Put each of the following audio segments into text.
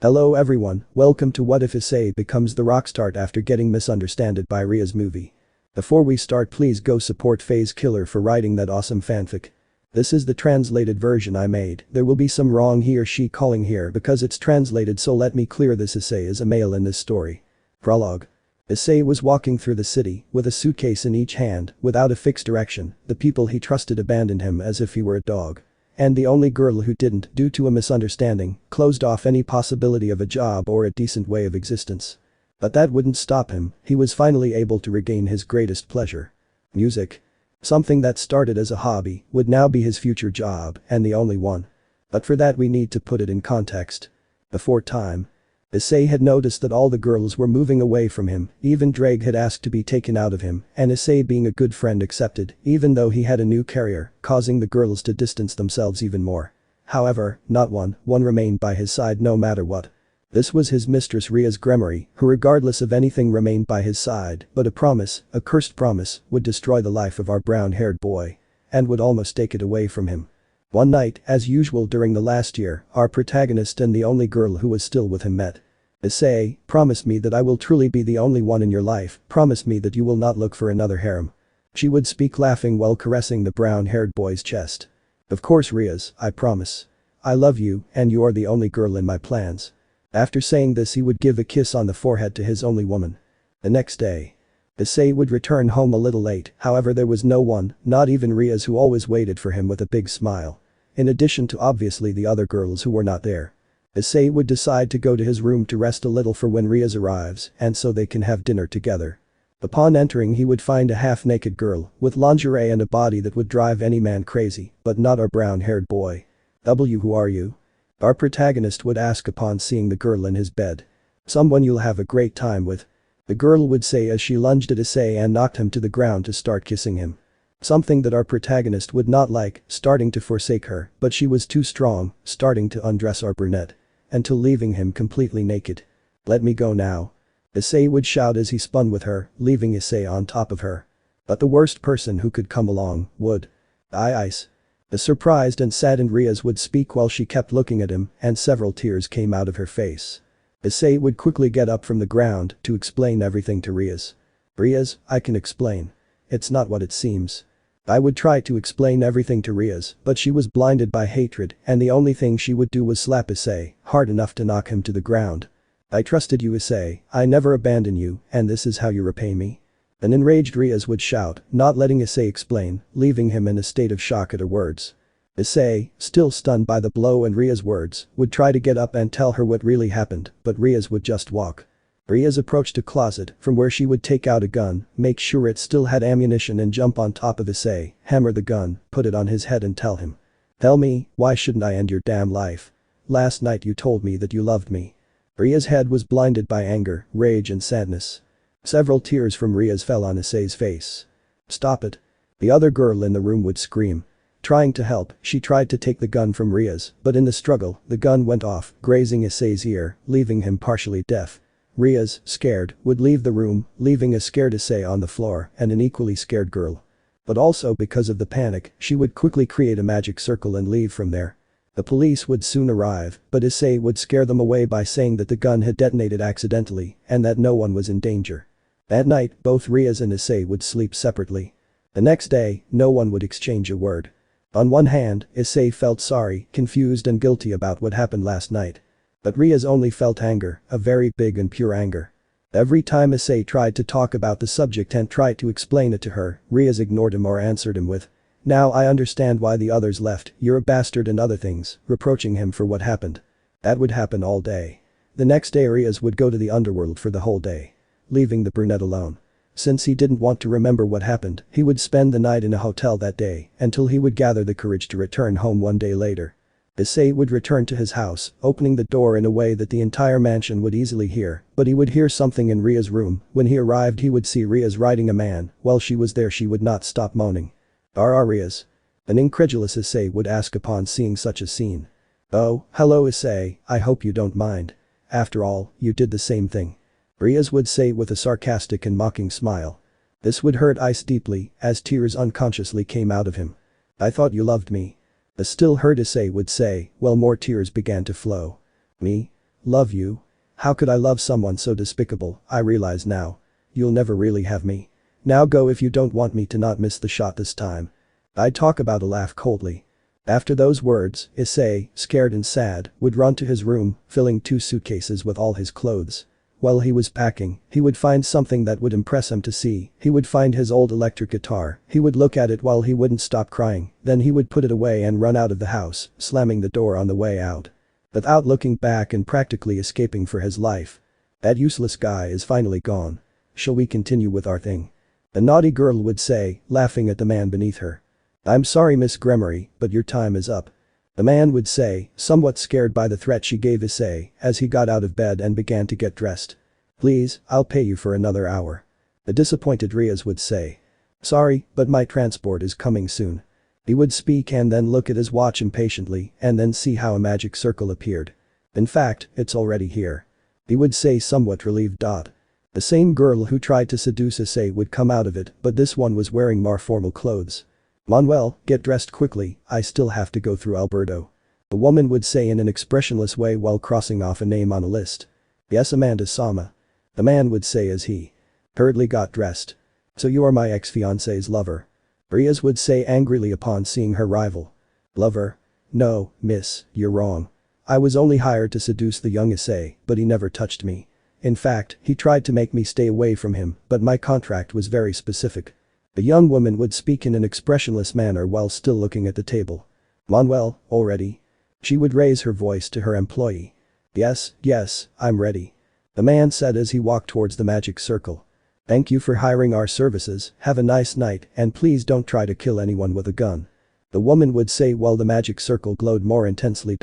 Hello everyone, welcome to What If Issei becomes the Rockstar after getting Misunderstanded by Rias movie. Before we start, please go support FaZe Killer for writing that awesome fanfic. This is the translated version I made. There will be some wrong he or she calling here because it's translated, so let me clear this. Issei is a male in this story. Prologue. Issei was walking through the city with a suitcase in each hand, without a fixed direction. The people he trusted abandoned him as if he were a dog. And the only girl who didn't, due to a misunderstanding, closed off any possibility of a job or a decent way of existence. But that wouldn't stop him. He was finally able to regain his greatest pleasure. Music. Something that started as a hobby would now be his future job, and the only one. But for that we need to put it in context. Before time. Issei had noticed that all the girls were moving away from him, even Drake had asked to be taken out of him, and Issei, being a good friend, accepted, even though he had a new career, causing the girls to distance themselves even more. However, not one remained by his side no matter what. This was his mistress Rias Gremory, who regardless of anything remained by his side, but a promise, a cursed promise, would destroy the life of our brown-haired boy. And would almost take it away from him. One night, as usual during the last year, our protagonist and the only girl who was still with him met. Issei, promise me that I will truly be the only one in your life, promise me that you will not look for another harem. She would speak, laughing while caressing the brown-haired boy's chest. Of course Rias, I promise. I love you, and you are the only girl in my plans. After saying this, he would give a kiss on the forehead to his only woman. The next day. Issei would return home a little late, however there was no one, not even Rias, who always waited for him with a big smile. In addition to obviously the other girls who were not there. Issei would decide to go to his room to rest a little for when Rias arrives, and so they can have dinner together. Upon entering, he would find a half-naked girl with lingerie and a body that would drive any man crazy, but not our brown-haired boy. Who are you? Our protagonist would ask upon seeing the girl in his bed. Someone you'll have a great time with. The girl would say as she lunged at Issei and knocked him to the ground to start kissing him. Something that our protagonist would not like, starting to forsake her, but she was too strong, starting to undress our brunette. Until leaving him completely naked. Let me go now. Issei would shout as he spun with her, leaving Issei on top of her. But the worst person who could come along would. Ice. The surprised and saddened Rias would speak while she kept looking at him, and several tears came out of her face. Issei would quickly get up from the ground to explain everything to Rias. Rias, I can explain. It's not what it seems. I would try to explain everything to Rias, but she was blinded by hatred, and the only thing she would do was slap Issei, hard enough to knock him to the ground. I trusted you, Issei, I never abandon you, and this is how you repay me? An enraged Rias would shout, not letting Issei explain, leaving him in a state of shock at her words. Issei, still stunned by the blow and Rias' words, would try to get up and tell her what really happened, but Rias would just walk. Rias approached a closet from where she would take out a gun, make sure it still had ammunition, and jump on top of Issei, hammer the gun, put it on his head and tell him. Tell me, why shouldn't I end your damn life? Last night you told me that you loved me. Rias' head was blinded by anger, rage and sadness. Several tears from Rias fell on Issei's face. Stop it. The other girl in the room would scream. Trying to help, she tried to take the gun from Rias, but in the struggle, the gun went off, grazing Issei's ear, leaving him partially deaf. Rias, scared, would leave the room, leaving a scared Issei on the floor and an equally scared girl. But also because of the panic, she would quickly create a magic circle and leave from there. The police would soon arrive, but Issei would scare them away by saying that the gun had detonated accidentally and that no one was in danger. That night, both Rias and Issei would sleep separately. The next day, no one would exchange a word. On one hand, Issei felt sorry, confused and guilty about what happened last night. But Rias only felt anger, a very big and pure anger. Every time Issei tried to talk about the subject and tried to explain it to her, Rias ignored him or answered him with, "Now I understand why the others left, you're a bastard," and other things, reproaching him for what happened. That would happen all day. The next day Rias would go to the underworld for the whole day. Leaving the brunette alone. Since he didn't want to remember what happened, he would spend the night in a hotel that day, until he would gather the courage to return home one day later. Issei would return to his house, opening the door in a way that the entire mansion would easily hear, but he would hear something in Rias' room. When he arrived, he would see Rias riding a man. While she was there, she would not stop moaning. Rias? An incredulous Issei would ask upon seeing such a scene. Oh, hello Issei, I hope you don't mind. After all, you did the same thing. Rias would say with a sarcastic and mocking smile. This would hurt Ice deeply, as tears unconsciously came out of him. I thought you loved me. A still hurt Issei would say, while more tears began to flow. Me? Love you? How could I love someone so despicable? I realize now. You'll never really have me. Now go if you don't want me to not miss the shot this time. I'd talk about a laugh coldly. After those words, Issei, scared and sad, would run to his room, filling 2 suitcases with all his clothes. While he was packing, he would find something that would impress him to see. He would find his old electric guitar, he would look at it while he wouldn't stop crying, then he would put it away and run out of the house, slamming the door on the way out. Without looking back and practically escaping for his life. That useless guy is finally gone. Shall we continue with our thing? The naughty girl would say, laughing at the man beneath her. I'm sorry Miss Gremory, but your time is up. The man would say, somewhat scared by the threat she gave Issei, as he got out of bed and began to get dressed. Please, I'll pay you for another hour. The disappointed Rias would say. Sorry, but my transport is coming soon. He would speak and then look at his watch impatiently and then see how a magic circle appeared. In fact, it's already here. He would say somewhat relieved. The same girl who tried to seduce Issei would come out of it, but this one was wearing more formal clothes. Manuel, get dressed quickly, I still have to go through Alberto. The woman would say in an expressionless way while crossing off a name on a list. Yes, Amanda-sama. The man would say as he hurriedly got dressed. So you are my ex-fiancé's lover. Rias would say angrily upon seeing her rival. Lover? No, miss, you're wrong. I was only hired to seduce the young Issei, but he never touched me. In fact, he tried to make me stay away from him, but my contract was very specific. The young woman would speak in an expressionless manner while still looking at the table. Manuel, all ready? She would raise her voice to her employee. Yes, I'm ready. The man said as he walked towards the magic circle. Thank you for hiring our services, have a nice night, and please don't try to kill anyone with a gun. The woman would say while the magic circle glowed more intensely.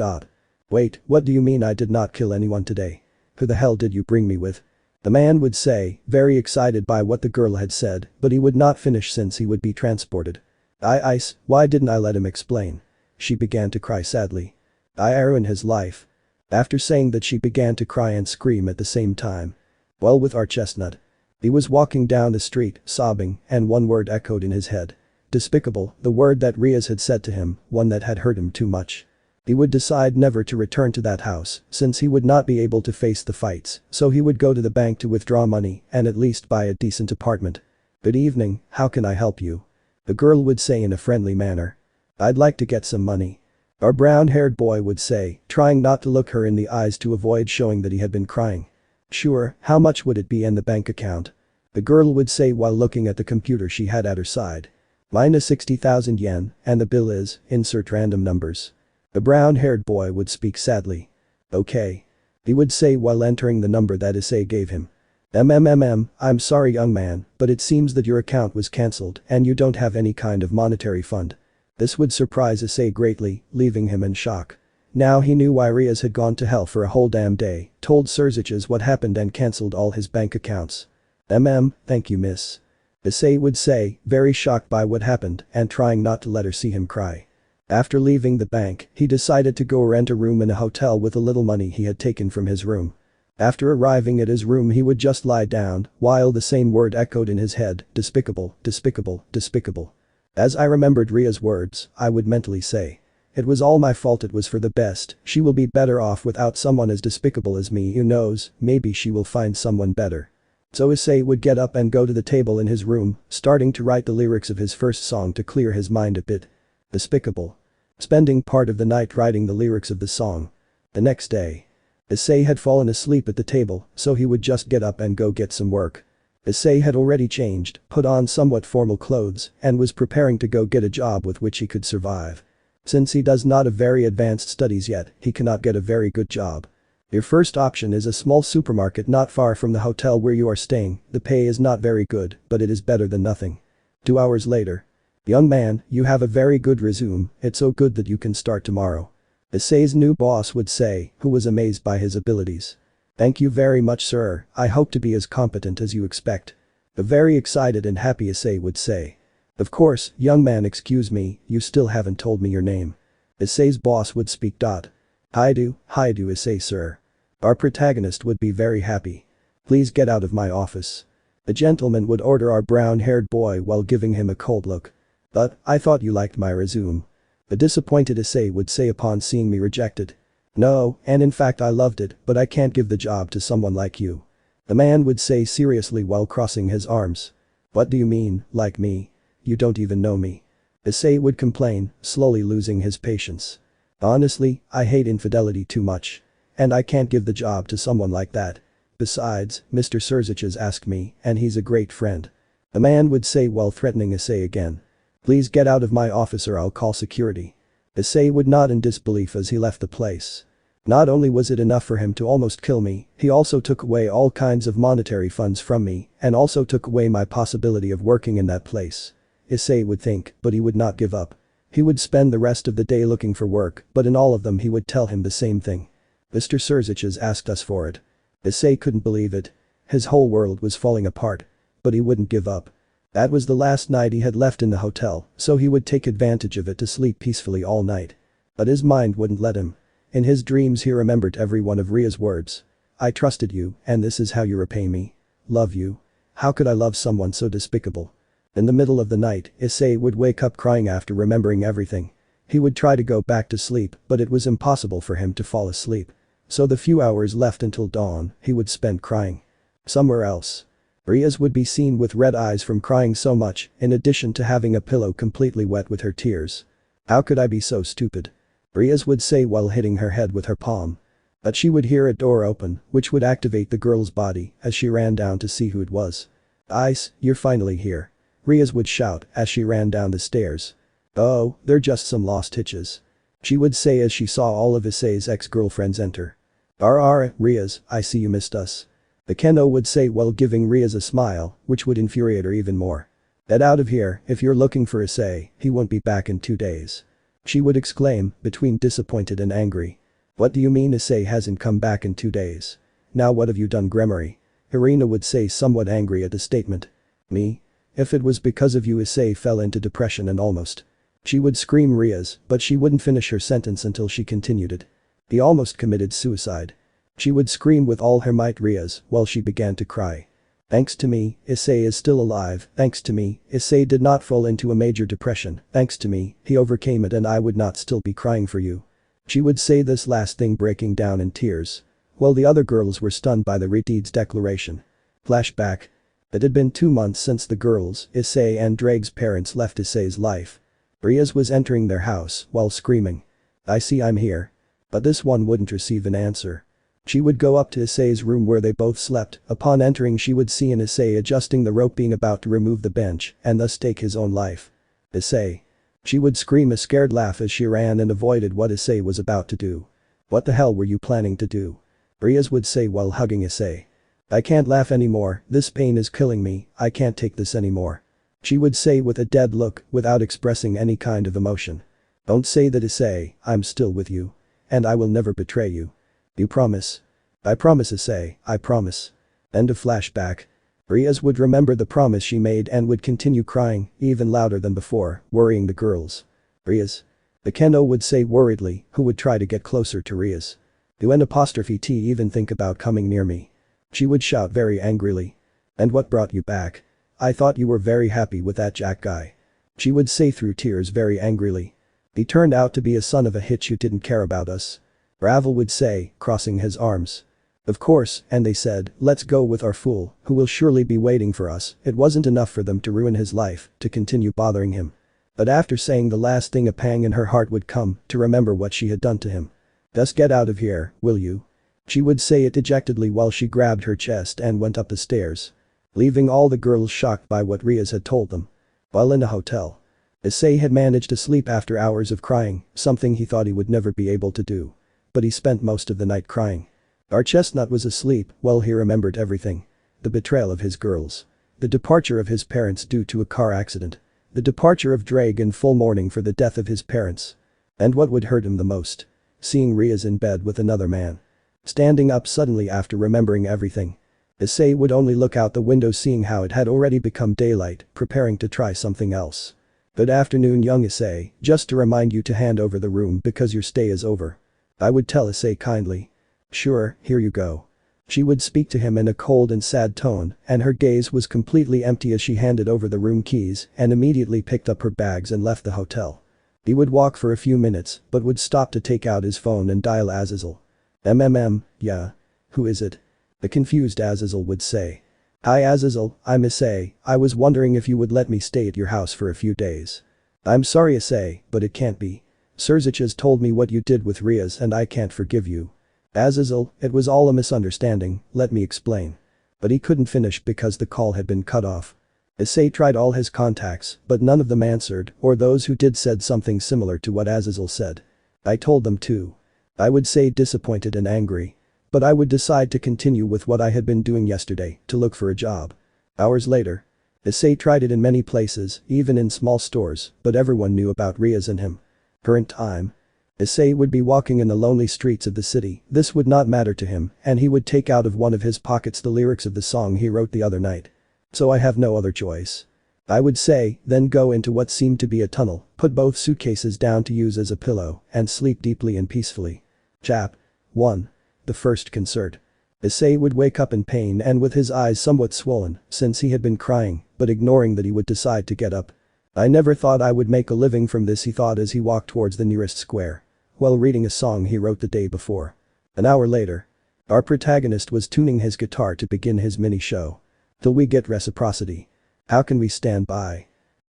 Wait, what do you mean I did not kill anyone today? Who the hell did you bring me with? The man would say, very excited by what the girl had said, but he would not finish since he would be transported. Ice, why didn't I let him explain? She began to cry sadly. I ruined his life. After saying that she began to cry and scream at the same time. Well with our chestnut. He was walking down the street, sobbing, and one word echoed in his head. Despicable, the word that Rias had said to him, one that had hurt him too much. He would decide never to return to that house, since he would not be able to face the fights, so he would go to the bank to withdraw money and at least buy a decent apartment. Good evening, how can I help you? The girl would say in a friendly manner. I'd like to get some money. Our brown-haired boy would say, trying not to look her in the eyes to avoid showing that he had been crying. Sure, how much would it be in the bank account? The girl would say while looking at the computer she had at her side. Minus 60,000 yen, and the bill is, insert random numbers. The brown-haired boy would speak sadly. Okay. He would say while entering the number that Issei gave him. I'm sorry young man, but it seems that your account was cancelled and you don't have any kind of monetary fund. This would surprise Issei greatly, leaving him in shock. Now he knew why Rias had gone to hell for a whole damn day, told Surziches what happened and cancelled all his bank accounts. Thank you miss. Issei would say, very shocked by what happened and trying not to let her see him cry. After leaving the bank, he decided to go rent a room in a hotel with a little money he had taken from his room. After arriving at his room he would just lie down, while the same word echoed in his head, despicable, despicable, despicable. As I remembered Ria's words, I would mentally say. It was all my fault, it was for the best, she will be better off without someone as despicable as me, who knows, maybe she will find someone better. So Issei would get up and go to the table in his room, starting to write the lyrics of his first song to clear his mind a bit. Despicable. Spending part of the night writing the lyrics of the song. The next day. Issei had fallen asleep at the table, so he would just get up and go get some work. Issei had already changed, put on somewhat formal clothes, and was preparing to go get a job with which he could survive. Since he does not have very advanced studies yet, he cannot get a very good job. Your first option is a small supermarket not far from the hotel where you are staying. The pay is not very good, but it is better than nothing. 2 hours later. Young man, you have a very good resume, it's so good that you can start tomorrow. Issei's new boss would say, who was amazed by his abilities. Thank you very much sir, I hope to be as competent as you expect. The very excited and happy Issei would say. Of course, young man, excuse me, you still haven't told me your name. Issei's boss would speak. Hi-do, Issei sir. Our protagonist would be very happy. Please get out of my office. The gentleman would order our brown-haired boy while giving him a cold look. But, I thought you liked my resume. The disappointed Issei would say upon seeing me rejected. No, and in fact I loved it, but I can't give the job to someone like you. The man would say seriously while crossing his arms. What do you mean, like me? You don't even know me. Issei would complain, slowly losing his patience. Honestly, I hate infidelity too much. And I can't give the job to someone like that. Besides, Mr. Surziches asked me, and he's a great friend. The man would say while threatening Issei again. Please get out of my office or I'll call security. Issei would nod in disbelief as he left the place. Not only was it enough for him to almost kill me, he also took away all kinds of monetary funds from me and also took away my possibility of working in that place. Issei would think, but he would not give up. He would spend the rest of the day looking for work, but in all of them he would tell him the same thing. Mr. Surziches asked us for it. Issei couldn't believe it. His whole world was falling apart. But he wouldn't give up. That was the last night he had left in the hotel, so he would take advantage of it to sleep peacefully all night. But his mind wouldn't let him. In his dreams he remembered every one of Ria's words. I trusted you, and this is how you repay me. Love you. How could I love someone so despicable? In the middle of the night, Issei would wake up crying after remembering everything. He would try to go back to sleep, but it was impossible for him to fall asleep. So the few hours left until dawn, he would spend crying. Somewhere else. Rias would be seen with red eyes from crying so much, in addition to having a pillow completely wet with her tears. How could I be so stupid? Rias would say while hitting her head with her palm. But she would hear a door open, which would activate the girl's body as she ran down to see who it was. Ice, you're finally here. Rias would shout as she ran down the stairs. Oh, they're just some lost hitches. She would say as she saw all of Issei's ex-girlfriends enter. Rias, I see you missed us. The Keno would say while giving Rias a smile, which would infuriate her even more. Get out of here, if you're looking for Issei, he won't be back in 2 days. She would exclaim, between disappointed and angry. What do you mean Issei hasn't come back in 2 days? Now what have you done, Gremory? Irina would say somewhat angry at the statement. Me? If it was because of you Issei fell into depression and almost. She would scream Rias, but she wouldn't finish her sentence until she continued it. He almost committed suicide. She would scream with all her might Rias while she began to cry. Thanks to me, Issei is still alive, thanks to me, Issei did not fall into a major depression, thanks to me, he overcame it and I would not still be crying for you. She would say this last thing breaking down in tears. While the other girls were stunned by the Retide's declaration. Flashback. It had been 2 months since the girls, Issei and Drake's parents left Issei's life. Rias was entering their house while screaming. I see I'm here. But this one wouldn't receive an answer. She would go up to Issei's room where they both slept. Upon entering she would see an Issei adjusting the rope being about to remove the bench and thus take his own life. Issei. She would scream a scared laugh as she ran and avoided what Issei was about to do. What the hell were you planning to do? Rias would say while hugging Issei. I can't laugh anymore, this pain is killing me, I can't take this anymore. She would say with a dead look without expressing any kind of emotion. Don't say that Issei, I'm still with you. And I will never betray you. You promise? I promise Issei, I promise. End of flashback. Rias would remember the promise she made and would continue crying, even louder than before, worrying the girls. Rias. The Keno would say worriedly, who would try to get closer to Rias. Do N''T even think about coming near me? She would shout very angrily. And what brought you back? I thought you were very happy with that Jack guy. She would say through tears very angrily. He turned out to be a son of a hitch who didn't care about us. Ravel would say, crossing his arms. Of course, and they said, let's go with our fool, who will surely be waiting for us. It wasn't enough for them to ruin his life, to continue bothering him. But after saying the last thing a pang in her heart would come, to remember what she had done to him. Just get out of here, will you? She would say it dejectedly while she grabbed her chest and went up the stairs. Leaving all the girls shocked by what Rias had told them. While in the hotel. Issei had managed to sleep after hours of crying, something he thought he would never be able to do. But he spent most of the night crying. Our chestnut was asleep while he remembered everything. The betrayal of his girls. The departure of his parents due to a car accident. The departure of Drake in full mourning for the death of his parents. And what would hurt him the most? Seeing Rias in bed with another man. Standing up suddenly after remembering everything. Issei would only look out the window seeing how it had already become daylight, preparing to try something else. Good afternoon young Issei, just to remind you to hand over the room because your stay is over. I would tell Issei kindly. Sure, here you go. She would speak to him in a cold and sad tone, and her gaze was completely empty as she handed over the room keys and immediately picked up her bags and left the hotel. He would walk for a few minutes, but would stop to take out his phone and dial Azazel. Yeah. Who is it? The confused Azazel would say. Hi Azazel, I'm Issei, I was wondering if you would let me stay at your house for a few days. I'm sorry Issei, but it can't be. Serzic has told me what you did with Rias and I can't forgive you. Azazel, it was all a misunderstanding, let me explain. But he couldn't finish because the call had been cut off. Issei tried all his contacts, but none of them answered, or those who did said something similar to what Azazel said. I told them too. I would say disappointed and angry. But I would decide to continue with what I had been doing yesterday, to look for a job. Hours later. Issei tried it in many places, even in small stores, but everyone knew about Rias and him. Current time. Issei would be walking in the lonely streets of the city, this would not matter to him, and he would take out of one of his pockets the lyrics of the song he wrote the other night. So I have no other choice. I would say, then go into what seemed to be a tunnel, put both suitcases down to use as a pillow, and sleep deeply and peacefully. Chap. 1. The first concert. Issei would wake up in pain and with his eyes somewhat swollen, since he had been crying, but ignoring that he would decide to get up. I never thought I would make a living from this, he thought as he walked towards the nearest square. While reading a song he wrote the day before. An hour later. Our protagonist was tuning his guitar to begin his mini show. Till we get reciprocity. How can we stand by?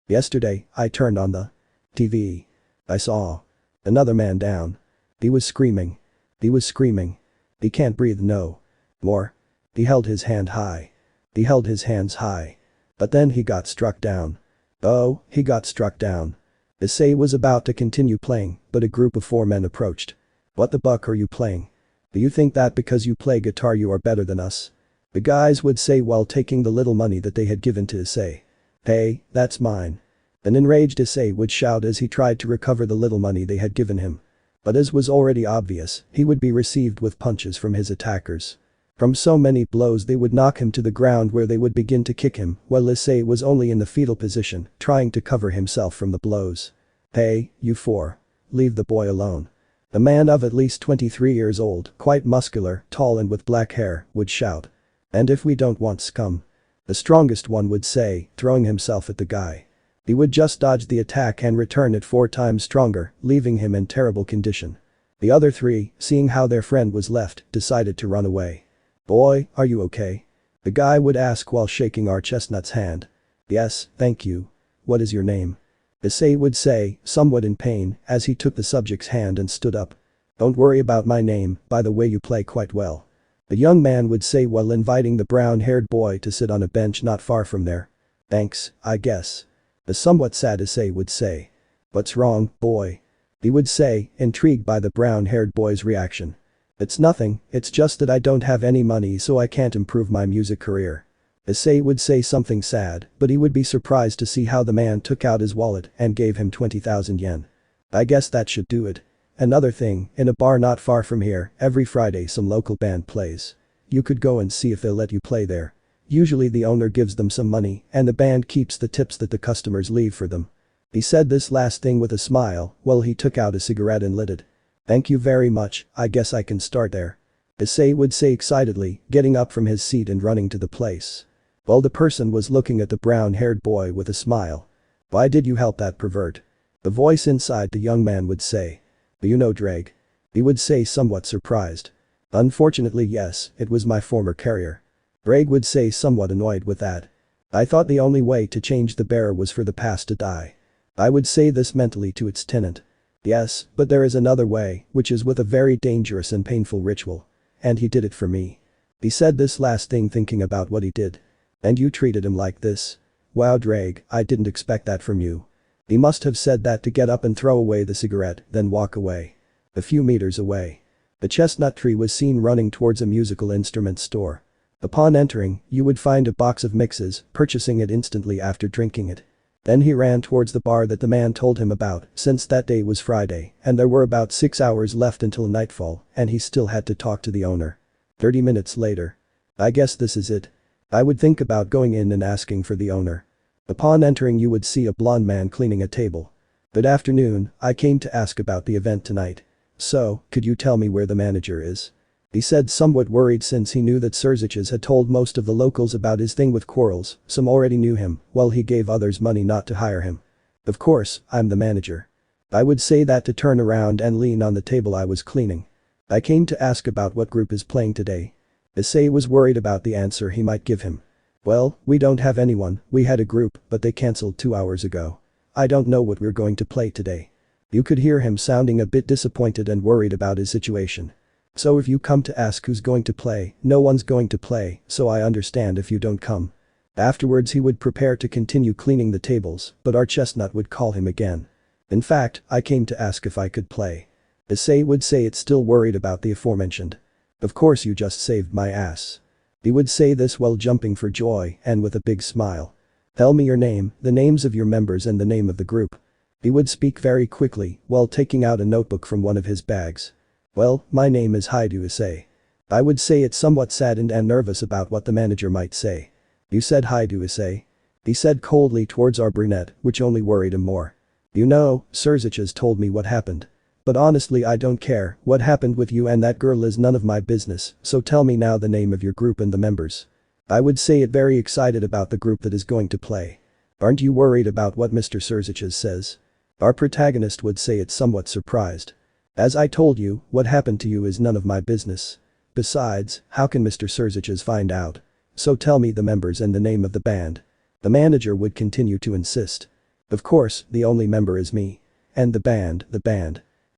Yesterday, I turned on the TV. I saw another man down. He was screaming. He was screaming. He can't breathe no more. He held his hand high. He held his hands high. But then he got struck down. Oh, he got struck down. Issei was about to continue playing, but a group of 4 men approached. What the buck are you playing? Do you think that because you play guitar you are better than us? The guys would say while taking the little money that they had given to Issei. Hey, that's mine. An enraged Issei would shout as he tried to recover the little money they had given him. But as was already obvious, he would be received with punches from his attackers. From so many blows they would knock him to the ground where they would begin to kick him, while Issei was only in the fetal position, trying to cover himself from the blows. Hey, you 4. Leave the boy alone. A man of at least 23 years old, quite muscular, tall and with black hair, would shout. And if we don't want scum? The strongest one would say, throwing himself at the guy. He would just dodge the attack and return it 4 times stronger, leaving him in terrible condition. The other 3, seeing how their friend was left, decided to run away. Boy, are you okay? The guy would ask while shaking our chestnut's hand. Yes, thank you. What is your name? Issei would say, somewhat in pain, as he took the subject's hand and stood up. Don't worry about my name, by the way you play quite well. The young man would say while inviting the brown-haired boy to sit on a bench not far from there. Thanks, I guess. The somewhat sad Issei would say. What's wrong, boy? He would say, intrigued by the brown-haired boy's reaction. It's nothing, it's just that I don't have any money so I can't improve my music career. Issei would say something sad, but he would be surprised to see how the man took out his wallet and gave him 20,000 yen. I guess that should do it. Another thing, in a bar not far from here, every Friday some local band plays. You could go and see if they'll let you play there. Usually the owner gives them some money and the band keeps the tips that the customers leave for them. He said this last thing with a smile while he took out a cigarette and lit it. Thank you very much, I guess I can start there. Issei would say excitedly, getting up from his seat and running to the place. Well, the person was looking at the brown-haired boy with a smile. Why did you help that pervert? The voice inside the young man would say. Do you know Drake? He would say somewhat surprised. Unfortunately yes, it was my former carrier. Drake would say somewhat annoyed with that. I thought the only way to change the bearer was for the past to die. I would say this mentally to its tenant. Yes, but there is another way, which is with a very dangerous and painful ritual. And he did it for me. He said this last thing thinking about what he did. And you treated him like this? Wow Drake, I didn't expect that from you. He must have said that to get up and throw away the cigarette, then walk away. A few meters away. The chestnut tree was seen running towards a musical instrument store. Upon entering, you would find a box of mixes, purchasing it instantly after drinking it. Then he ran towards the bar that the man told him about, since that day was Friday, and there were about 6 hours left until nightfall, and he still had to talk to the owner. 30 minutes later. I guess this is it. I would think about going in and asking for the owner. Upon entering you would see a blond man cleaning a table. Good afternoon, I came to ask about the event tonight. So, could you tell me where the manager is? He said somewhat worried since he knew that Serzic had told most of the locals about his thing with Quarles, some already knew him, while he gave others money not to hire him. Of course, I'm the manager. I would say that to turn around and lean on the table I was cleaning. I came to ask about what group is playing today. Issei was worried about the answer he might give him. Well, we don't have anyone, we had a group, but they cancelled 2 hours ago. I don't know what we're going to play today. You could hear him sounding a bit disappointed and worried about his situation. So if you come to ask who's going to play, no one's going to play, so I understand if you don't come. Afterwards he would prepare to continue cleaning the tables, but our chestnut would call him again. In fact, I came to ask if I could play. Issei would say it's still worried about the aforementioned. Of course you just saved my ass. He would say this while jumping for joy and with a big smile. Tell me your name, the names of your members and the name of the group. He would speak very quickly while taking out a notebook from one of his bags. Well, my name is Issei. I would say it somewhat saddened and nervous about what the manager might say. You said Issei. He said coldly towards our brunette, which only worried him more. You know, Surzic has told me what happened. But honestly I don't care, what happened with you and that girl is none of my business, so tell me now the name of your group and the members. I would say it very excited about the group that is going to play. Aren't you worried about what Mr. Surzic says? Our protagonist would say it's somewhat surprised. As I told you, what happened to you is none of my business. Besides, how can Mr. Surzic find out? So tell me the members and the name of the band. The manager would continue to insist. Of course, the only member is me. And the band.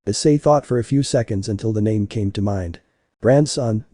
Issei thought for a few seconds until the name came to mind. Grandson,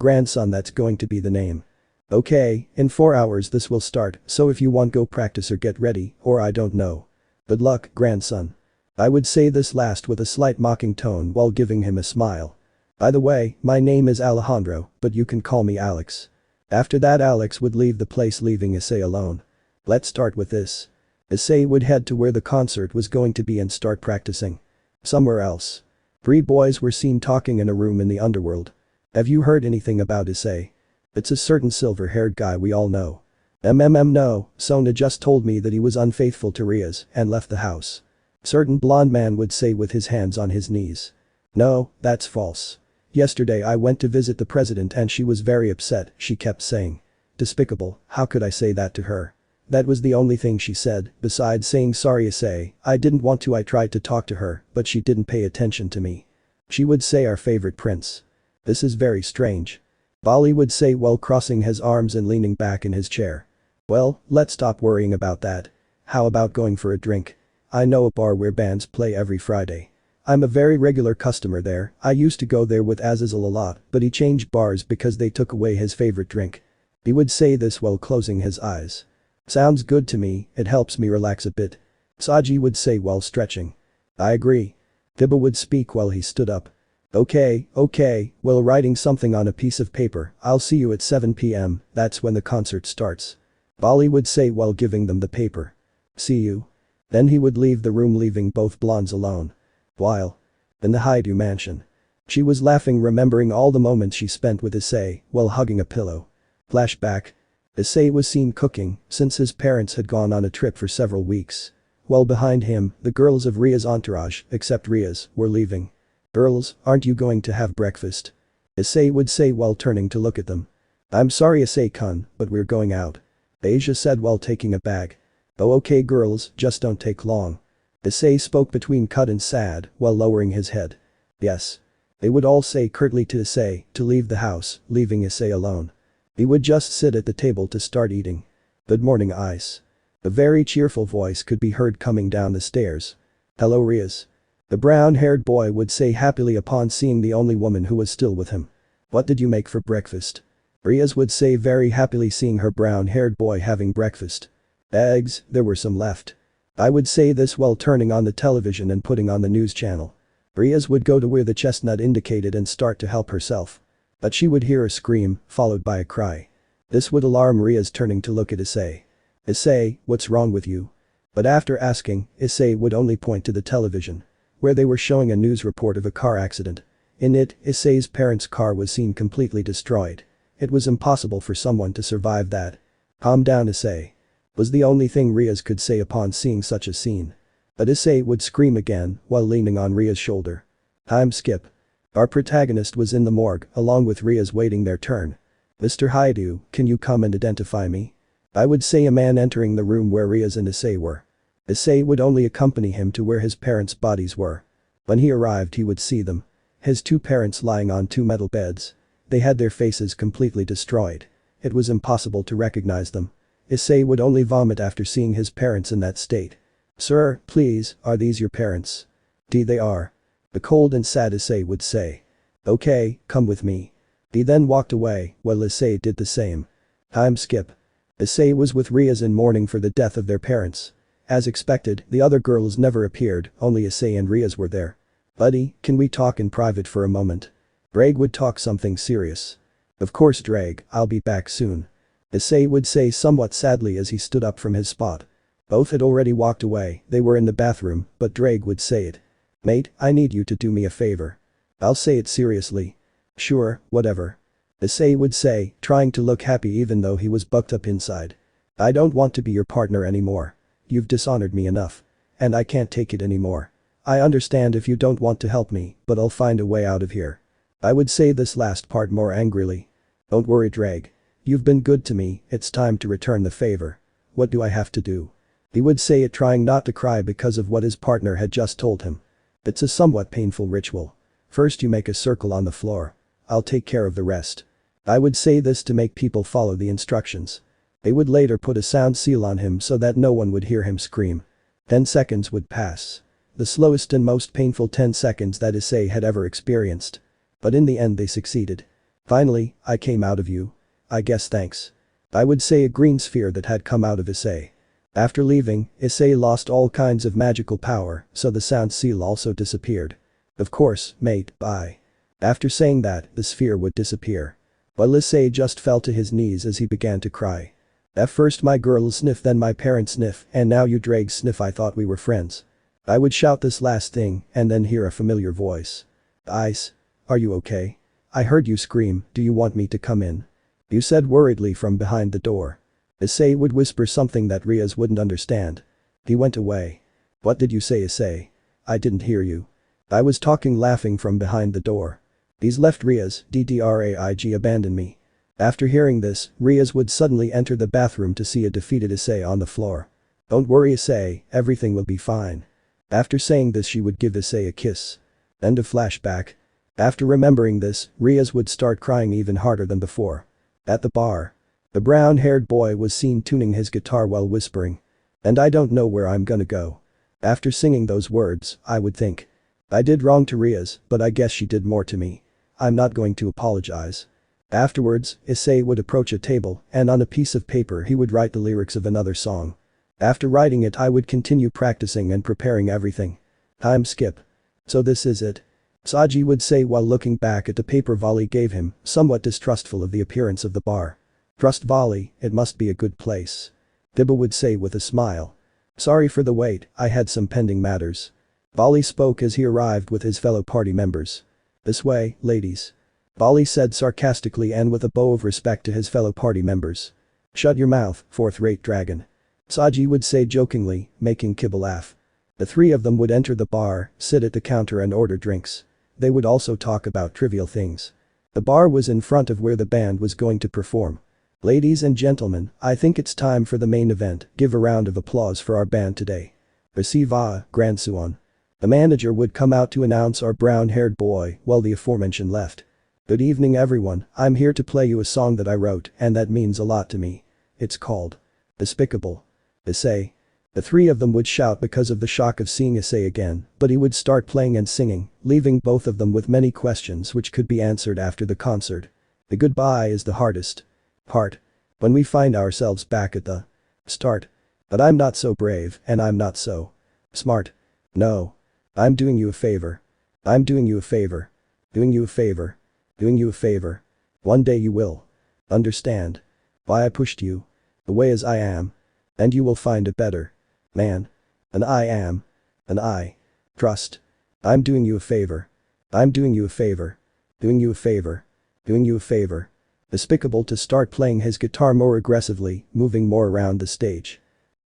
that's going to be the name. Okay, in 4 hours this will start, so if you want go practice or get ready, or I don't know. Good luck, grandson. I would say this last with a slight mocking tone while giving him a smile. By the way, my name is Alejandro, but you can call me Alex. After that Alex would leave the place leaving Issei alone. Let's start with this. Issei would head to where the concert was going to be and start practicing. Somewhere else. 3 boys were seen talking in a room in the underworld. Have you heard anything about Issei? It's a certain silver-haired guy we all know. No, Sona just told me that he was unfaithful to Rias and left the house. Certain blonde man would say with his hands on his knees. No, that's false. Yesterday I went to visit the president and she was very upset, she kept saying. Despicable, how could I say that to her? That was the only thing she said, besides saying sorry Issei, I didn't want to. I tried to talk to her, but she didn't pay attention to me. She would say our favorite prince. This is very strange. Bali would say while crossing his arms and leaning back in his chair. Well, let's stop worrying about that. How about going for a drink? I know a bar where bands play every Friday. I'm a very regular customer there, I used to go there with Azazel a lot, but he changed bars because they took away his favorite drink. He would say this while closing his eyes. Sounds good to me, it helps me relax a bit. Saji would say while stretching. I agree. Dibba would speak while he stood up. Okay, while writing something on a piece of paper, I'll see you at 7 p.m, that's when the concert starts. Bali would say while giving them the paper. See you. Then he would leave the room leaving both blondes alone. While in the Haidu mansion. She was laughing remembering all the moments she spent with Issei while hugging a pillow. Flashback. Issei was seen cooking since his parents had gone on a trip for several weeks. While behind him, the girls of Ria's entourage, except Rias, were leaving. Girls, aren't you going to have breakfast? Issei would say while turning to look at them. I'm sorry Issei-kun, but we're going out. Asia said while taking a bag. Oh okay girls, just don't take long. Issei spoke between cut and sad while lowering his head. Yes. They would all say curtly to Issei to leave the house, leaving Issei alone. He would just sit at the table to start eating. Good morning Ice. A very cheerful voice could be heard coming down the stairs. Hello Rias. The brown-haired boy would say happily upon seeing the only woman who was still with him. What did you make for breakfast? Rias would say very happily seeing her brown-haired boy having breakfast. Eggs, there were some left. I would say this while turning on the television and putting on the news channel. Rias would go to where the chestnut indicated and start to help herself. But she would hear a scream, followed by a cry. This would alarm Rias turning to look at Issei. Issei, what's wrong with you? But after asking, Issei would only point to the television. Where they were showing a news report of a car accident. In it, Issei's parents' car was seen completely destroyed. It was impossible for someone to survive that. Calm down Issei. Was the only thing Rias could say upon seeing such a scene. But Issei would scream again while leaning on Rias' shoulder. Time skip. Our protagonist was in the morgue along with Rias waiting their turn. Mr. Haidu, can you come and identify me? I would say a man entering the room where Rias and Issei were. Issei would only accompany him to where his parents' bodies were. When he arrived he would see them. His two parents lying on two metal beds. They had their faces completely destroyed. It was impossible to recognize them. Issei would only vomit after seeing his parents in that state. "Sir, please, are these your parents?" They are." The cold and sad Issei would say. "Okay, come with me." He then walked away, while Issei did the same. Time skip. Issei was with Rias in mourning for the death of their parents. As expected, the other girls never appeared, only Issei and Rias were there. "Buddy, can we talk in private for a moment?" Drake would talk something serious. "Of course Drake, I'll be back soon." Issei would say somewhat sadly as he stood up from his spot. Both had already walked away, they were in the bathroom, but Drake would say it. "Mate, I need you to do me a favor." "I'll say it seriously." "Sure, whatever." Issei would say, trying to look happy even though he was bucked up inside. "I don't want to be your partner anymore. You've dishonored me enough. And I can't take it anymore. I understand if you don't want to help me, but I'll find a way out of here." I would say this last part more angrily. "Don't worry Drake. You've been good to me, it's time to return the favor. What do I have to do?" He would say it trying not to cry because of what his partner had just told him. "It's a somewhat painful ritual. First you make a circle on the floor. I'll take care of the rest." I would say this to make people follow the instructions. They would later put a sound seal on him so that no one would hear him scream. 10 seconds would pass. The slowest and most painful 10 seconds that Issei had ever experienced. But in the end they succeeded. "Finally, I came out of you. I guess thanks." I would say a green sphere that had come out of Issei. After leaving, Issei lost all kinds of magical power, so the sound seal also disappeared. "Of course, mate, bye." After saying that, the sphere would disappear. While Issei just fell to his knees as he began to cry. "At first my girl sniff, then my parents sniff, and now you drag sniff, I thought we were friends." I would shout this last thing and then hear a familiar voice. "Ice. Are you okay? I heard you scream, do you want me to come in?" You said worriedly from behind the door. Issei would whisper something that Rias wouldn't understand. He went away. "What did you say Issei? I didn't hear you." I was talking laughing from behind the door. "He's left Rias, Drag abandoned me." After hearing this, Rias would suddenly enter the bathroom to see a defeated Issei on the floor. "Don't worry Issei, everything will be fine." After saying this she would give Issei a kiss. End of flashback. After remembering this, Rias would start crying even harder than before. At the bar. The brown-haired boy was seen tuning his guitar while whispering. "And I don't know where I'm gonna go." After singing those words, I would think. I did wrong to Rias, but I guess she did more to me. I'm not going to apologize. Afterwards, Issei would approach a table and on a piece of paper he would write the lyrics of another song. After writing it I would continue practicing and preparing everything. Time skip. "So this is it?" Saji would say while looking back at the paper Volley gave him, somewhat distrustful of the appearance of the bar. "Trust Volley, it must be a good place." Dibba would say with a smile. "Sorry for the wait, I had some pending matters." Volley spoke as he arrived with his fellow party members. "This way, ladies." Volley said sarcastically and with a bow of respect to his fellow party members. "Shut your mouth, fourth-rate dragon." Saji would say jokingly, making Kibba laugh. The three of them would enter the bar, sit at the counter and order drinks. They would also talk about trivial things. The bar was in front of where the band was going to perform. "Ladies and gentlemen, I think it's time for the main event, give a round of applause for our band today. Reciva, Grand Suon." The manager would come out to announce our brown-haired boy while the aforementioned left. "Good evening everyone, I'm here to play you a song that I wrote and that means a lot to me. It's called Despicable. Issei." The three of them would shout because of the shock of seeing Issei again, but he would start playing and singing, leaving both of them with many questions which could be answered after the concert. The goodbye is the hardest part. When we find ourselves back at the start. But I'm not so brave and I'm not so smart. No. I'm doing you a favor. I'm doing you a favor. Doing you a favor. Doing you a favor. One day you will understand why I pushed you away as I am. And you will find a better man. And I am. And I trust. I'm doing you a favor. I'm doing you a favor. Doing you a favor. Doing you a favor. Despicable to start playing his guitar more aggressively, moving more around the stage.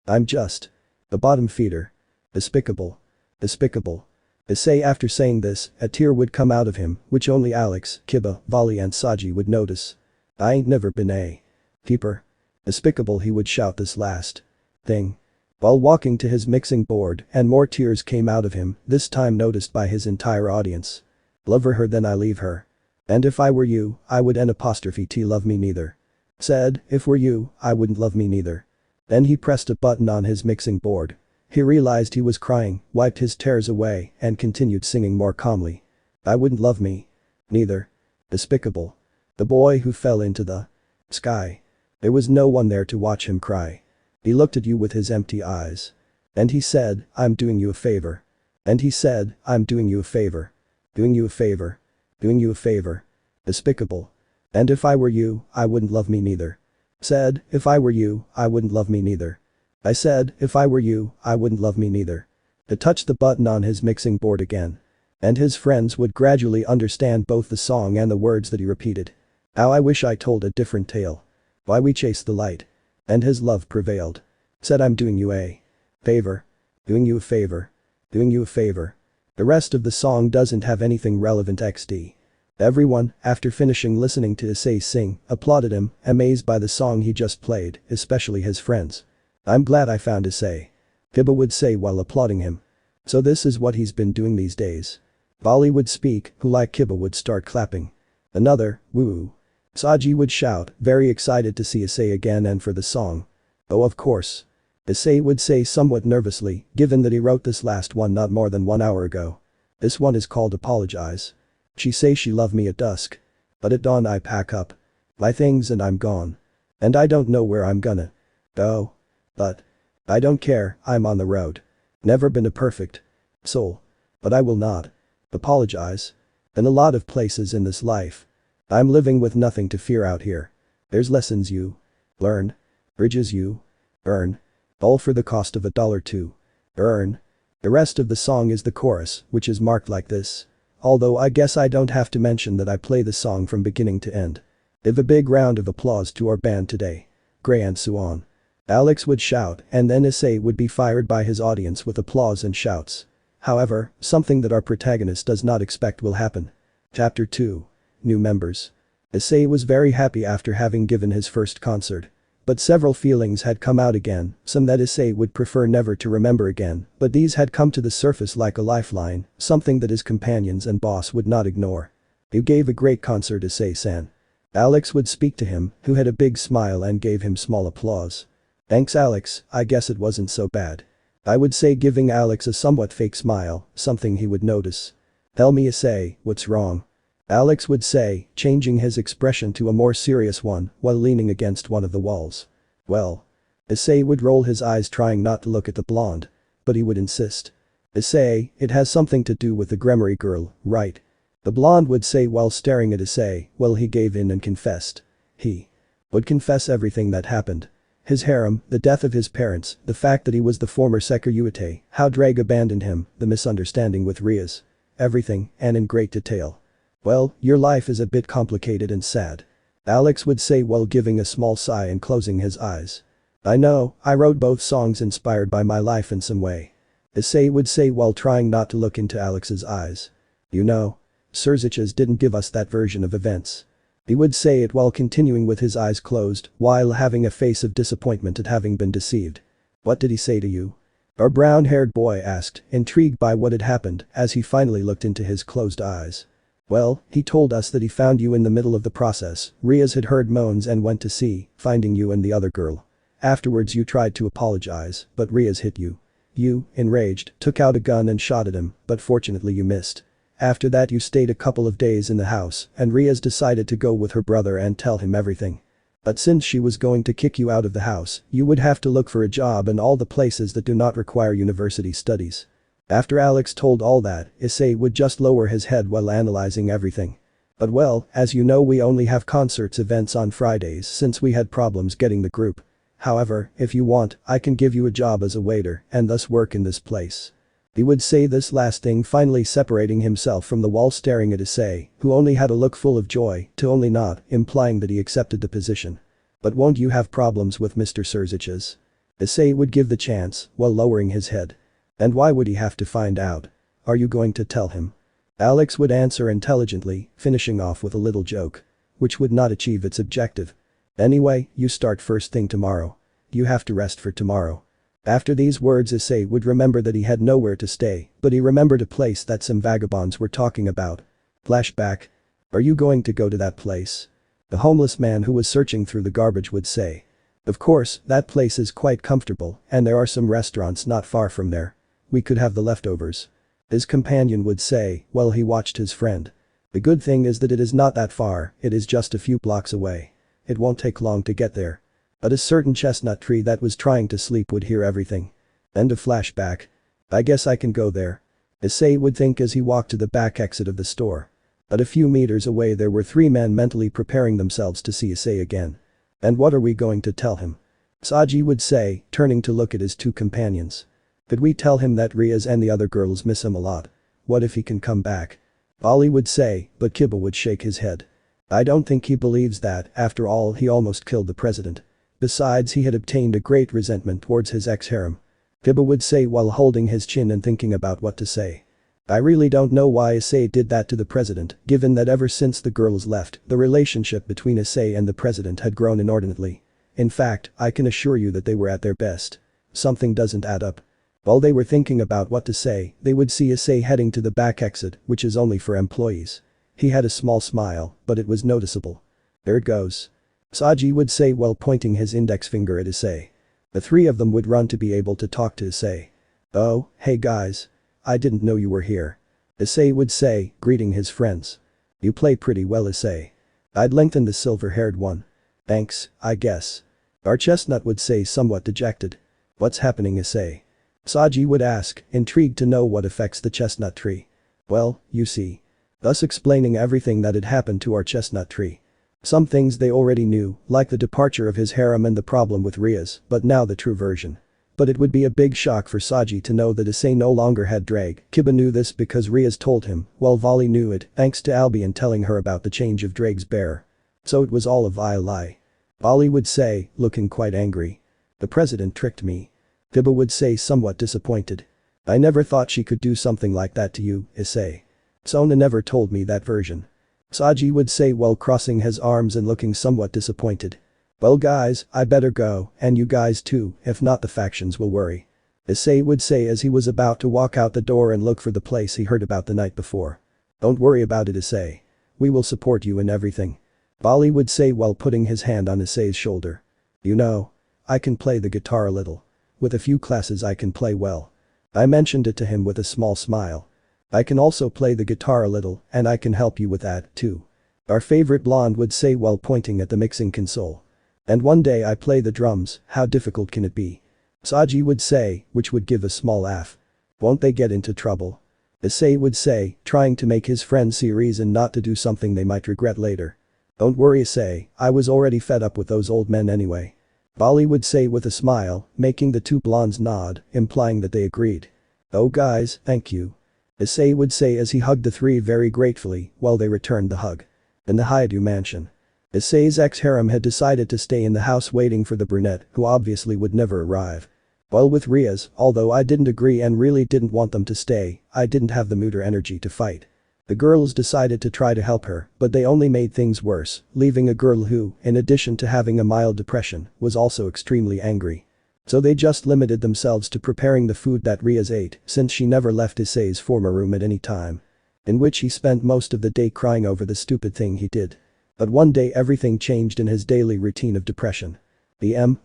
I'm just the bottom feeder. Despicable. Despicable. Issei after saying this, a tear would come out of him, which only Alex, Kibba, Volley and Saji would notice. "I ain't never been a keeper." Despicable he would shout this last thing. While walking to his mixing board and more tears came out of him, this time noticed by his entire audience. Love her then I leave her. And if I were you, I would N''T love me neither. Said, if were you, I wouldn't love me neither. Then he pressed a button on his mixing board. He realized he was crying, wiped his tears away, and continued singing more calmly. I wouldn't love me. Neither. Despicable. The boy who fell into the sky. There was no one there to watch him cry. He looked at you with his empty eyes. And he said, I'm doing you a favor. And he said, I'm doing you a favor. Doing you a favor. Doing you a favor. Despicable. And if I were you, I wouldn't love me neither. Said, if I were you, I wouldn't love me neither. I said, if I were you, I wouldn't love me neither. He touched the button on his mixing board again. And his friends would gradually understand both the song and the words that he repeated. How I wish I told a different tale. Why we chased the light. And his love prevailed. Said I'm doing you a favor. Doing you a favor. Doing you a favor. The rest of the song doesn't have anything relevant XD. Everyone, after finishing listening to Issei sing, applauded him, amazed by the song he just played, especially his friends. I'm glad I found Issei. Kiba would say while applauding him. So this is what he's been doing these days. Bali would speak, who like Kiba would start clapping. Another, woo. Saji would shout, very excited to see Issei again and for the song. Oh of course. Issei would say somewhat nervously, given that he wrote this last one not more than 1 hour ago. This one is called Apologize. She say she love me at dusk. But at dawn I pack up my things and I'm gone. And I don't know where I'm gonna go. But I don't care, I'm on the road. Never been a perfect soul. But I will not apologize. In a lot of places in this life. I'm living with nothing to fear out here. There's lessons you learn. Bridges you earn. All for the cost of $1 to earn. The rest of the song is the chorus, which is marked like this. Although I guess I don't have to mention that I play the song from beginning to end. Give a big round of applause to our band today. Gray and so on. Alex would shout and then Issei would be fired by his audience with applause and shouts. However, something that our protagonist does not expect will happen. Chapter 2. New members. Issei was very happy after having given his first concert. But several feelings had come out again, some that Issei would prefer never to remember again, but these had come to the surface like a lifeline, something that his companions and boss would not ignore. You gave a great concert, Issei-san. Alex would speak to him, who had a big smile and gave him small applause. Thanks Alex, I guess it wasn't so bad. I would say, giving Alex a somewhat fake smile, something he would notice. Tell me Issei, what's wrong? Alex would say, changing his expression to a more serious one while leaning against one of the walls. Well. Issei would roll his eyes trying not to look at the blonde. But he would insist. Issei, it has something to do with the Gremory girl, right? The blonde would say while staring at Issei. Well, he gave in and confessed. He would confess everything that happened. His harem, the death of his parents, the fact that he was the former Securite, how Drag abandoned him, the misunderstanding with Rias. Everything, and in great detail. Well, your life is a bit complicated and sad. Alex would say while giving a small sigh and closing his eyes. I know, I wrote both songs inspired by my life in some way. Issei would say while trying not to look into Alex's eyes. You know, Surziches didn't give us that version of events. He would say it while continuing with his eyes closed, while having a face of disappointment at having been deceived. What did he say to you? Our brown-haired boy asked, intrigued by what had happened, as he finally looked into his closed eyes. Well, he told us that he found you in the middle of the process. Rias had heard moans and went to see, finding you and the other girl. Afterwards you tried to apologize, but Rias hit you. You, enraged, took out a gun and shot at him, but fortunately you missed. After that you stayed a couple of days in the house, and Rias decided to go with her brother and tell him everything. But since she was going to kick you out of the house, you would have to look for a job in all the places that do not require university studies. After Alex told all that, Issei would just lower his head while analyzing everything. But well, as you know, we only have concerts events on Fridays since we had problems getting the group. However, if you want, I can give you a job as a waiter and thus work in this place. He would say this last thing, finally separating himself from the wall, staring at Issei, who only had a look full of joy, to only nod, implying that he accepted the position. But won't you have problems with Mr. Surziches? Issei would give the chance, while lowering his head. And why would he have to find out? Are you going to tell him? Alex would answer intelligently, finishing off with a little joke. Which would not achieve its objective. Anyway, you start first thing tomorrow. You have to rest for tomorrow. After these words Issei would remember that he had nowhere to stay, but he remembered a place that some vagabonds were talking about. Flashback. Are you going to go to that place? The homeless man who was searching through the garbage would say. Of course, that place is quite comfortable, and there are some restaurants not far from there. We could have the leftovers. His companion would say, while he watched his friend. The good thing is that it is not that far, it is just a few blocks away. It won't take long to get there. But a certain chestnut tree that was trying to sleep would hear everything. End of flashback. I guess I can go there. Issei would think as he walked to the back exit of the store. But a few meters away there were three men mentally preparing themselves to see Issei again. And what are we going to tell him? Saji would say, turning to look at his two companions. Could we tell him that Rias and the other girls miss him a lot? What if he can come back? Bali would say, but Kiba would shake his head. I don't think he believes that, after all he almost killed the president. Besides he had obtained a great resentment towards his ex-harem. Kiba would say while holding his chin and thinking about what to say. I really don't know why Issei did that to the president, given that ever since the girls left, the relationship between Issei and the president had grown inordinately. In fact, I can assure you that they were at their best. Something doesn't add up. While they were thinking about what to say, they would see Issei heading to the back exit, which is only for employees. He had a small smile, but it was noticeable. There it goes. Saji would say while pointing his index finger at Issei. The three of them would run to be able to talk to Issei. Oh, hey guys. I didn't know you were here. Issei would say, greeting his friends. You play pretty well, Issei. I'd lengthen the silver-haired one. Thanks, I guess. Our chestnut would say somewhat dejected. What's happening, Issei? Saji would ask, intrigued to know what affects the chestnut tree. Well, you see. Thus explaining everything that had happened to our chestnut tree. Some things they already knew, like the departure of his harem and the problem with Rias, but now the true version. But it would be a big shock for Saji to know that Issei no longer had drag. Kiba knew this because Rias told him, while Vali knew it thanks to Albion telling her about the change of Drake's bearer. So it was all a lie. Vali would say, looking quite angry. The president tricked me. Kiba would say somewhat disappointed. I never thought she could do something like that to you, Issei. Sona never told me that version. Saji would say while crossing his arms and looking somewhat disappointed. Well guys, I better go, and you guys too, if not the factions will worry. Issei would say as he was about to walk out the door and look for the place he heard about the night before. Don't worry about it, Issei. We will support you in everything. Bali would say while putting his hand on Issei's shoulder. You know. I can play the guitar a little. With a few classes I can play well. I mentioned it to him with a small smile. I can also play the guitar a little, and I can help you with that, too. Our favorite blonde would say while pointing at the mixing console. And one day I play the drums, how difficult can it be? Saji would say, which would give a small laugh. Won't they get into trouble? Issei would say, trying to make his friends see a reason not to do something they might regret later. Don't worry, Issei, I was already fed up with those old men anyway. Bali would say with a smile, making the two blondes nod, implying that they agreed. Oh guys, thank you. Issei would say as he hugged the three very gratefully while they returned the hug. In the Hayadu mansion. Issei's ex-harem had decided to stay in the house waiting for the brunette who obviously would never arrive. While with Rias, although I didn't agree and really didn't want them to stay, I didn't have the mood or energy to fight. The girls decided to try to help her, but they only made things worse, leaving a girl who, in addition to having a mild depression, was also extremely angry. So they just limited themselves to preparing the food that Rias ate since she never left Issei's former room at any time. In which he spent most of the day crying over the stupid thing he did. But one day everything changed in his daily routine of depression.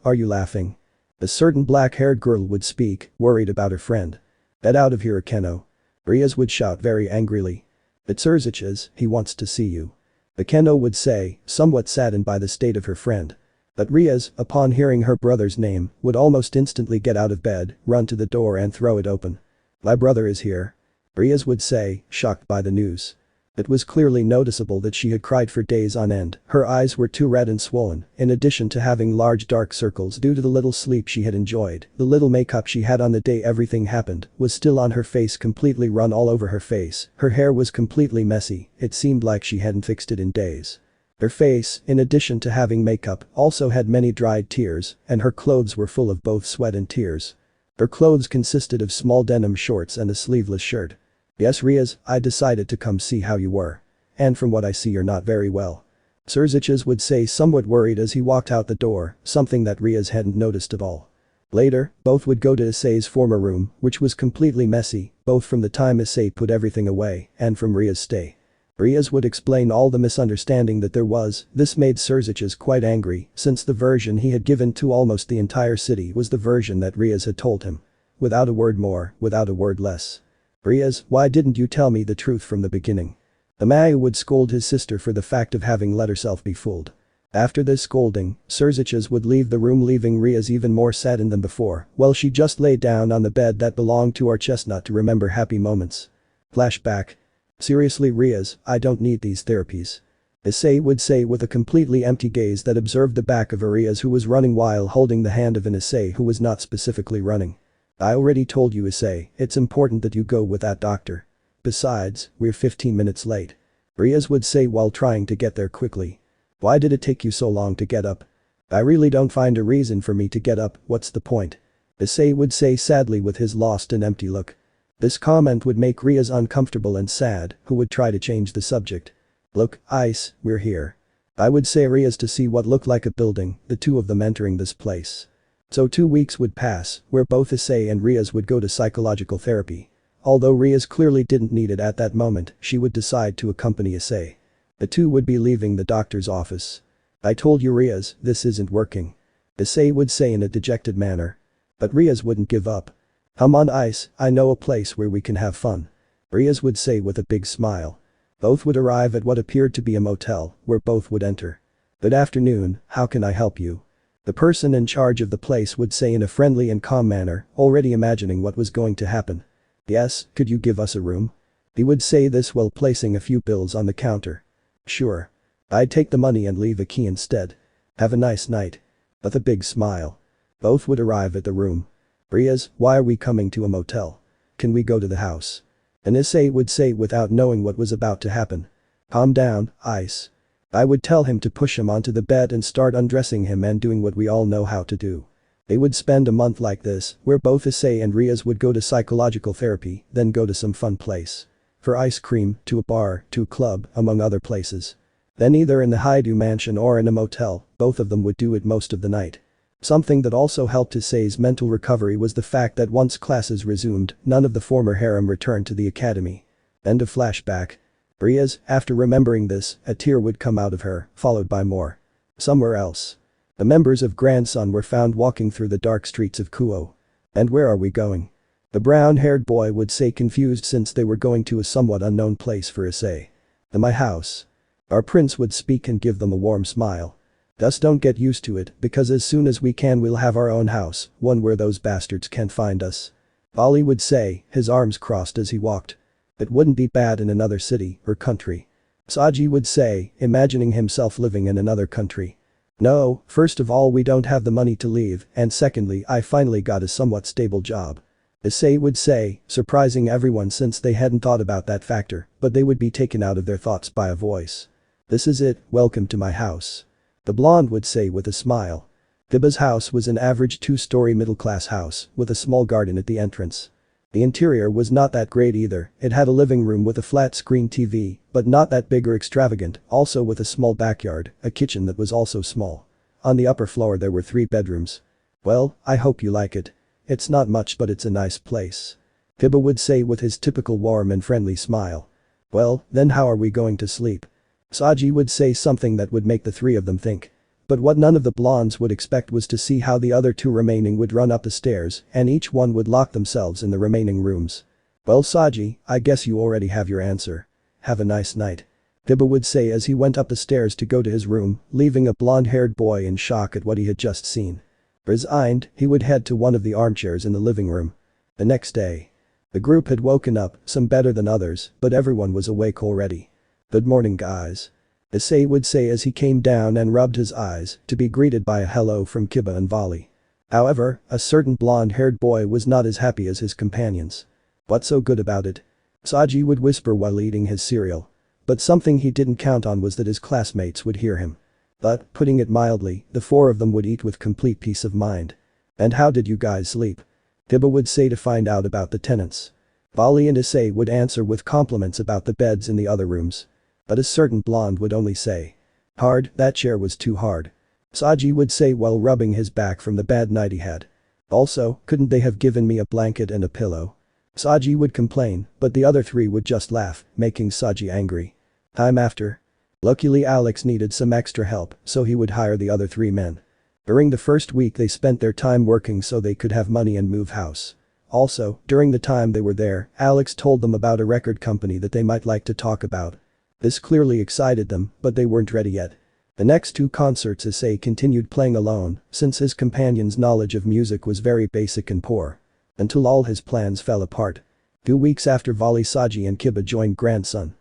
Are you laughing? A certain black-haired girl would speak, worried about her friend. Get out of here, Akeno. Rias would shout very angrily. It's Urzich's, he wants to see you. Akeno would say, somewhat saddened by the state of her friend. But Rias, upon hearing her brother's name, would almost instantly get out of bed, run to the door and throw it open. My brother is here. Rias would say, shocked by the news. It was clearly noticeable that she had cried for days on end, her eyes were too red and swollen, in addition to having large dark circles due to the little sleep she had enjoyed, the little makeup she had on the day everything happened was still on her face, completely run all over her face, her hair was completely messy, it seemed like she hadn't fixed it in days. Her face, in addition to having makeup, also had many dried tears, and her clothes were full of both sweat and tears. Her clothes consisted of small denim shorts and a sleeveless shirt. Yes, Rias, I decided to come see how you were. And from what I see you're not very well. Urzich's would say somewhat worried as he walked out the door, something that Rias hadn't noticed at all. Later, both would go to Issei's former room, which was completely messy, both from the time Issei put everything away and from Ria's stay. Rias would explain all the misunderstanding that there was. This made Surziches quite angry, since the version he had given to almost the entire city was the version that Rias had told him. Without a word more, without a word less. Rias, why didn't you tell me the truth from the beginning? Amayu would scold his sister for the fact of having let herself be fooled. After this scolding, Surziches would leave the room, leaving Rias even more saddened than before, while she just lay down on the bed that belonged to our chestnut to remember happy moments. Flashback. Seriously Rias, I don't need these therapies. Issei would say with a completely empty gaze that observed the back of Rias, who was running while holding the hand of an Issei who was not specifically running. I already told you Issei, it's important that you go with that doctor. Besides, we're 15 minutes late. Rias would say while trying to get there quickly. Why did it take you so long to get up? I really don't find a reason for me to get up, what's the point? Issei would say sadly with his lost and empty look. This comment would make Rias uncomfortable and sad, who would try to change the subject. Look, Ice, we're here. I would say Rias to see what looked like a building, the two of them entering this place. So 2 weeks would pass, where both Issei and Rias would go to psychological therapy. Although Rias clearly didn't need it at that moment, she would decide to accompany Issei. The two would be leaving the doctor's office. I told you Rias, this isn't working. Issei would say in a dejected manner. But Rias wouldn't give up. Come on Ice, I know a place where we can have fun. Rias would say with a big smile. Both would arrive at what appeared to be a motel, where both would enter. Good afternoon, how can I help you? The person in charge of the place would say in a friendly and calm manner, already imagining what was going to happen. Yes, could you give us a room? He would say this while placing a few bills on the counter. Sure. I'd take the money and leave a key instead. Have a nice night. With a big smile. Both would arrive at the room. Rias, why are we coming to a motel? Can we go to the house? And Issei would say without knowing what was about to happen. Calm down, Ice. I would tell him to push him onto the bed and start undressing him and doing what we all know how to do. They would spend a month like this, where both Issei and Rias would go to psychological therapy, then go to some fun place. For ice cream, to a bar, to a club, among other places. Then either in the Haidu mansion or in a motel, both of them would do it most of the night. Something that also helped Issei's mental recovery was the fact that once classes resumed, none of the former harem returned to the academy. End of flashback. Rias, after remembering this, a tear would come out of her, followed by more. Somewhere else. The members of Grandson were found walking through the dark streets of Kuo. And where are we going? The brown-haired boy would say, confused, since they were going to a somewhat unknown place for Issei. My house. Our prince would speak and give them a warm smile. Just don't get used to it, because as soon as we can we'll have our own house, one where those bastards can't find us. Bali would say, his arms crossed as he walked. It wouldn't be bad in another city or country. Saji would say, imagining himself living in another country. No, first of all we don't have the money to leave, and secondly I finally got a somewhat stable job. Issei would say, surprising everyone since they hadn't thought about that factor, but they would be taken out of their thoughts by a voice. This is it, welcome to my house. The blonde would say with a smile. Biba's house was an average 2-story middle-class house, with a small garden at the entrance. The interior was not that great either, it had a living room with a flat-screen TV, but not that big or extravagant, also with a small backyard, a kitchen that was also small. On the upper floor there were 3 bedrooms. Well, I hope you like it. It's not much but it's a nice place. Biba would say with his typical warm and friendly smile. Well, then how are we going to sleep? Saji would say something that would make the 3 of them think. But what none of the blondes would expect was to see how the other 2 remaining would run up the stairs and each one would lock themselves in the remaining rooms. Well Saji, I guess you already have your answer. Have a nice night. Biba would say as he went up the stairs to go to his room, leaving a blonde-haired boy in shock at what he had just seen. Resigned, he would head to one of the armchairs in the living room. The next day. The group had woken up, some better than others, but everyone was awake already. Good morning guys. Issei would say as he came down and rubbed his eyes, to be greeted by a hello from Kiba and Vali. However, a certain blonde-haired boy was not as happy as his companions. What's so good about it? Saji would whisper while eating his cereal. But something he didn't count on was that his classmates would hear him. But, putting it mildly, the 4 of them would eat with complete peace of mind. And how did you guys sleep? Kiba would say to find out about the tenants. Vali and Issei would answer with compliments about the beds in the other rooms. But a certain blonde would only say. Hard, that chair was too hard. Saji would say while rubbing his back from the bad night he had. Also, couldn't they have given me a blanket and a pillow? Saji would complain, but the other three would just laugh, making Saji angry. Time after. Luckily Alex needed some extra help, so he would hire the other three men. During the first week they spent their time working so they could have money and move house. Also, during the time they were there, Alex told them about a record company that they might like to talk about. This clearly excited them, but they weren't ready yet. The next two concerts Issei continued playing alone, since his companion's knowledge of music was very basic and poor. Until all his plans fell apart. 2 weeks after Vali, Saji and Kiba joined grandson.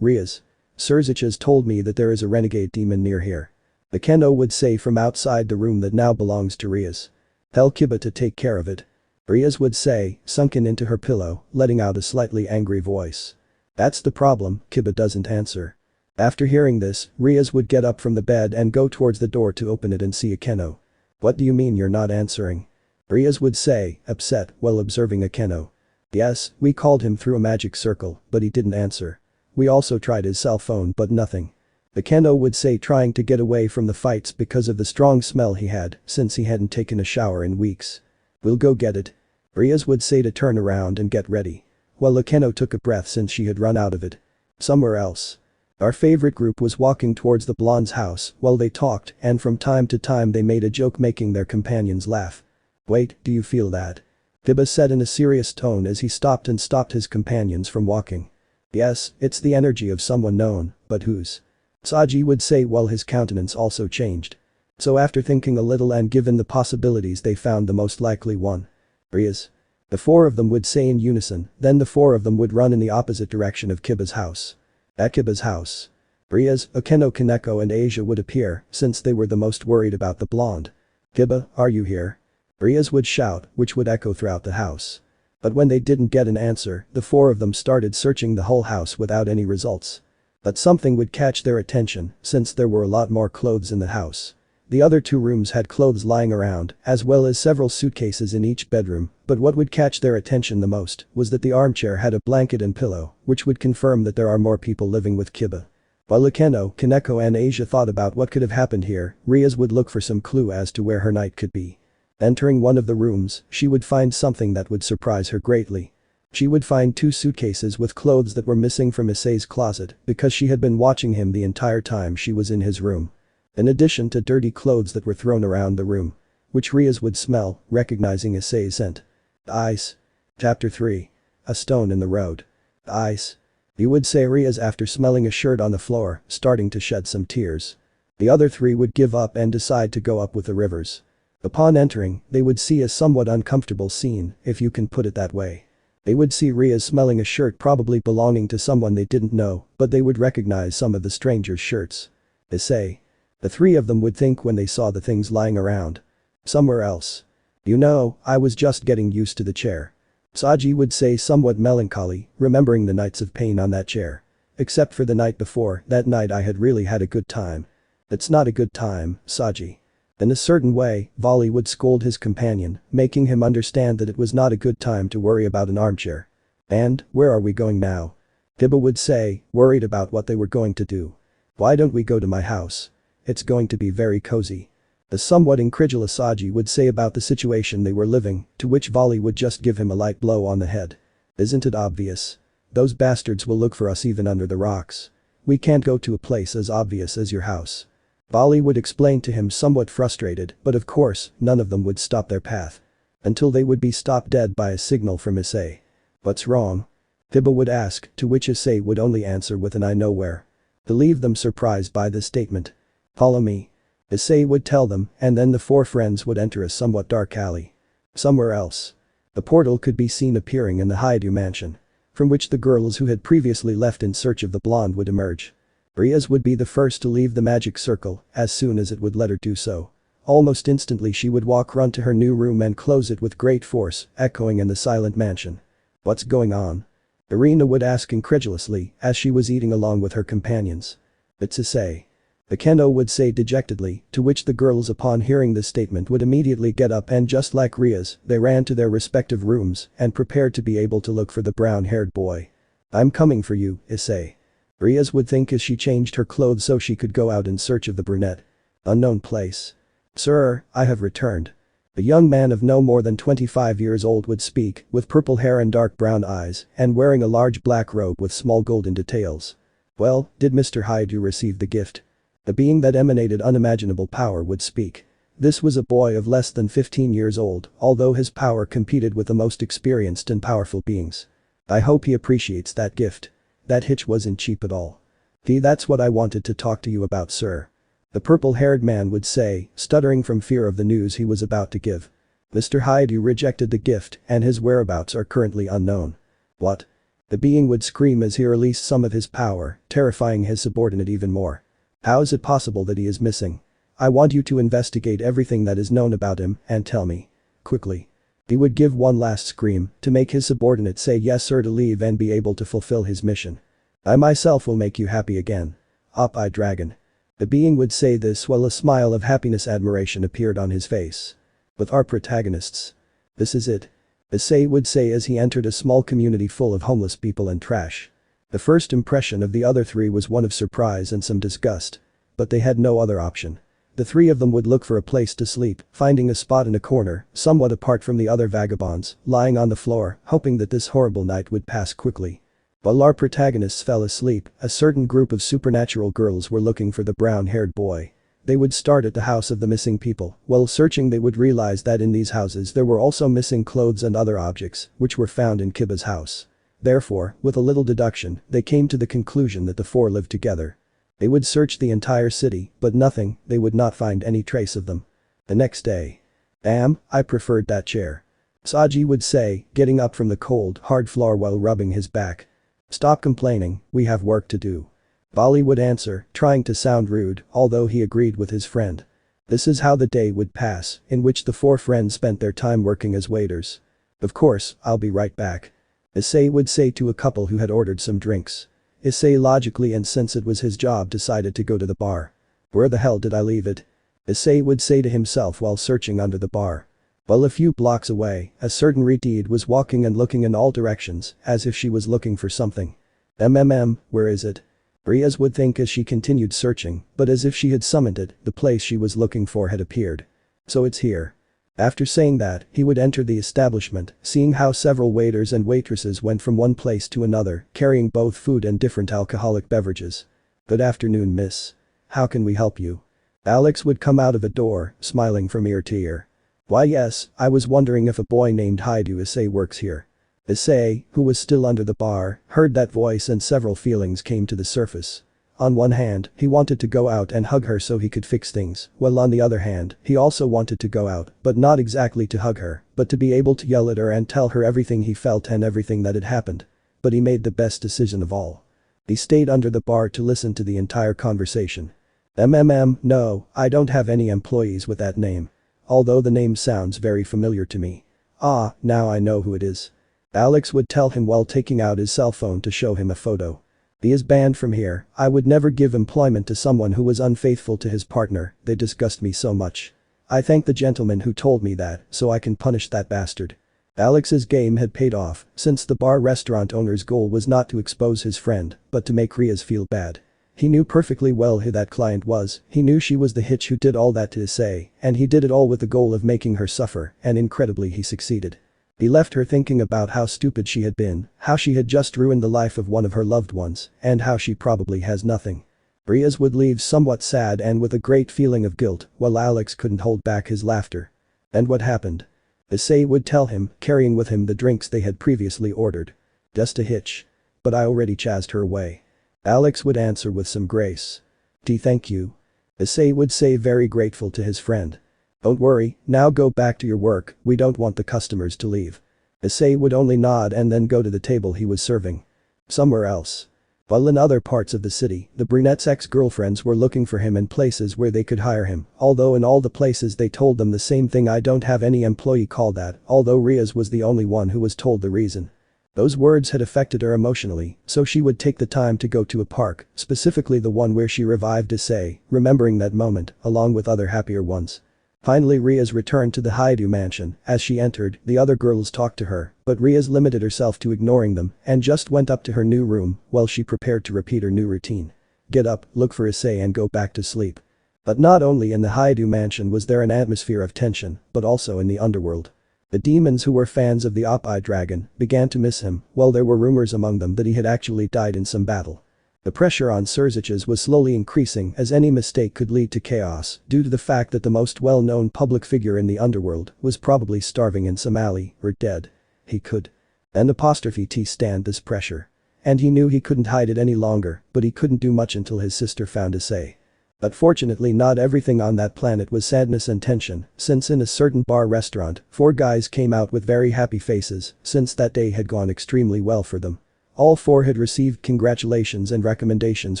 Rias. Surzichas told me that there is a renegade demon near here. The Keno would say from outside the room that now belongs to Rias. Tell Kiba to take care of it. Rias would say, sunken into her pillow, letting out a slightly angry voice. That's the problem, Kiba doesn't answer. After hearing this, Rias would get up from the bed and go towards the door to open it and see a Keno. What do you mean you're not answering? Rias would say, upset, while observing a Keno. Yes, we called him through a magic circle, but he didn't answer. We also tried his cell phone but nothing. The Keno would say, trying to get away from the fights because of the strong smell he had, since he hadn't taken a shower in weeks. We'll go get it. Rias would say to turn around and get ready. While the Keno took a breath since she had run out of it. Somewhere else. Our favorite group was walking towards the blonde's house while they talked, and from time to time they made a joke making their companions laugh. Wait, do you feel that? Kiba said in a serious tone as he stopped his companions from walking. Yes, it's the energy of someone known, but whose? Saji would say while his countenance also changed. So after thinking a little and given the possibilities they found the most likely one. Rias. The four of them would say in unison, then the four of them would run in the opposite direction of Kiba's house. At Kiba's house. Rias, Okeno, Kaneko and Asia would appear, since they were the most worried about the blonde. Kiba, are you here? Rias would shout, which would echo throughout the house. But when they didn't get an answer, the four of them started searching the whole house without any results. But something would catch their attention, since there were a lot more clothes in the house. The other two rooms had clothes lying around, as well as several suitcases in each bedroom, but what would catch their attention the most was that the armchair had a blanket and pillow, which would confirm that there are more people living with Kiba. While Okeno, Kaneko and Asia thought about what could have happened here, Rias would look for some clue as to where her night could be. Entering one of the rooms, she would find something that would surprise her greatly. She would find 2 suitcases with clothes that were missing from Issei's closet because she had been watching him the entire time she was in his room. In addition to dirty clothes that were thrown around the room. Which Rias would smell, recognizing Issei's scent. Ice. Chapter 3. A stone in the road. Ice. He would say Rias after smelling a shirt on the floor, starting to shed some tears. The other three would give up and decide to go up with the rivers. Upon entering, they would see a somewhat uncomfortable scene, if you can put it that way. They would see Rias smelling a shirt probably belonging to someone they didn't know, but they would recognize some of the strangers' shirts. Issei. The three of them would think when they saw the things lying around. Somewhere else. You know, I was just getting used to the chair. Saji would say somewhat melancholy, remembering the nights of pain on that chair. Except for the night before, that night I had really had a good time. It's not a good time, Saji. In a certain way, Vali would scold his companion, making him understand that it was not a good time to worry about an armchair. And, where are we going now? Kiba would say, worried about what they were going to do. Why don't we go to my house? It's going to be very cozy. The somewhat incredulous Saji would say about the situation they were living, to which Vali would just give him a light blow on the head. Isn't it obvious? Those bastards will look for us even under the rocks. We can't go to a place as obvious as your house. Vali would explain to him somewhat frustrated, but of course, none of them would stop their path. Until they would be stopped dead by a signal from Issei. What's wrong? Kiba would ask, to which Issei would only answer with an I know where. To leave them surprised by this statement. Follow me. Issei would tell them, and then the four friends would enter a somewhat dark alley. Somewhere else. The portal could be seen appearing in the Haidu mansion. From which the girls who had previously left in search of the blonde would emerge. Rias would be the first to leave the magic circle, as soon as it would let her do so. Almost instantly she would run to her new room and close it with great force, echoing in the silent mansion. What's going on? Irina would ask incredulously, as she was eating along with her companions. It's Issei. The Keno would say dejectedly, to which the girls upon hearing this statement would immediately get up and just like Rias, they ran to their respective rooms and prepared to be able to look for the brown-haired boy. I'm coming for you, Issei. Rias would think as she changed her clothes so she could go out in search of the brunette. Unknown place. Sir, I have returned. A young man of no more than 25 years old would speak, with purple hair and dark brown eyes, and wearing a large black robe with small golden details. Well, did Mr. Haidu receive the gift? The being that emanated unimaginable power would speak. This was a boy of less than 15 years old, although his power competed with the most experienced and powerful beings. I hope he appreciates that gift. That hitch wasn't cheap at all. That's what I wanted to talk to you about, sir. The purple-haired man would say, stuttering from fear of the news he was about to give. Mr. Haidu rejected the gift, and his whereabouts are currently unknown. What? The being would scream as he released some of his power, terrifying his subordinate even more. How is it possible that he is missing? I want you to investigate everything that is known about him and tell me. Quickly. He would give one last scream to make his subordinate say yes sir to leave and be able to fulfill his mission. I myself will make you happy again. Up-eye dragon. The being would say this while a smile of happiness admiration appeared on his face. With our protagonists. This is it. Issei would say as he entered a small community full of homeless people and trash. The first impression of the other three was one of surprise and some disgust. But they had no other option. The three of them would look for a place to sleep, finding a spot in a corner, somewhat apart from the other vagabonds, lying on the floor, hoping that this horrible night would pass quickly. While our protagonists fell asleep, a certain group of supernatural girls were looking for the brown-haired boy. They would start at the house of the missing people. While searching they would realize that in these houses there were also missing clothes and other objects, which were found in Kiba's house. Therefore, with a little deduction, they came to the conclusion that the four lived together. They would search the entire city, but nothing, they would not find any trace of them. The next day. Damn, I preferred that chair. Saji would say, getting up from the cold, hard floor while rubbing his back. Stop complaining, we have work to do. Bali would answer, trying to sound rude, although he agreed with his friend. This is how the day would pass, in which the four friends spent their time working as waiters. Of course, I'll be right back. Issei would say to a couple who had ordered some drinks. Issei logically and since it was his job decided to go to the bar. Where the hell did I leave it? Issei would say to himself while searching under the bar. While a few blocks away, a certain Retied was walking and looking in all directions, as if she was looking for something. Where is it? Rias would think as she continued searching, but as if she had summoned it, the place she was looking for had appeared. So it's here. After saying that, he would enter the establishment, seeing how several waiters and waitresses went from one place to another, carrying both food and different alcoholic beverages. Good afternoon, miss. How can we help you? Alex would come out of a door, smiling from ear to ear. Why yes, I was wondering if a boy named Haidu Issei works here. Issei, who was still under the bar, heard that voice and several feelings came to the surface. On one hand, he wanted to go out and hug her so he could fix things, while on the other hand, he also wanted to go out, but not exactly to hug her, but to be able to yell at her and tell her everything he felt and everything that had happened. But he made the best decision of all. He stayed under the bar to listen to the entire conversation. No, I don't have any employees with that name. Although the name sounds very familiar to me. Ah, now I know who it is. Alex would tell him while taking out his cell phone to show him a photo. He is banned from here. I would never give employment to someone who was unfaithful to his partner, they disgust me so much. I thank the gentleman who told me that, so I can punish that bastard. Alex's game had paid off, since the bar restaurant owner's goal was not to expose his friend, but to make Rias feel bad. He knew perfectly well who that client was, he knew she was the hitch who did all that to Issei, and he did it all with the goal of making her suffer, and incredibly he succeeded. He left her thinking about how stupid she had been, how she had just ruined the life of one of her loved ones, and how she probably has nothing. Rias would leave somewhat sad and with a great feeling of guilt, while Alex couldn't hold back his laughter. And what happened? Issei would tell him, carrying with him the drinks they had previously ordered. Just a hitch. But I already chased her away. Alex would answer with some grace. Thank you. Issei would say very grateful to his friend. Don't worry, now go back to your work, we don't want the customers to leave. Issei would only nod and then go to the table he was serving. Somewhere else. While in other parts of the city, the brunette's ex-girlfriends were looking for him in places where they could hire him, although in all the places they told them the same thing. I don't have any employee call that, although Rias was the only one who was told the reason. Those words had affected her emotionally, so she would take the time to go to a park, specifically the one where she revived Issei, remembering that moment, along with other happier ones. Finally Rias returned to the Haidu mansion. As she entered, the other girls talked to her, but Rias limited herself to ignoring them and just went up to her new room while she prepared to repeat her new routine. Get up, look for Issei and go back to sleep. But not only in the Haidu mansion was there an atmosphere of tension, but also in the underworld. The demons who were fans of the Op-Eye dragon began to miss him, while there were rumors among them that he had actually died in some battle. The pressure on Surziches was slowly increasing as any mistake could lead to chaos due to the fact that the most well-known public figure in the underworld was probably starving in some alley or dead. He could stand this pressure. And he knew he couldn't hide it any longer, but he couldn't do much until his sister found Issei. But fortunately not everything on that planet was sadness and tension, since in a certain bar restaurant, 4 guys came out with very happy faces since that day had gone extremely well for them. All 4 had received congratulations and recommendations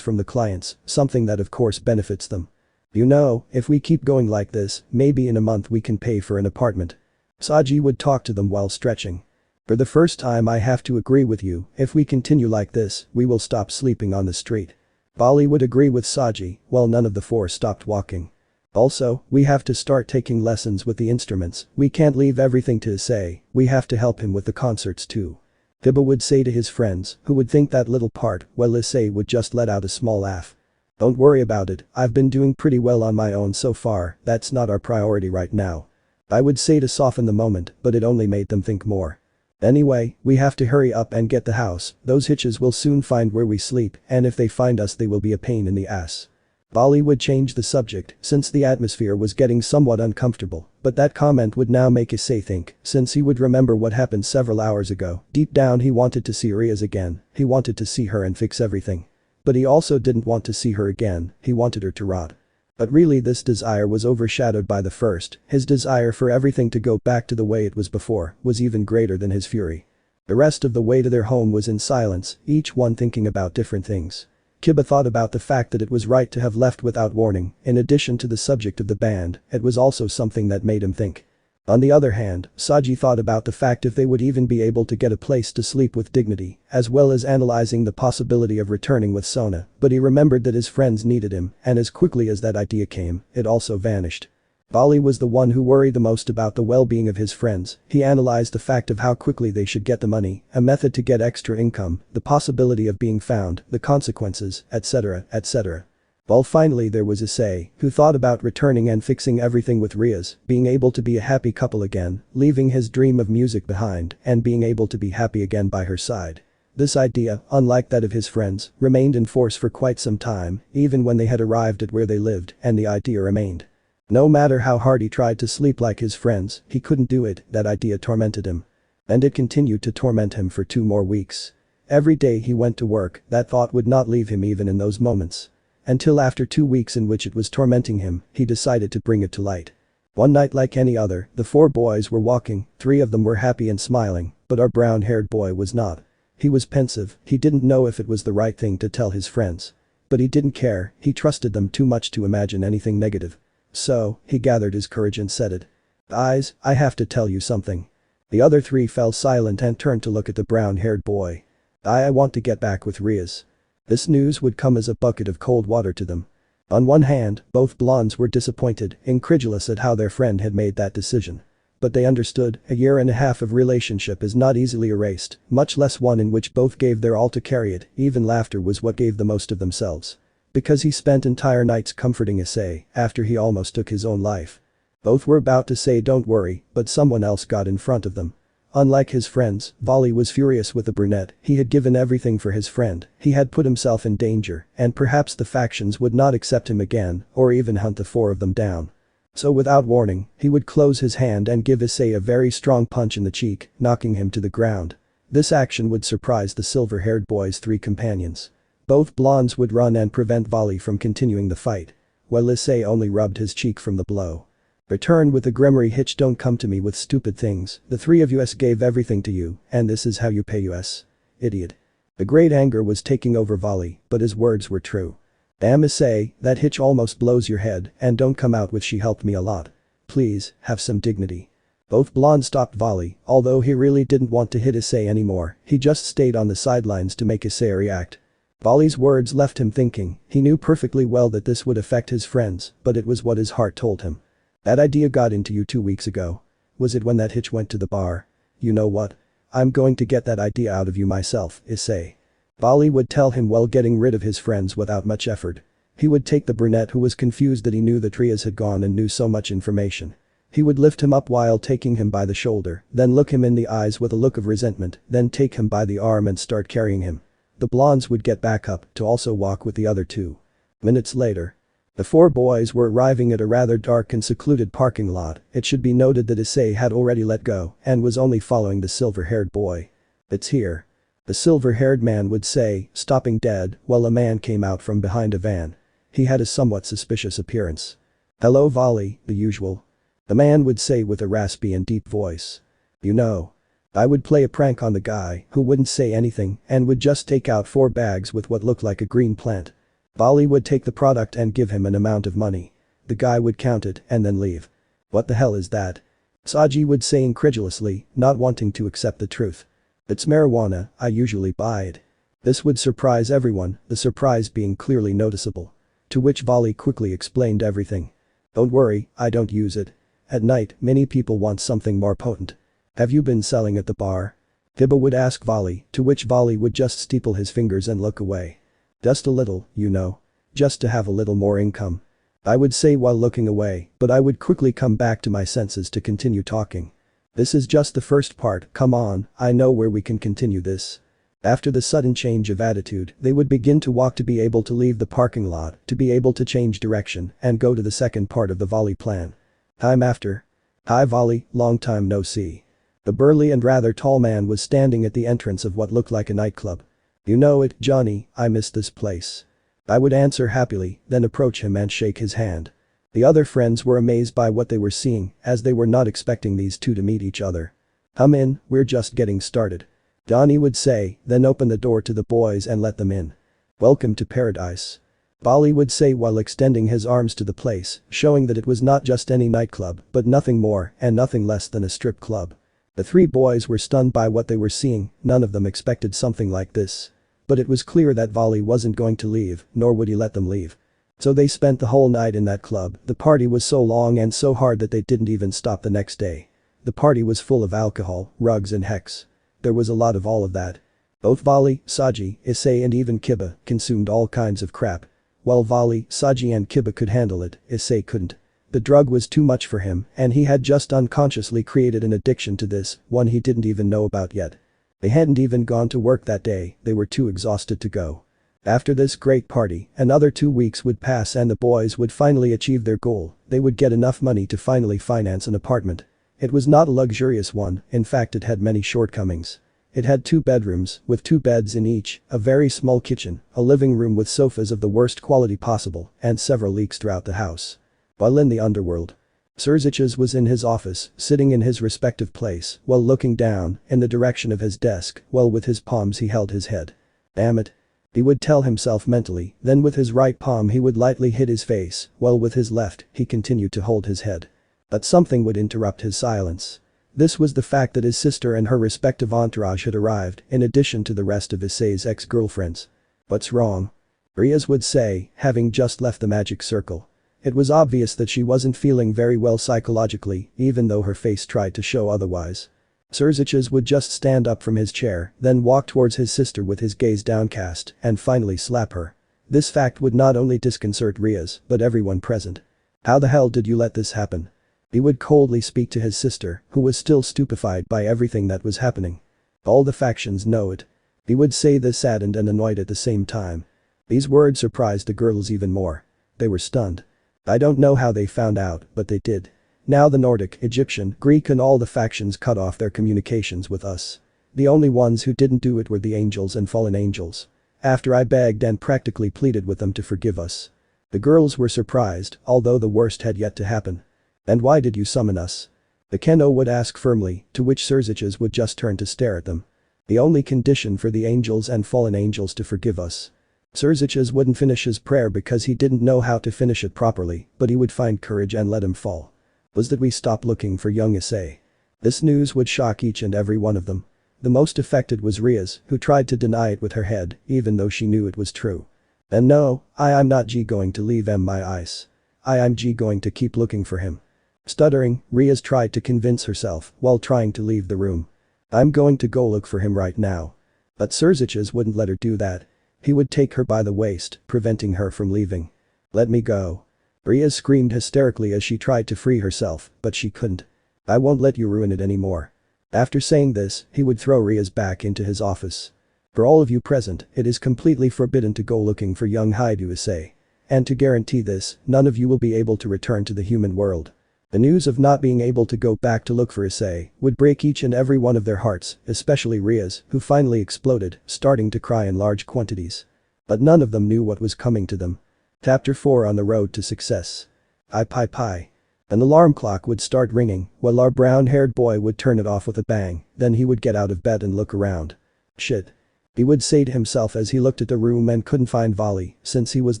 from the clients, something that of course benefits them. You know, if we keep going like this, maybe in a month we can pay for an apartment. Saji would talk to them while stretching. For the first time I have to agree with you, if we continue like this, we will stop sleeping on the street. Bali would agree with Saji, while none of the 4 stopped walking. Also, we have to start taking lessons with the instruments, we can't leave everything to Issei, we have to help him with the concerts too. Thibaut would say to his friends, who would think that little part, while Issei would just let out a small laugh. Don't worry about it, I've been doing pretty well on my own so far, that's not our priority right now. I would say to soften the moment, but it only made them think more. Anyway, we have to hurry up and get the house, those hitches will soon find where we sleep, and if they find us they will be a pain in the ass. Bali would change the subject since the atmosphere was getting somewhat uncomfortable, but that comment would now make Issei think, since he would remember what happened several hours ago, deep down he wanted to see Rias again, he wanted to see her and fix everything. But he also didn't want to see her again, he wanted her to rot. But really this desire was overshadowed by the first, his desire for everything to go back to the way it was before was even greater than his fury. The rest of the way to their home was in silence, each one thinking about different things. Kiba thought about the fact that it was right to have left without warning, in addition to the subject of the band, it was also something that made him think. On the other hand, Saji thought about the fact if they would even be able to get a place to sleep with dignity, as well as analyzing the possibility of returning with Sona, but he remembered that his friends needed him, and as quickly as that idea came, it also vanished. Bali was the one who worried the most about the well-being of his friends, he analyzed the fact of how quickly they should get the money, a method to get extra income, the possibility of being found, the consequences, etc., etc. Well, finally there was Issei, who thought about returning and fixing everything with Rias, being able to be a happy couple again, leaving his dream of music behind, and being able to be happy again by her side. This idea, unlike that of his friends, remained in force for quite some time, even when they had arrived at where they lived, and the idea remained. No matter how hard he tried to sleep like his friends, he couldn't do it, that idea tormented him. And it continued to torment him for 2 more weeks. Every day he went to work, that thought would not leave him even in those moments. Until after 2 weeks in which it was tormenting him, he decided to bring it to light. One night like any other, the 4 boys were walking, 3 of them were happy and smiling, but our brown-haired boy was not. He was pensive, he didn't know if it was the right thing to tell his friends. But he didn't care, he trusted them too much to imagine anything negative. So, he gathered his courage and said it. Guys, I have to tell you something. The other 3 fell silent and turned to look at the brown-haired boy. I want to get back with Rias. This news would come as a bucket of cold water to them. On one hand, both blondes were disappointed, incredulous at how their friend had made that decision. But they understood, a year and a half of relationship is not easily erased, much less one in which both gave their all to carry it, even laughter was what gave the most of themselves. Because he spent entire nights comforting Issei after he almost took his own life. Both were about to say don't worry, but someone else got in front of them. Unlike his friends, Vali was furious with the brunette, he had given everything for his friend, he had put himself in danger, and perhaps the factions would not accept him again, or even hunt the 4 of them down. So without warning, he would close his hand and give Issei a very strong punch in the cheek, knocking him to the ground. This action would surprise the silver-haired boy's 3 companions. Both blondes would run and prevent Vali from continuing the fight. While Issei only rubbed his cheek from the blow. Return with the Gremory hitch, don't come to me with stupid things, the 3 of us gave everything to you, and this is how you pay us. Idiot. The great anger was taking over Vali, but his words were true. Damn Issei, that hitch almost blows your head, and don't come out with she helped me a lot. Please, have some dignity. Both blondes stopped Vali, although he really didn't want to hit Issei anymore, he just stayed on the sidelines to make Issei react. Vali's words left him thinking, he knew perfectly well that this would affect his friends, but it was what his heart told him. That idea got into you 2 weeks ago. Was it when that hitch went to the bar? You know what? I'm going to get that idea out of you myself, Issei. Vali would tell him while getting rid of his friends without much effort. He would take the brunette who was confused that he knew that Rias had gone and knew so much information. He would lift him up while taking him by the shoulder, then look him in the eyes with a look of resentment, then take him by the arm and start carrying him. The blondes would get back up to also walk with the other two. Minutes later. The four boys were arriving at a rather dark and secluded parking lot. It should be noted that Issei had already let go and was only following the silver-haired boy. "It's here." The silver-haired man would say, stopping dead, while a man came out from behind a van. He had a somewhat suspicious appearance. "Hello Volley, the usual." The man would say with a raspy and deep voice. "You know. I would play a prank on the guy who wouldn't say anything and would just take out 4 bags with what looked like a green plant. Volley would take the product and give him an amount of money. The guy would count it and then leave." "What the hell is that?" Saji would say incredulously, not wanting to accept the truth. "It's marijuana, I usually buy it." This would surprise everyone, the surprise being clearly noticeable. To which Volley quickly explained everything. "Don't worry, I don't use it. At night, many people want something more potent. Have you been selling at the bar?" Hibba would ask Volley, to which Volley would just steeple his fingers and look away. "Just a little, you know. Just to have a little more income." I would say while looking away, but I would quickly come back to my senses to continue talking. "This is just the first part, come on, I know where we can continue this." After the sudden change of attitude, they would begin to walk to be able to leave the parking lot, to be able to change direction and go to the second part of the Volley plan. Time after. "Hi Volley, long time no see." The burly and rather tall man was standing at the entrance of what looked like a nightclub. "You know it, Johnny, I miss this place." I would answer happily, then approach him and shake his hand. The other friends were amazed by what they were seeing, as they were not expecting these two to meet each other. "Come in, we're just getting started." Johnny would say, then open the door to the boys and let them in. "Welcome to paradise." Bali would say while extending his arms to the place, showing that it was not just any nightclub, but nothing more and nothing less than a strip club. The 3 boys were stunned by what they were seeing, none of them expected something like this. But it was clear that Volley wasn't going to leave, nor would he let them leave. So they spent the whole night in that club. The party was so long and so hard that they didn't even stop the next day. The party was full of alcohol, rugs and hex. There was a lot of all of that. Both Volley, Saji, Issei and even Kiba consumed all kinds of crap. While Volley, Saji and Kiba could handle it, Issei couldn't. The drug was too much for him and he had just unconsciously created an addiction to this, one he didn't even know about yet. They hadn't even gone to work that day, they were too exhausted to go. After this great party, another 2 weeks would pass and the boys would finally achieve their goal, they would get enough money to finally finance an apartment. It was not a luxurious one, in fact it had many shortcomings. It had 2 bedrooms, with 2 beds in each, a very small kitchen, a living room with sofas of the worst quality possible, and several leaks throughout the house. While in the underworld, Serziches was in his office, sitting in his respective place, while looking down, in the direction of his desk, while with his palms he held his head. "Damn it." He would tell himself mentally, then with his right palm he would lightly hit his face, while with his left, he continued to hold his head. But something would interrupt his silence. This was the fact that his sister and her respective entourage had arrived, in addition to the rest of Issei's ex-girlfriends. "What's wrong?" Rias would say, having just left the magic circle. It was obvious that she wasn't feeling very well psychologically, even though her face tried to show otherwise. Serziches would just stand up from his chair, then walk towards his sister with his gaze downcast, and finally slap her. This fact would not only disconcert Rias, but everyone present. "How the hell did you let this happen?" He would coldly speak to his sister, who was still stupefied by everything that was happening. "All the factions know it." He would say this saddened and annoyed at the same time. These words surprised the girls even more. They were stunned. I don't know how they found out, but they did. Now the Nordic, Egyptian, Greek and all the factions cut off their communications with us. The only ones who didn't do it were the angels and fallen angels. After I begged and practically pleaded with them to forgive us. The girls were surprised, although the worst had yet to happen. "And why did you summon us?" The Keno would ask firmly, to which Serziches would just turn to stare at them. "The only condition for the angels and fallen angels to forgive us." Serziches wouldn't finish his prayer because he didn't know how to finish it properly, but he would find courage and let him fall. "Was that we stop looking for young Issei." This news would shock each and every one of them. The most affected was Rias, who tried to deny it with her head, even though she knew it was true. "And no, I'm not going to leave my eyes. I'm going to keep looking for him." Stuttering, Rias tried to convince herself while trying to leave the room. "I'm going to go look for him right now." But Serziches wouldn't let her do that. He would take her by the waist, preventing her from leaving. Let me go. Rias screamed hysterically as she tried to free herself, but she couldn't. I won't let you ruin it anymore. After saying this, he would throw Rias back into his office. For all of you present, it is completely forbidden to go looking for young Issei. And to guarantee this, none of you will be able to return to the human world. The news of not being able to go back to look for Issei would break each and every one of their hearts, especially Rias, who finally exploded, starting to cry in large quantities. But none of them knew what was coming to them. Chapter 4 on the road to success. Pie. An alarm clock would start ringing, while our brown-haired boy would turn it off with a bang, then he would get out of bed and look around. Shit. He would say to himself as he looked at the room and couldn't find Volley, since he was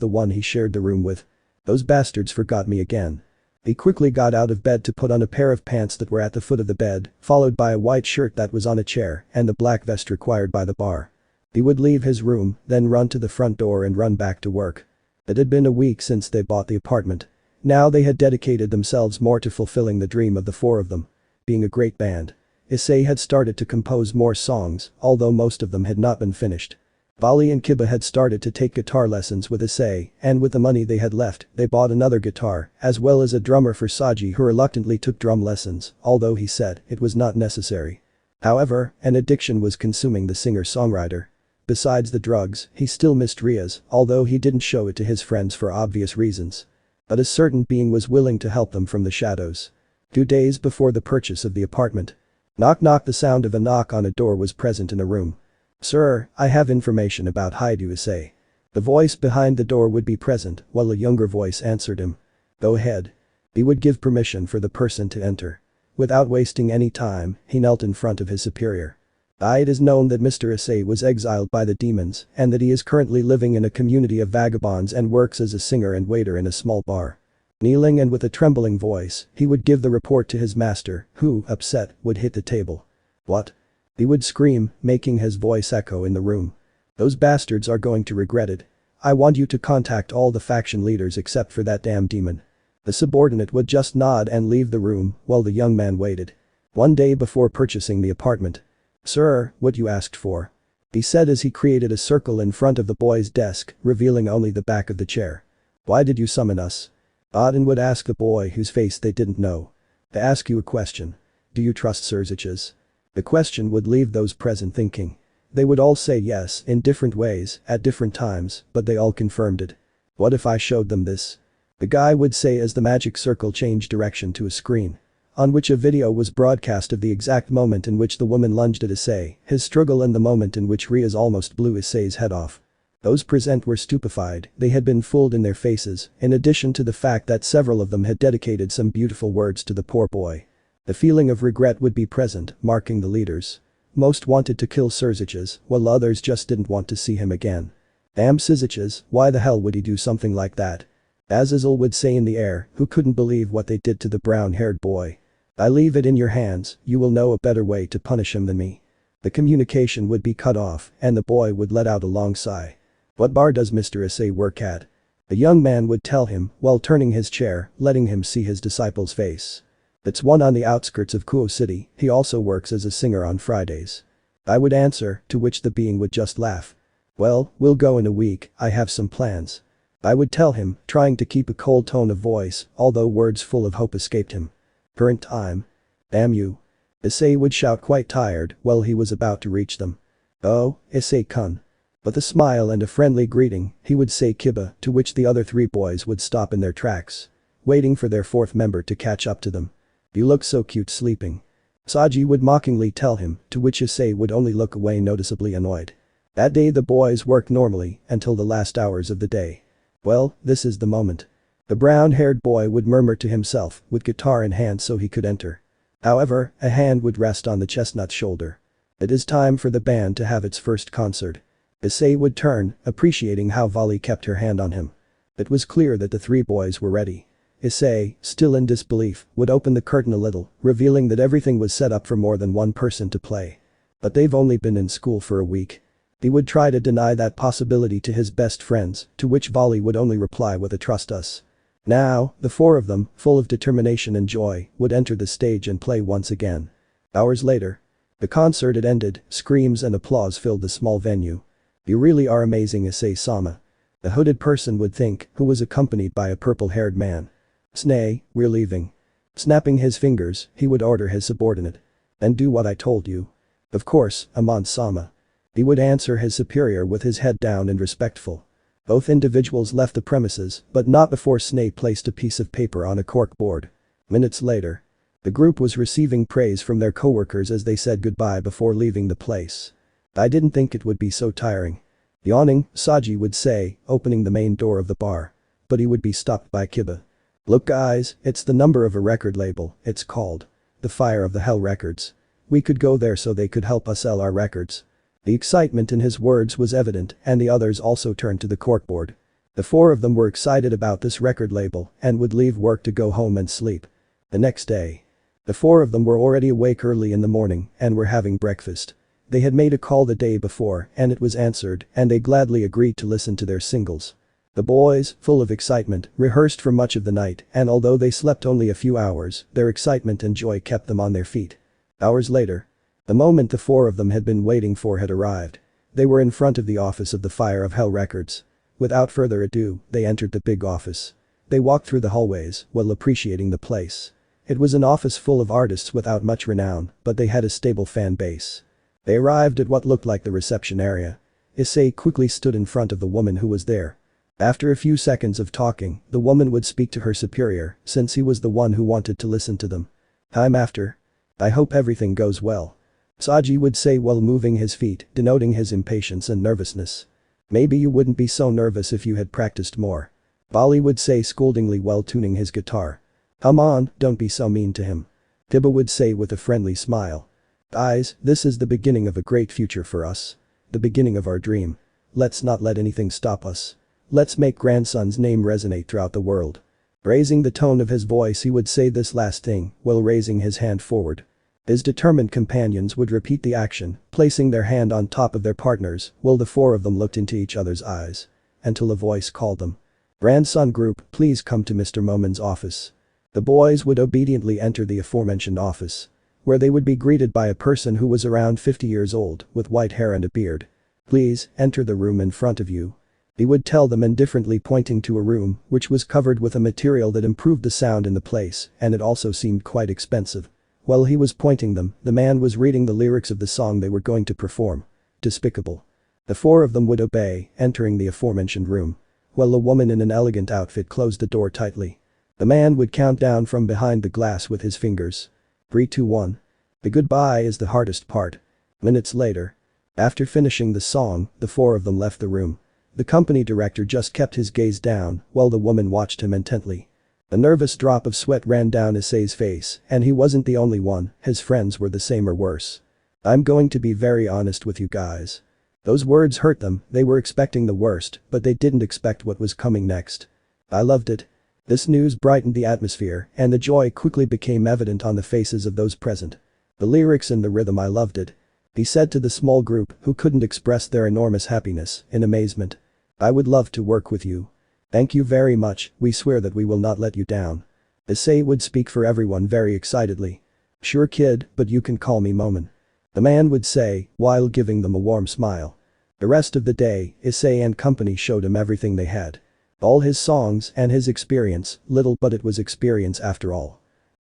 the one he shared the room with. Those bastards forgot me again. He quickly got out of bed to put on a pair of pants that were at the foot of the bed, followed by a white shirt that was on a chair and the black vest required by the bar. He would leave his room, then run to the front door and run back to work. It had been a week since they bought the apartment. Now they had dedicated themselves more to fulfilling the dream of the four of them. Being a great band. Issei had started to compose more songs, although most of them had not been finished. Volley and Kiba had started to take guitar lessons with Issei, and with the money they had left, they bought another guitar, as well as a drummer for Saji who reluctantly took drum lessons, although he said it was not necessary. However, an addiction was consuming the singer-songwriter. Besides the drugs, he still missed Rias, although he didn't show it to his friends for obvious reasons. But a certain being was willing to help them from the shadows. 2 days before the purchase of the apartment. Knock knock. The sound of a knock on a door was present in a room. Sir, I have information about Issei. The voice behind the door would be present, while a younger voice answered him. Go ahead. He would give permission for the person to enter. Without wasting any time, he knelt in front of his superior. It is known that Mr. Issei was exiled by the demons and that he is currently living in a community of vagabonds and works as a singer and waiter in a small bar. Kneeling and with a trembling voice, he would give the report to his master, who, upset, would hit the table. What? He would scream, making his voice echo in the room. Those bastards are going to regret it. I want you to contact all the faction leaders except for that damn demon. The subordinate would just nod and leave the room while the young man waited. 1 day before purchasing the apartment. Sir, what you asked for? He said as he created a circle in front of the boy's desk, revealing only the back of the chair. Why did you summon us? Auden would ask the boy whose face they didn't know. To ask you a question. Do you trust Surziches? The question would leave those present thinking. They would all say yes in different ways, at different times, but they all confirmed it. What if I showed them this? The guy would say as the magic circle changed direction to a screen. On which a video was broadcast of the exact moment in which the woman lunged at Issei, his struggle and the moment in which Rias almost blew Issei's head off. Those present were stupefied, they had been fooled in their faces, in addition to the fact that several of them had dedicated some beautiful words to the poor boy. The feeling of regret would be present, marking the leaders. Most wanted to kill Surziches, while others just didn't want to see him again. Damn Surziches, why the hell would he do something like that? Azazel would say in the air, who couldn't believe what they did to the brown-haired boy. I leave it in your hands, you will know a better way to punish him than me. The communication would be cut off, and the boy would let out a long sigh. What bar does Mr. Issei work at? The young man would tell him, while turning his chair, letting him see his disciple's face. It's one on the outskirts of Kuo City, he also works as a singer on Fridays. I would answer, to which the being would just laugh. Well, we'll go in a week, I have some plans. I would tell him, trying to keep a cold tone of voice, although words full of hope escaped him. Current time. Damn you. Issei would shout quite tired while he was about to reach them. Oh, Issei-kun. With a smile and a friendly greeting, he would say Kiba, to which the other 3 boys would stop in their tracks. Waiting for their 4th member to catch up to them. You look so cute sleeping. Saji would mockingly tell him, to which Issei would only look away noticeably annoyed. That day the boys worked normally until the last hours of the day. Well, this is the moment. The brown-haired boy would murmur to himself, with guitar in hand so he could enter. However, a hand would rest on the chestnut's shoulder. It is time for the band to have its first concert. Issei would turn, appreciating how Volley kept her hand on him. It was clear that the 3 boys were ready. Issei, still in disbelief, would open the curtain a little, revealing that everything was set up for more than one person to play. But they've only been in school for a week. He would try to deny that possibility to his best friends, to which Volley would only reply with a trust us. Now, the 4 of them, full of determination and joy, would enter the stage and play once again. Hours later. The concert had ended, screams and applause filled the small venue. You really are amazing, Issei-sama. The hooded person would think, who was accompanied by a purple-haired man. "Snay, we're leaving." Snapping his fingers, he would order his subordinate. "Then do what I told you." "Of course, Amon-sama." He would answer his superior with his head down and respectful. Both individuals left the premises, but not before Snay placed a piece of paper on a cork board. Minutes later. The group was receiving praise from their coworkers as they said goodbye before leaving the place. "I didn't think it would be so tiring." Yawning, Saji would say, opening the main door of the bar. But he would be stopped by Kiba. "Look guys, it's the number of a record label, it's called The Fire of the Hell Records. We could go there so they could help us sell our records." The excitement in his words was evident and the others also turned to the corkboard. The four of them were excited about this record label and would leave work to go home and sleep. The next day. The four of them were already awake early in the morning and were having breakfast. They had made a call the day before and it was answered and they gladly agreed to listen to their singles. The boys, full of excitement, rehearsed for much of the night and although they slept only a few hours, their excitement and joy kept them on their feet. Hours later. The moment the four of them had been waiting for had arrived. They were in front of the office of the Fire of Hell Records. Without further ado, they entered the big office. They walked through the hallways while appreciating the place. It was an office full of artists without much renown, but they had a stable fan base. They arrived at what looked like the reception area. Issei quickly stood in front of the woman who was there. After a few seconds of talking, the woman would speak to her superior since he was the one who wanted to listen to them. "I'm after. I hope everything goes well." Saji would say while moving his feet, denoting his impatience and nervousness. "Maybe you wouldn't be so nervous if you had practiced more." Bali would say scoldingly while tuning his guitar. "Come on, don't be so mean to him." Tiba would say with a friendly smile. "Guys, this is the beginning of a great future for us. The beginning of our dream. Let's not let anything stop us. Let's make grandson's name resonate throughout the world." Raising the tone of his voice he would say this last thing while raising his hand forward. His determined companions would repeat the action, placing their hand on top of their partners while the four of them looked into each other's eyes. Until a voice called them. "Grandson group, please come to Mr. Momin's office." The boys would obediently enter the aforementioned office. Where they would be greeted by a person who was around 50 years old with white hair and a beard. "Please, enter the room in front of you." He would tell them indifferently pointing to a room which was covered with a material that improved the sound in the place and it also seemed quite expensive. While he was pointing them, the man was reading the lyrics of the song they were going to perform. Despicable. The four of them would obey, entering the aforementioned room. While a woman in an elegant outfit closed the door tightly. The man would count down from behind the glass with his fingers. 3, 2, 1. The goodbye is the hardest part. Minutes later. After finishing the song, the four of them left the room. The company director just kept his gaze down while the woman watched him intently. A nervous drop of sweat ran down Issei's face and he wasn't the only one, his friends were the same or worse. "I'm going to be very honest with you guys." Those words hurt them, they were expecting the worst, but they didn't expect what was coming next. "I loved it." This news brightened the atmosphere and the joy quickly became evident on the faces of those present. "The lyrics and the rhythm, I loved it," he said to the small group who couldn't express their enormous happiness in amazement. "I would love to work with you. Thank you very much, we swear that we will not let you down." Issei would speak for everyone very excitedly. "Sure kid, but you can call me Momin," the man would say while giving them a warm smile. The rest of the day, Issei and company showed him everything they had. All his songs and his experience, little but it was experience after all.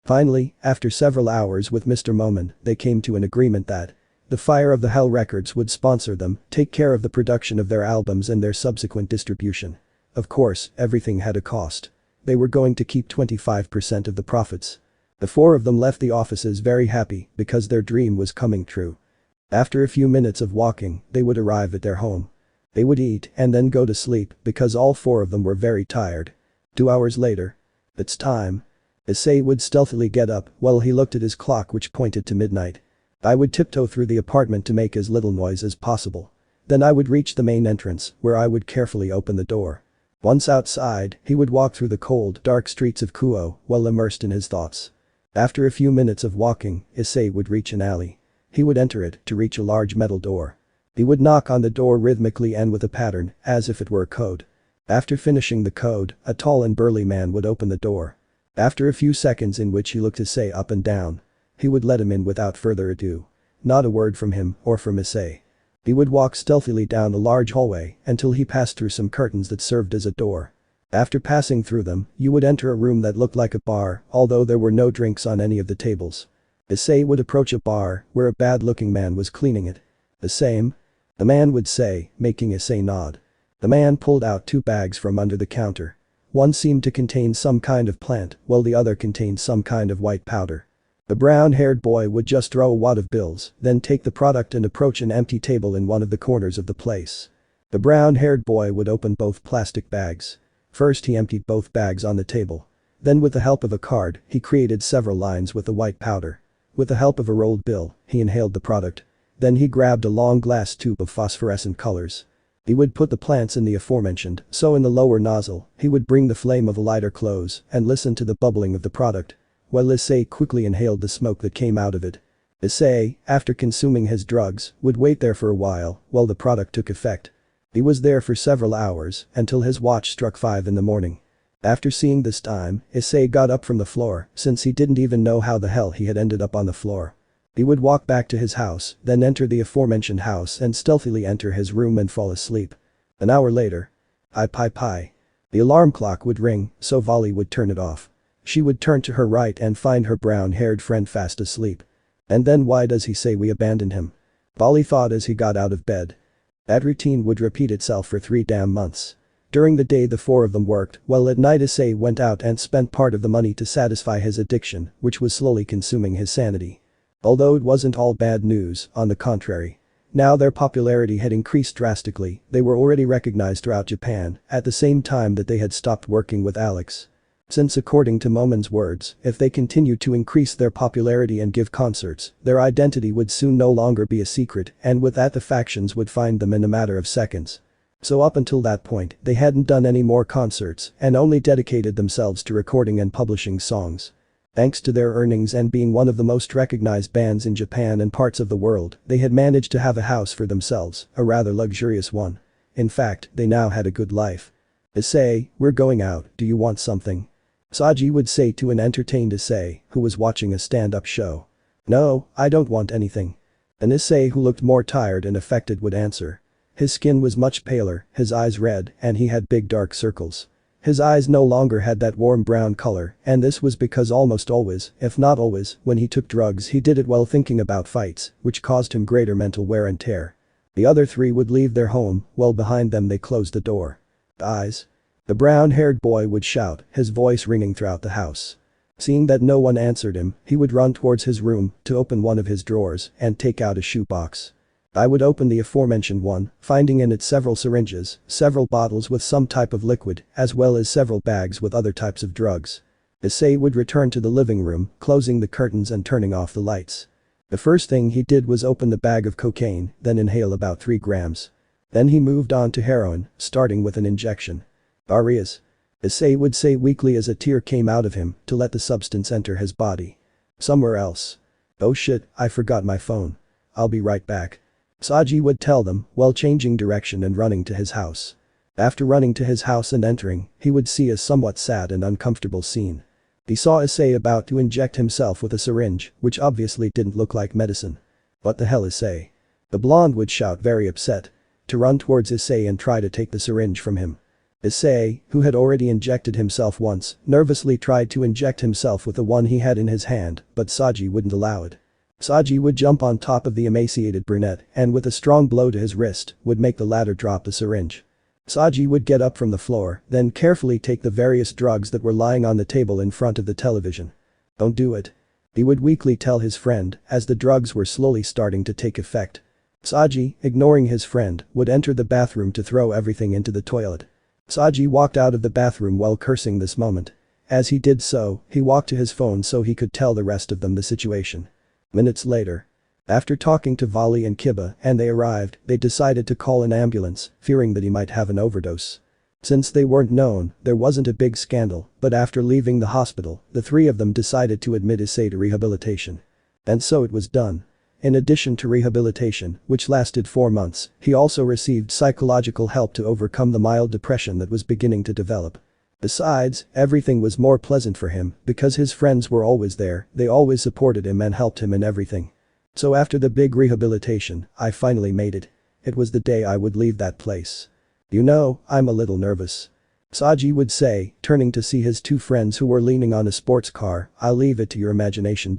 Finally, after several hours with Mr. Momin, they came to an agreement that the Fire of the Hell Records would sponsor them, take care of the production of their albums and their subsequent distribution. Of course, everything had a cost. They were going to keep 25% of the profits. The four of them left the offices very happy because their dream was coming true. After a few minutes of walking, they would arrive at their home. They would eat and then go to sleep because all four of them were very tired. 2 hours later. "It's time." Issei would stealthily get up while he looked at his clock which pointed to midnight. "I would tiptoe through the apartment to make as little noise as possible. Then I would reach the main entrance where I would carefully open the door." Once outside, he would walk through the cold, dark streets of Kuo while immersed in his thoughts. After a few minutes of walking, Issei would reach an alley. He would enter it to reach a large metal door. He would knock on the door rhythmically and with a pattern, as if it were a code. After finishing the code, a tall and burly man would open the door. After a few seconds in which he looked Issei up and down, he would let him in without further ado. Not a word from him or from Issei. He would walk stealthily down a large hallway until he passed through some curtains that served as a door. After passing through them, you would enter a room that looked like a bar, although there were no drinks on any of the tables. Issei would approach a bar where a bad-looking man was cleaning it. "The same?" the man would say, making Issei nod. The man pulled out 2 bags from under the counter. One seemed to contain some kind of plant, while the other contained some kind of white powder. The brown-haired boy would just throw a wad of bills, then take the product and approach an empty table in one of the corners of the place. The brown-haired boy would open both plastic bags. First he emptied both bags on the table. Then with the help of a card, he created several lines with the white powder. With the help of a rolled bill, he inhaled the product. Then he grabbed a long glass tube of phosphorescent colors. He would put the plants in the aforementioned, so in the lower nozzle, he would bring the flame of a lighter close and listen to the bubbling of the product. While Issei quickly inhaled the smoke that came out of it. Issei, after consuming his drugs, would wait there for a while the product took effect. He was there for several hours until his watch struck 5 in the morning. After seeing this time, Issei got up from the floor since he didn't even know how the hell he had ended up on the floor. He would walk back to his house, then enter the aforementioned house and stealthily enter his room and fall asleep. An hour later. Pie. The alarm clock would ring, so Vali would turn it off. She would turn to her right and find her brown-haired friend fast asleep. And then why does he say we abandoned him? Vali thought as he got out of bed. That routine would repeat itself for 3 damn months. During the day the 4 of them worked, while at night Issei went out and spent part of the money to satisfy his addiction, which was slowly consuming his sanity. Although it wasn't all bad news, on the contrary. Now their popularity had increased drastically, they were already recognized throughout Japan, at the same time that they had stopped working with Alex. Since according to Momon's words, if they continued to increase their popularity and give concerts, their identity would soon no longer be a secret, and with that the factions would find them in a matter of seconds. So up until that point, they hadn't done any more concerts and only dedicated themselves to recording and publishing songs. Thanks to their earnings and being one of the most recognized bands in Japan and parts of the world, they had managed to have a house for themselves, a rather luxurious one. In fact, they now had a good life. "Issei, we're going out, do you want something?" Saji would say to an entertained Issei, who was watching a stand-up show. "No, I don't want anything." An Issei who looked more tired and affected would answer. His skin was much paler, his eyes red, and he had big dark circles. His eyes no longer had that warm brown color, and this was because almost always, if not always, when he took drugs he did it while thinking about fights, which caused him greater mental wear and tear. The other 3 would leave their home, while behind them they closed the door. "Eyes." The brown-haired boy would shout, his voice ringing throughout the house. Seeing that no one answered him, he would run towards his room to open one of his drawers and take out a shoebox. I would open the aforementioned one, finding in it several syringes, several bottles with some type of liquid, as well as several bags with other types of drugs. Issei would return to the living room, closing the curtains and turning off the lights. The first thing he did was open the bag of cocaine, then inhale about 3 grams. Then he moved on to heroin, starting with an injection. "Rias," Issei would say weakly as a tear came out of him to let the substance enter his body. "Somewhere else." "Oh shit, I forgot my phone. I'll be right back." Saji would tell them while changing direction and running to his house. After running to his house and entering, he would see a somewhat sad and uncomfortable scene. He saw Issei about to inject himself with a syringe, which obviously didn't look like medicine. "What the hell, Issei?" The blonde would shout, very upset. To run towards Issei and try to take the syringe from him. Issei, who had already injected himself once, nervously tried to inject himself with the one he had in his hand, but Saji wouldn't allow it. Saji would jump on top of the emaciated brunette and with a strong blow to his wrist, would make the latter drop the syringe. Saji would get up from the floor, then carefully take the various drugs that were lying on the table in front of the television. "Don't do it." He would weakly tell his friend, as the drugs were slowly starting to take effect. Saji, ignoring his friend, would enter the bathroom to throw everything into the toilet. Saji walked out of the bathroom while cursing this moment. As he did so, he walked to his phone so he could tell the rest of them the situation. Minutes later. After talking to Vali and Kiba and they arrived, they decided to call an ambulance, fearing that he might have an overdose. Since they weren't known, there wasn't a big scandal, but after leaving the hospital, the 3 of them decided to admit Issei to rehabilitation. And so it was done. In addition to rehabilitation, which lasted 4 months, he also received psychological help to overcome the mild depression that was beginning to develop. Besides, everything was more pleasant for him because his friends were always there, they always supported him and helped him in everything. So after the big rehabilitation, I finally made it. it was the day I would leave that place. You know, I'm a little nervous. Saji would say, turning to see his two friends who were leaning on a sports car. I'll leave it to your imagination.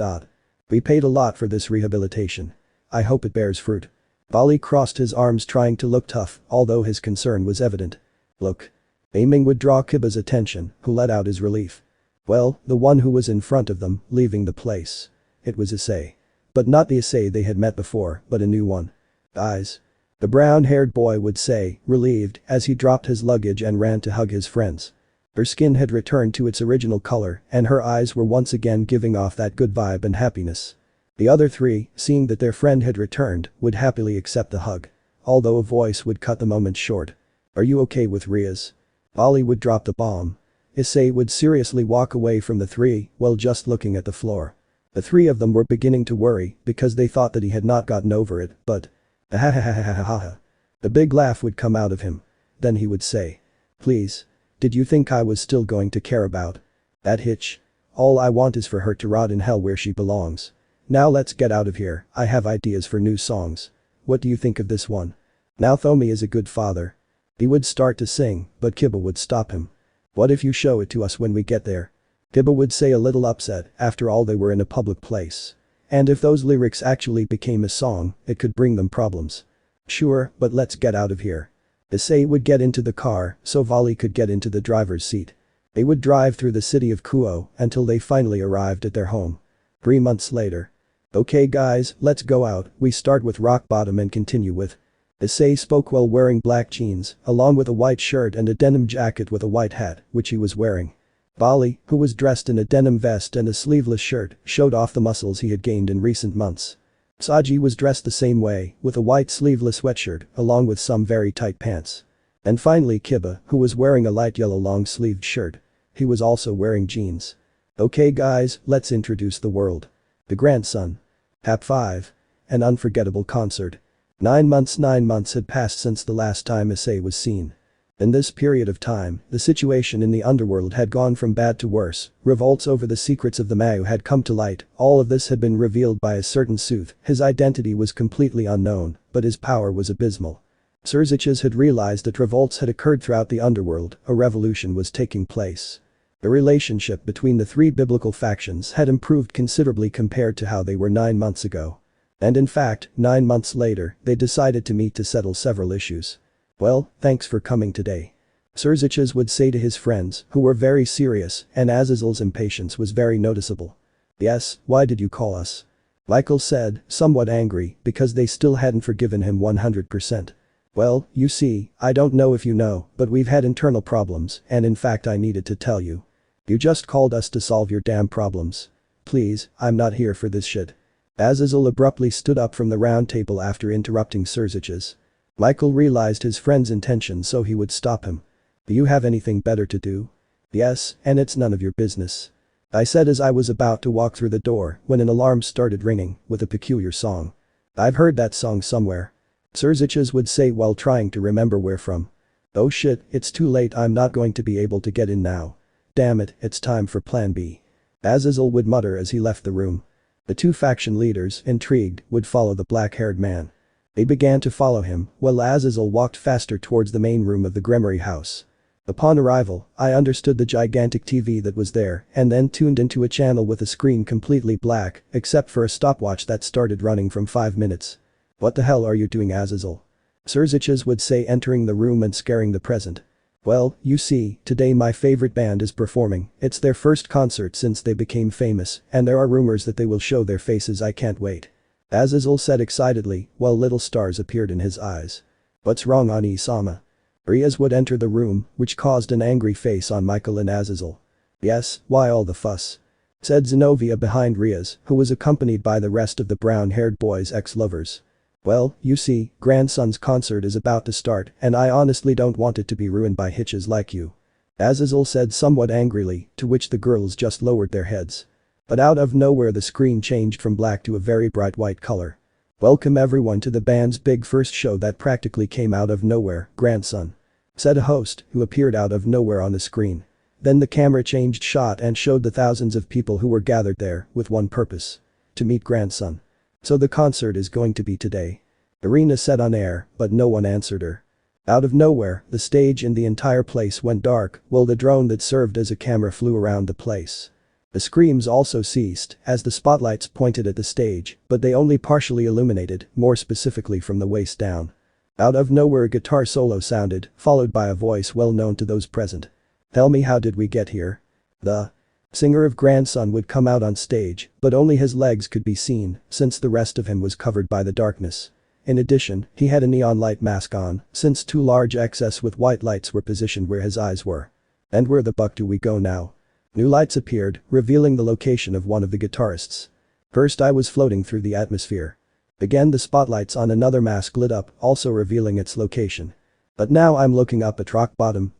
We paid a lot for this rehabilitation. I hope it bears fruit. Bali crossed his arms trying to look tough, although his concern was evident. Look. Aiming would draw Kiba's attention, who let out his relief. Well, the one who was in front of them, leaving the place. It was Issei. But not the Issei they had met before, but a new one. Eyes. The brown-haired boy would say, relieved, as he dropped his luggage and ran to hug his friends. Her skin had returned to its original color, and her eyes were once again giving off that good vibe and happiness. The other three, seeing that their friend had returned, would happily accept the hug. Although a voice would cut the moment short. Are you okay with Rias? Bali would drop the bomb. Issei would seriously walk away from the three, while just looking at the floor. The three of them were beginning to worry because they thought that he had not gotten over it, but the big laugh would come out of him. Then he would say. Please. Did you think I was still going to care about that hitch? All I want is for her to rot in hell where she belongs. Now let's get out of here, I have ideas for new songs. What do you think of this one? Now Thomi is a good father. He would start to sing, but Kiba would stop him. What if you show it to us when we get there? Kiba would say a little upset, after all they were in a public place. And if those lyrics actually became a song, it could bring them problems. Sure, but let's get out of here. Issei would get into the car, so Vali could get into the driver's seat. They would drive through the city of Kuo until they finally arrived at their home. 3 months later. Okay guys, let's go out, we start with rock bottom and continue with. Issei spoke while wearing black jeans, along with a white shirt and a denim jacket with a white hat, which he was wearing. Bali, who was dressed in a denim vest and a sleeveless shirt, showed off the muscles he had gained in recent months. Saji was dressed the same way, with a white sleeveless sweatshirt, along with some very tight pants. And finally Kiba, who was wearing a light yellow long-sleeved shirt. He was also wearing jeans. Okay guys, let's introduce the world. The grandson. Hap 5. An unforgettable concert. 9 months had passed since the last time Issei was seen. In this period of time, the situation in the underworld had gone from bad to worse, revolts over the secrets of the Mayu had come to light, all of this had been revealed by a certain Sooth, his identity was completely unknown, but his power was abysmal. Surziches had realized that revolts had occurred throughout the underworld, a revolution was taking place. The relationship between the three biblical factions had improved considerably compared to how they were 9 months ago. And in fact, 9 months later, they decided to meet to settle several issues. Well, thanks for coming today. Surziches would say to his friends, who were very serious, and Azazel's impatience was very noticeable. Yes, why did you call us? Michael said, somewhat angry, because they still hadn't forgiven him 100%. Well, you see, I don't know if you know, but we've had internal problems, and in fact I needed to tell you. You just called us to solve your damn problems. Please, I'm not here for this shit. Azazel abruptly stood up from the round table after interrupting Surziches. Michael realized his friend's intention so he would stop him. Do you have anything better to do? Yes, and it's none of your business. I said as I was about to walk through the door when an alarm started ringing with a peculiar song. I've heard that song somewhere. Surziches would say while trying to remember where from. Oh shit, it's too late, I'm not going to be able to get in now. Damn it, it's time for plan B. Azazel would mutter as he left the room. The two faction leaders, intrigued, would follow the black-haired man. They began to follow him, while Azazel walked faster towards the main room of the Gremory house. Upon arrival, I understood the gigantic TV that was there and then tuned into a channel with a screen completely black, except for a stopwatch that started running from 5 minutes. What the hell are you doing, Azazel? Surziches would say, entering the room and scaring the present. Well, you see, today my favorite band is performing, it's their first concert since they became famous, and there are rumors that they will show their faces, I can't wait. Azazel said excitedly, while little stars appeared in his eyes. What's wrong, Ani-sama? Rias would enter the room, which caused an angry face on Michael and Azazel. Yes, why all the fuss? Said Zenobia behind Rias, who was accompanied by the rest of the brown-haired boy's ex-lovers. Well, you see, grandson's concert is about to start and I honestly don't want it to be ruined by hitches like you. Azazel said somewhat angrily, to which the girls just lowered their heads. But out of nowhere the screen changed from black to a very bright white color. Welcome everyone to the band's big first show that practically came out of nowhere, grandson. Said a host, who appeared out of nowhere on the screen. Then the camera changed shot and showed the thousands of people who were gathered there, with one purpose. To meet grandson. So the concert is going to be today. Irina said on air, but no one answered her. Out of nowhere, the stage and the entire place went dark while the drone that served as a camera flew around the place. The screams also ceased as the spotlights pointed at the stage, but they only partially illuminated, more specifically from the waist down. Out of nowhere a guitar solo sounded, followed by a voice well known to those present. "Tell me, how did we get here?" The singer of Grandson would come out on stage, but only his legs could be seen since the rest of him was covered by the darkness. In addition, he had a neon light mask on, since two large XS with white lights were positioned where his eyes were. And where the buck do we go now? New lights appeared, revealing the location of one of the guitarists. First I was floating through the atmosphere. Again the spotlights on another mask lit up, also revealing its location. But now I'm looking up at rock bottom.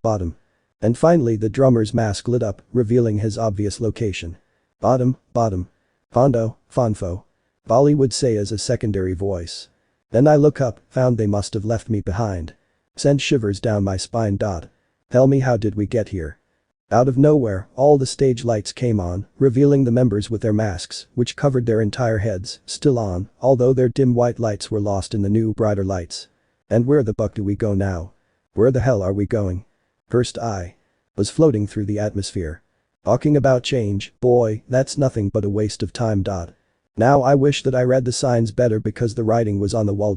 And finally the drummer's mask lit up, revealing his obvious location. Bottom. Fondo, Fonfo. Bali would say as a secondary voice. Then I look up, found they must have left me behind. Sent shivers down my spine. Tell me, how did we get here? Out of nowhere, all the stage lights came on, revealing the members with their masks, which covered their entire heads, still on, although their dim white lights were lost in the new brighter lights. And where the buck do we go now? Where the hell are we going? First I was floating through the atmosphere. Talking about change, boy, that's nothing but a waste of time. Now I wish that I read the signs better because the writing was on the wall.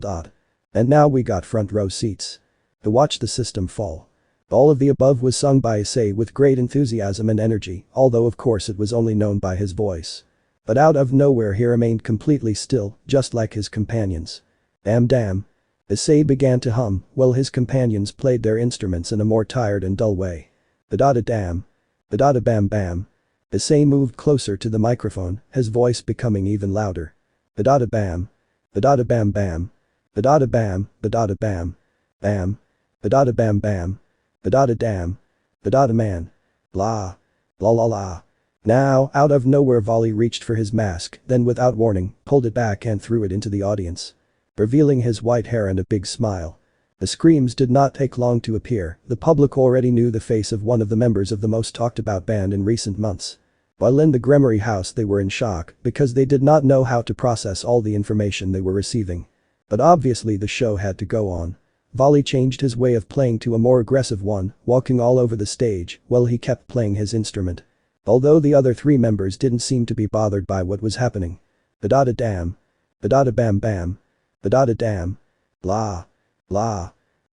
And now we got front row seats to watch the system fall. All of the above was sung by Issei with great enthusiasm and energy, although of course it was only known by his voice. But out of nowhere he remained completely still, just like his companions. Damn. Issei began to hum, while his companions played their instruments in a more tired and dull way. Ba-da-da-dam. Ba-da-da-bam-bam. Issei moved closer to the microphone, his voice becoming even louder. Ba-da-da-bam. Ba-da-da-bam-bam. Ba-da-da-bam, ba-da-da-bam. Bam. Ba-da-da-bam-bam. Ba-da-da-dam. Ba-da-da-man. Blah. La. Now, out of nowhere Volley reached for his mask, then without warning, pulled it back and threw it into the audience. Revealing his white hair and a big smile. The screams did not take long to appear, the public already knew the face of one of the members of the most talked about band in recent months. While in the Gremory house they were in shock because they did not know how to process all the information they were receiving. But obviously the show had to go on. Volley changed his way of playing to a more aggressive one, walking all over the stage while he kept playing his instrument. Although the other three members didn't seem to be bothered by what was happening. Ba-da-da-dam. Ba-da-da-bam-bam. Ba-da-da-dam. Blah.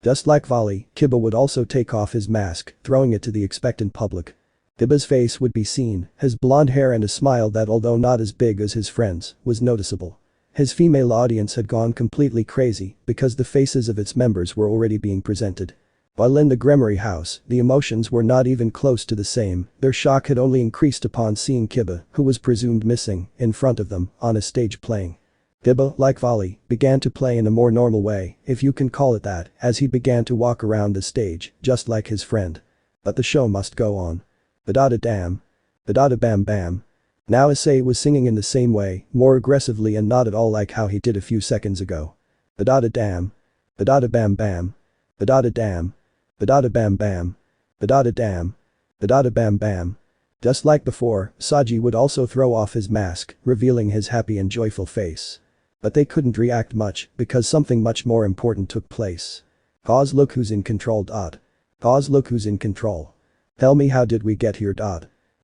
Just like Volley, Kibba would also take off his mask, throwing it to the expectant public. Kibba's face would be seen, his blonde hair and a smile that, although not as big as his friends', was noticeable. His female audience had gone completely crazy because the faces of its members were already being presented. While in the Gremory house, the emotions were not even close to the same, their shock had only increased upon seeing Kibba, who was presumed missing, in front of them, on a stage playing. Kibba, like Volley, began to play in a more normal way, if you can call it that, as he began to walk around the stage, just like his friend. But the show must go on. Ba-da-da-dam. Ba-da-da-bam-bam. Now Issei was singing in the same way, more aggressively and not at all like how he did a few seconds ago. Ba-da-da-dam. Ba-da-da-bam-bam. Ba-da-da-dam. Ba-da-da-bam-bam. Ba-da-da-dam. Ba-da-da-bam-bam. Just like before, Saji would also throw off his mask, revealing his happy and joyful face. But they couldn't react much because something much more important took place. Cause look who's in control. Cause look who's in control. Tell me, how did we get here?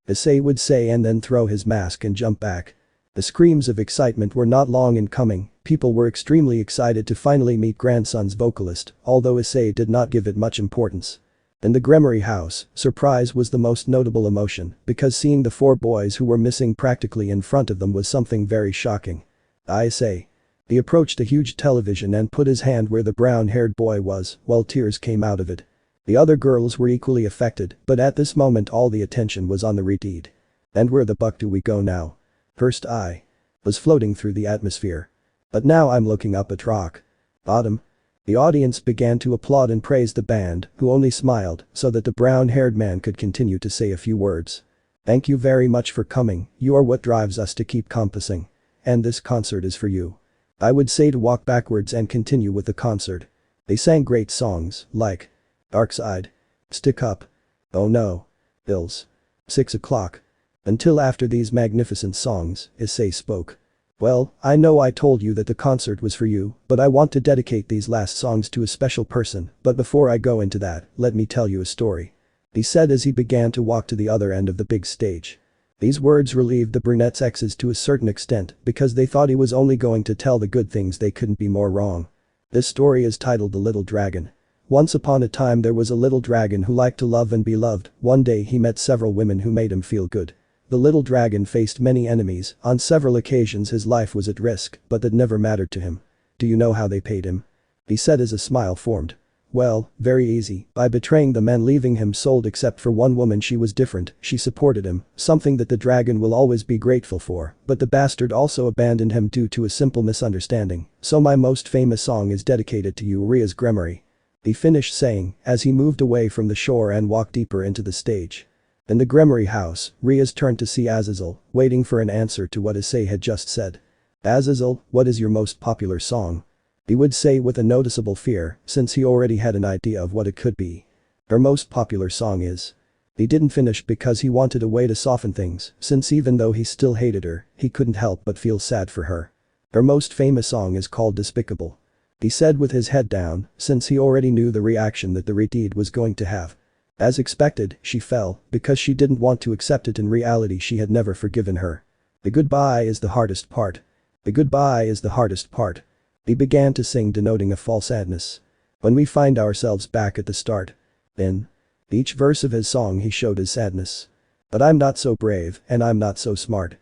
Issei would say and then throw his mask and jump back. The screams of excitement were not long in coming, people were extremely excited to finally meet Grandson's vocalist, although Issei did not give it much importance. In the Gremory house, surprise was the most notable emotion because seeing the four boys who were missing practically in front of them was something very shocking. Issei. He approached a huge television and put his hand where the brown-haired boy was, while tears came out of it. The other girls were equally affected, but at this moment all the attention was on the redeed. And where the buck do we go now? First I was floating through the atmosphere. But now I'm looking up at rock bottom. The audience began to applaud and praise the band, who only smiled so that the brown-haired man could continue to say a few words. Thank you very much for coming, you are what drives us to keep compassing. And this concert is for you. I would say to walk backwards and continue with the concert. They sang great songs, like Dark Side. Stick Up. Oh No. Hills. 6 o'clock. Until after these magnificent songs, Issei spoke. Well, I know I told you that the concert was for you, but I want to dedicate these last songs to a special person, but before I go into that, let me tell you a story. He said as he began to walk to the other end of the big stage. These words relieved the brunette's exes to a certain extent because they thought he was only going to tell the good things. They couldn't be more wrong. This story is titled The Little Dragon. Once upon a time there was a little dragon who liked to love and be loved. One day he met several women who made him feel good. The little dragon faced many enemies, on several occasions his life was at risk, but that never mattered to him. Do you know how they paid him? He said as a smile formed. Well, very easy, by betraying them and leaving him sold except for one woman. She was different, she supported him, something that the dragon will always be grateful for, but the bastard also abandoned him due to a simple misunderstanding, so my most famous song is dedicated to you, Rias Gremory. He finished saying, as he moved away from the shore and walked deeper into the stage. In the Gremory house, Rias turned to see Azazel, waiting for an answer to what Issei had just said. Azazel, what is your most popular song? He would say with a noticeable fear, since he already had an idea of what it could be. Her most popular song is. He didn't finish because he wanted a way to soften things, since even though he still hated her, he couldn't help but feel sad for her. Her most famous song is called Despicable. He said with his head down, since he already knew the reaction that the redeed was going to have. As expected, she fell, because she didn't want to accept it. In reality she had never forgiven her. The goodbye is the hardest part. The goodbye is the hardest part. He began to sing, denoting a false sadness. When we find ourselves back at the start. In each verse of his song he showed his sadness. But I'm not so brave, and I'm not so smart.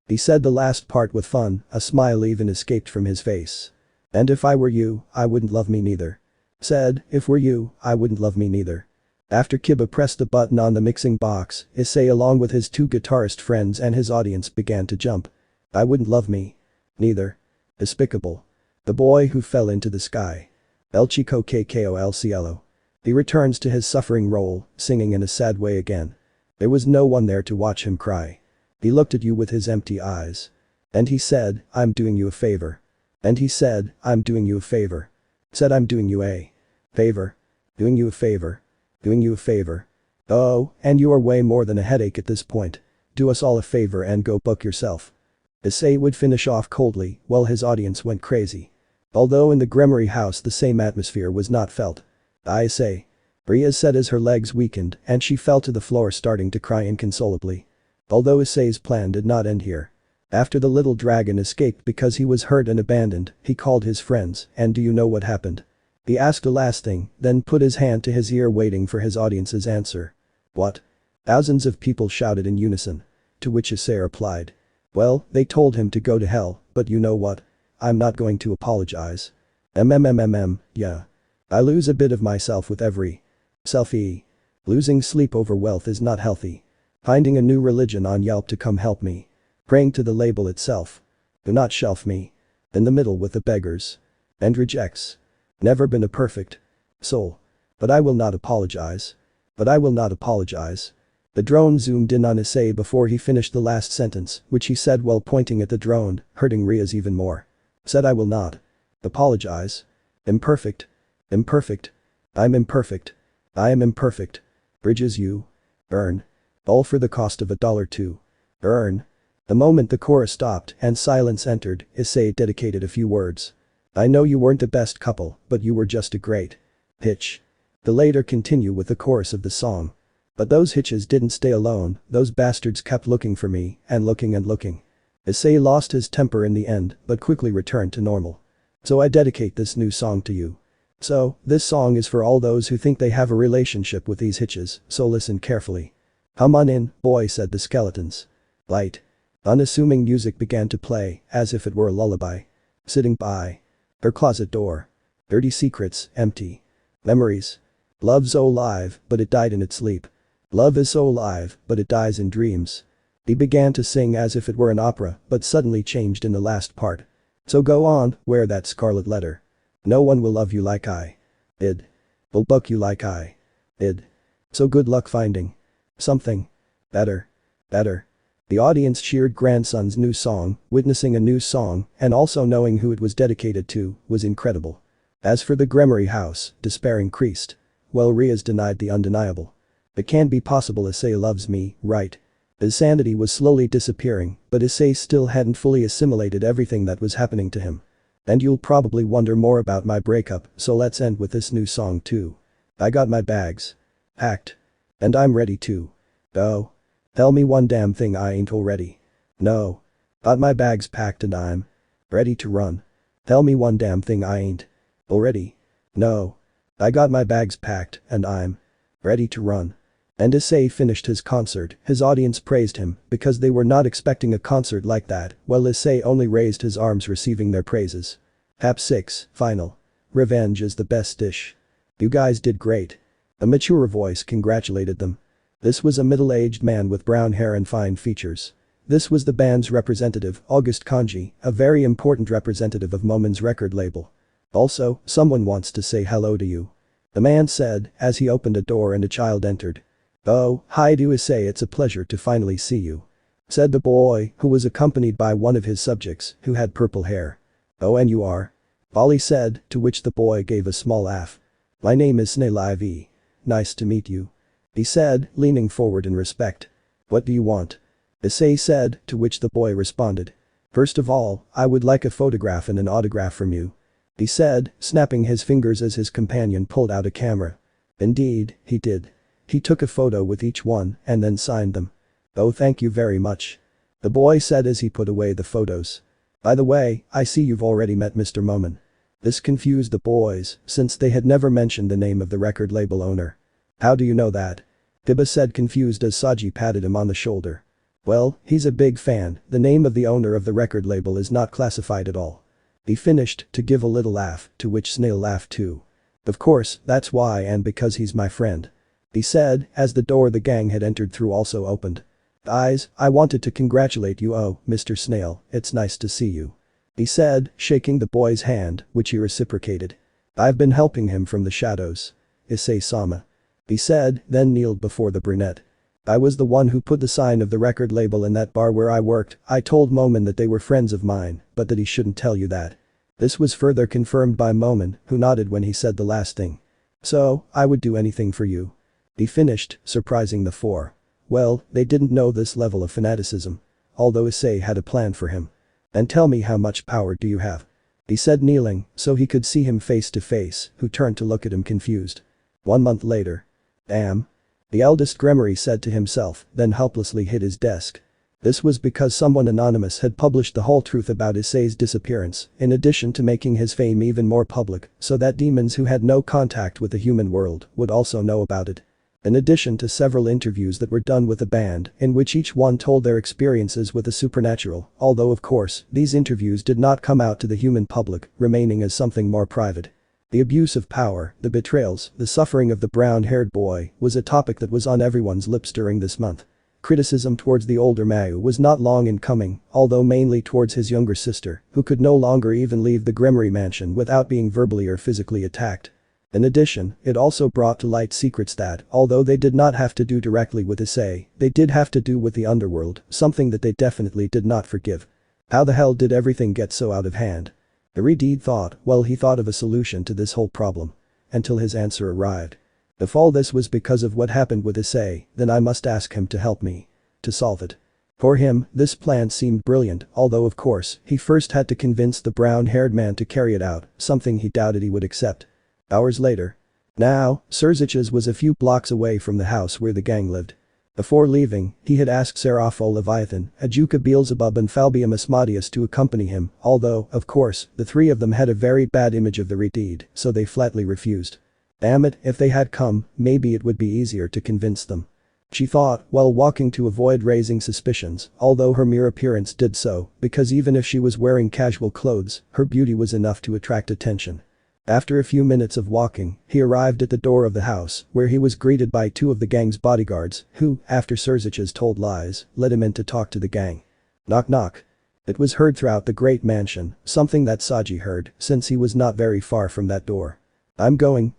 He said the last part with fun, a smile even escaped from his face. And if I were you, I wouldn't love me neither. Said, if were you, I wouldn't love me neither. After Kiba pressed the button on the mixing box, Issei along with his two guitarist friends and his audience began to jump. I wouldn't love me. Neither. Despicable. The boy who fell into the sky. El Chico Kko El Cielo. He returns to his suffering role, singing in a sad way again. There was no one there to watch him cry. He looked at you with his empty eyes. And he said, I'm doing you a favor. And he said, I'm doing you a favor. Said I'm doing you a favor. Doing you a favor. Doing you a favor. Oh, and you are way more than a headache at this point. Do us all a favor and go book yourself. Issei would finish off coldly, while his audience went crazy. Although in the Gremory house the same atmosphere was not felt. I say. Rias said as her legs weakened and she fell to the floor starting to cry inconsolably. Although Issei's plan did not end here. After the little dragon escaped because he was hurt and abandoned, he called his friends, and do you know what happened? He asked a last thing, then put his hand to his ear waiting for his audience's answer. What? Thousands of people shouted in unison. To which Issei replied. Well, they told him to go to hell, but you know what? I'm not going to apologize. Yeah. I lose a bit of myself with every selfie. Losing sleep over wealth is not healthy. Finding a new religion on Yelp to come help me. Praying to the label itself. Do not shelf me. In the middle with the beggars. And rejects. Never been a perfect soul. But I will not apologize. But I will not apologize. The drone zoomed in on Issei before he finished the last sentence, which he said while pointing at the drone, hurting Rias even more. Said I will not apologize. Imperfect. Imperfect. I'm imperfect. I am imperfect. Bridges you earn. All for the cost of $1 earn. The moment the chorus stopped and silence entered, Issei dedicated a few words. I know you weren't the best couple, but you were just a great hitch. The later continue with the chorus of the song. But those hitches didn't stay alone, those bastards kept looking for me, and looking and looking. Issei lost his temper in the end, but quickly returned to normal. So I dedicate this new song to you. So, this song is for all those who think they have a relationship with these hitches, so listen carefully. Come on in, boy, said the skeletons. Light. Unassuming music began to play, as if it were a lullaby. Sitting by her closet door. Dirty secrets, empty memories. Love's so alive, but it died in its sleep. Love is so alive, but it dies in dreams. He began to sing as if it were an opera, but suddenly changed in the last part. So go on, wear that scarlet letter. No one will love you like I did. Will book you like I did. So good luck finding something better. Better. The audience cheered grandson's new song, witnessing a new song, and also knowing who it was dedicated to, was incredible. As for the Gremory house, despair increased. Well, Rias denied the undeniable. It can't be possible Issei loves me, right? His sanity was slowly disappearing, but Issei still hadn't fully assimilated everything that was happening to him. And you'll probably wonder more about my breakup, so let's end with this new song too. I got my bags packed. And I'm ready to go. Tell me one damn thing I ain't already. No. Got my bags packed and I'm ready to run. Tell me one damn thing I ain't already. No. I got my bags packed and I'm ready to run. And Issei finished his concert. His audience praised him because they were not expecting a concert like that, while Issei only raised his arms receiving their praises. Hap 6, final. Revenge is the best dish. You guys did great. A mature voice congratulated them. This was a middle-aged man with brown hair and fine features. This was the band's representative, August Kanji, a very important representative of Momon's record label. Also, someone wants to say hello to you. The man said, as he opened a door and a child entered. Oh, hi to Issei, it's a pleasure to finally see you. Said the boy, who was accompanied by one of his subjects, who had purple hair. Oh, and you are? Bali said, to which the boy gave a small laugh. My name is Snailavi. Nice to meet you. He said, leaning forward in respect. What do you want? Issei said, to which the boy responded. First of all, I would like a photograph and an autograph from you. He said, snapping his fingers as his companion pulled out a camera. Indeed, he did. He took a photo with each one and then signed them. Oh, thank you very much. The boy said as he put away the photos. By the way, I see you've already met Mr. Momon. This confused the boys, since they had never mentioned the name of the record label owner. How do you know that? Biba said confused as Saji patted him on the shoulder. Well, he's a big fan, the name of the owner of the record label is not classified at all. He finished to give a little laugh, to which Snail laughed too. Of course, that's why and because he's my friend. He said, as the door the gang had entered through also opened. Guys, I wanted to congratulate you, oh, Mr. Snail, it's nice to see you. He said, shaking the boy's hand, which he reciprocated. I've been helping him from the shadows. Issei-sama. He said, then kneeled before the brunette. I was the one who put the sign of the record label in that bar where I worked. I told Momon that they were friends of mine, but that he shouldn't tell you that. This was further confirmed by Momon, who nodded when he said the last thing. So, I would do anything for you. He finished, surprising the four. Well, they didn't know this level of fanaticism. Although Issei had a plan for him. And tell me how much power do you have? He said kneeling, so he could see him face to face, who turned to look at him confused. 1 month later. Damn. The eldest Gremory said to himself, then helplessly hit his desk. This was because someone anonymous had published the whole truth about Issei's disappearance, in addition to making his fame even more public, so that demons who had no contact with the human world would also know about it. In addition to several interviews that were done with the band, in which each one told their experiences with the supernatural, although of course, these interviews did not come out to the human public, remaining as something more private. The abuse of power, the betrayals, the suffering of the brown-haired boy, was a topic that was on everyone's lips during this month. Criticism towards the older Mayu was not long in coming, although mainly towards his younger sister, who could no longer even leave the Gremory mansion without being verbally or physically attacked. In addition, it also brought to light secrets that, although they did not have to do directly with Issei, they did have to do with the underworld, something that they definitely did not forgive. How the hell did everything get so out of hand? Iridid thought, well, he thought of a solution to this whole problem. Until his answer arrived. If all this was because of what happened with Issei, then I must ask him to help me. To solve it. For him, this plan seemed brilliant, although of course, he first had to convince the brown-haired man to carry it out, something he doubted he would accept. Hours later. Now, Serzich's was a few blocks away from the house where the gang lived. Before leaving, he had asked Serapho Leviathan, Ajuka Beelzebub and Falbium Asmodeus to accompany him, although, of course, the three of them had a very bad image of the Redeed, so they flatly refused. Damn it, if they had come, maybe it would be easier to convince them. She thought, while walking to avoid raising suspicions, although her mere appearance did so, because even if she was wearing casual clothes, her beauty was enough to attract attention. After a few minutes of walking, he arrived at the door of the house, where he was greeted by two of the gang's bodyguards, who, after Serzich's told lies, let him in to talk to the gang. Knock knock. It was heard throughout the great mansion, something that Saji heard, since he was not very far from that door. I'm going.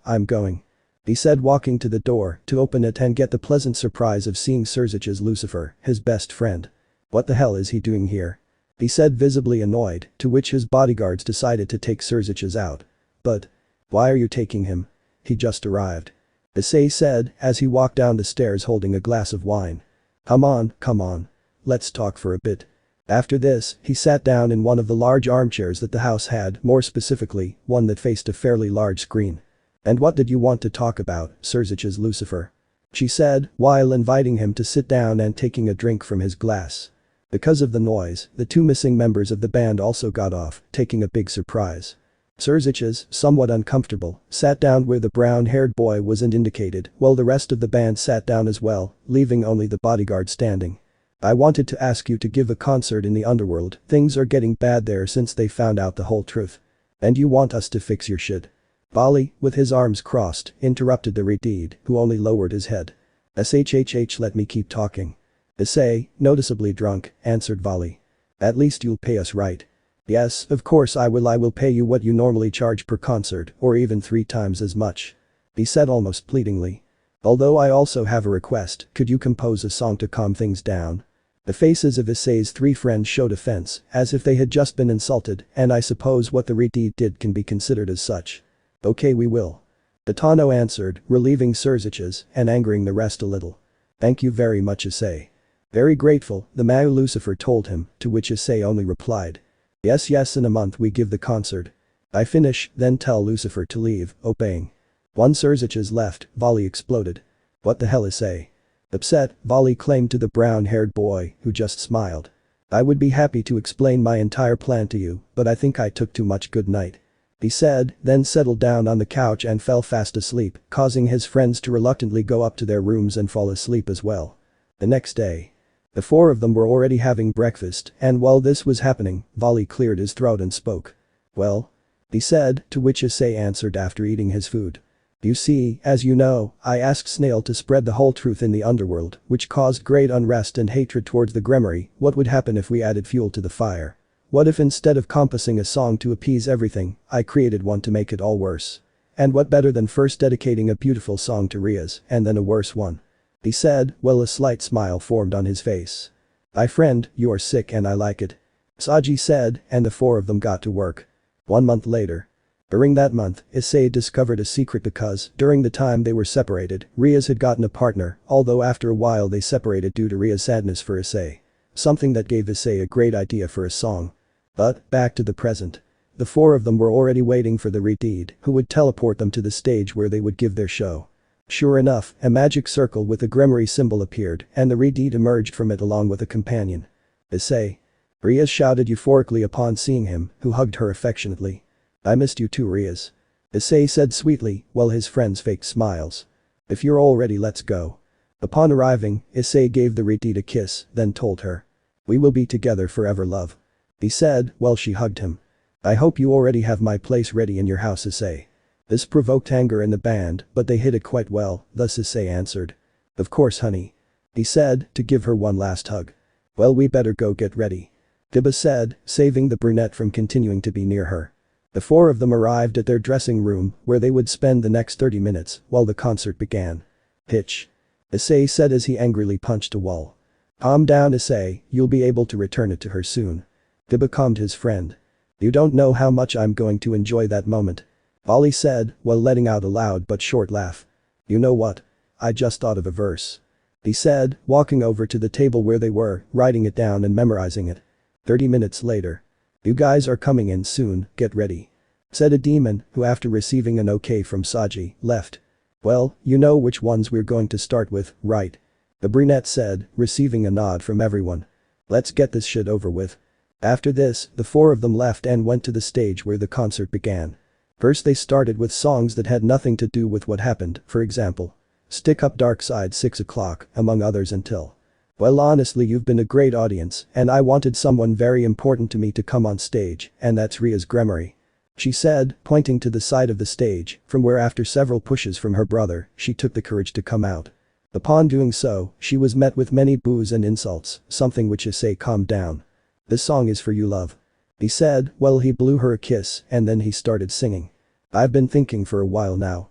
He said walking to the door to open it and get the pleasant surprise of seeing Serzich's Lucifer, his best friend. What the hell is he doing here? He said visibly annoyed, to which his bodyguards decided to take Serzich's out. But. Why are you taking him? He just arrived. Issei said, as he walked down the stairs holding a glass of wine. Come on. Let's talk for a bit. After this, he sat down in one of the large armchairs that the house had, more specifically, one that faced a fairly large screen. And what did you want to talk about, Surzich's Lucifer? She said, while inviting him to sit down and taking a drink from his glass. Because of the noise, the two missing members of the band also got off, taking a big surprise. Surzich's, somewhat uncomfortable, sat down where the brown-haired boy was and indicated, while the rest of the band sat down as well, leaving only the bodyguard standing. I wanted to ask you to give a concert in the underworld, things are getting bad there since they found out the whole truth. And you want us to fix your shit. Bali, with his arms crossed, interrupted the Redeed, who only lowered his head. Shhh, let me keep talking. Issei, noticeably drunk, answered Vali. At least you'll pay us right. Yes, of course I will pay you what you normally charge per concert, or even 3 times as much. He said almost pleadingly. Although I also have a request, could you compose a song to calm things down? The faces of Issei's 3 friends showed offense, as if they had just been insulted, and I suppose what the Redeed did can be considered as such. Okay, we will. Itano answered, relieving Surzich's and angering the rest a little. Thank you very much, Issei. Very grateful, the Mau Lucifer told him, to which Issei only replied. Yes, in a month we give the concert. I finish, then tell Lucifer to leave, obeying. Once Surzich's left, Vali exploded. What the hell, Issei? Upset, Vali claimed to the brown-haired boy, who just smiled. I would be happy to explain my entire plan to you, but I think I took too much good night. He said, then settled down on the couch and fell fast asleep, causing his friends to reluctantly go up to their rooms and fall asleep as well. The next day. The 4 of them were already having breakfast, and while this was happening, Vali cleared his throat and spoke. Well? He said, to which Issei answered after eating his food. You see, as you know, I asked Snail to spread the whole truth in the underworld, which caused great unrest and hatred towards the Grimoire. What would happen if we added fuel to the fire? What if instead of composing a song to appease everything, I created one to make it all worse? And what better than first dedicating a beautiful song to Rias, and then a worse one? He said, while a slight smile formed on his face. My friend, you are sick and I like it. Saji said, and the 4 of them got to work. 1 month later. During that month, Issei discovered a secret because, during the time they were separated, Rias had gotten a partner, although after a while they separated due to Ria's sadness for Issei. Something that gave Issei a great idea for a song. But, back to the present. The 4 of them were already waiting for the Redeed, who would teleport them to the stage where they would give their show. Sure enough, a magic circle with a Grimoire symbol appeared, and the Redeed emerged from it along with a companion. Issei. Rias shouted euphorically upon seeing him, who hugged her affectionately. I missed you too, Rias. Issei said sweetly, while his friends faked smiles. If you're all ready, let's go. Upon arriving, Issei gave the Redeed a kiss, then told her. We will be together forever, love. He said, while she hugged him. I hope you already have my place ready in your house, Issei. This provoked anger in the band, but they hid it quite well, thus Issei answered. Of course, honey. He said, to give her one last hug. Well, we better go get ready. Diba said, saving the brunette from continuing to be near her. The 4 of them arrived at their dressing room, where they would spend the next 30 minutes, while the concert began. Hitch. Issei said as he angrily punched a wall. Calm down, Issei, you'll be able to return it to her soon. Diba calmed his friend. You don't know how much I'm going to enjoy that moment. Ollie said, while letting out a loud but short laugh. You know what? I just thought of a verse. He said, walking over to the table where they were, writing it down and memorizing it. 30 minutes later. You guys are coming in soon, get ready. Said a demon, who after receiving an okay from Saji, left. Well, you know which ones we're going to start with, right? The brunette said, receiving a nod from everyone. Let's get this shit over with. After this, the 4 of them left and went to the stage where the concert began. First they started with songs that had nothing to do with what happened, for example. Stick Up Dark Side 6 o'clock, among others until. Well, honestly, you've been a great audience, and I wanted someone very important to me to come on stage, and that's Ria's Grimoire. She said, pointing to the side of the stage, from where after several pushes from her brother, she took the courage to come out. Upon doing so, she was met with many boos and insults, something which Issei calmed down. This song is for you, love. He said, while he blew her a kiss, and then he started singing. I've been thinking for a while now.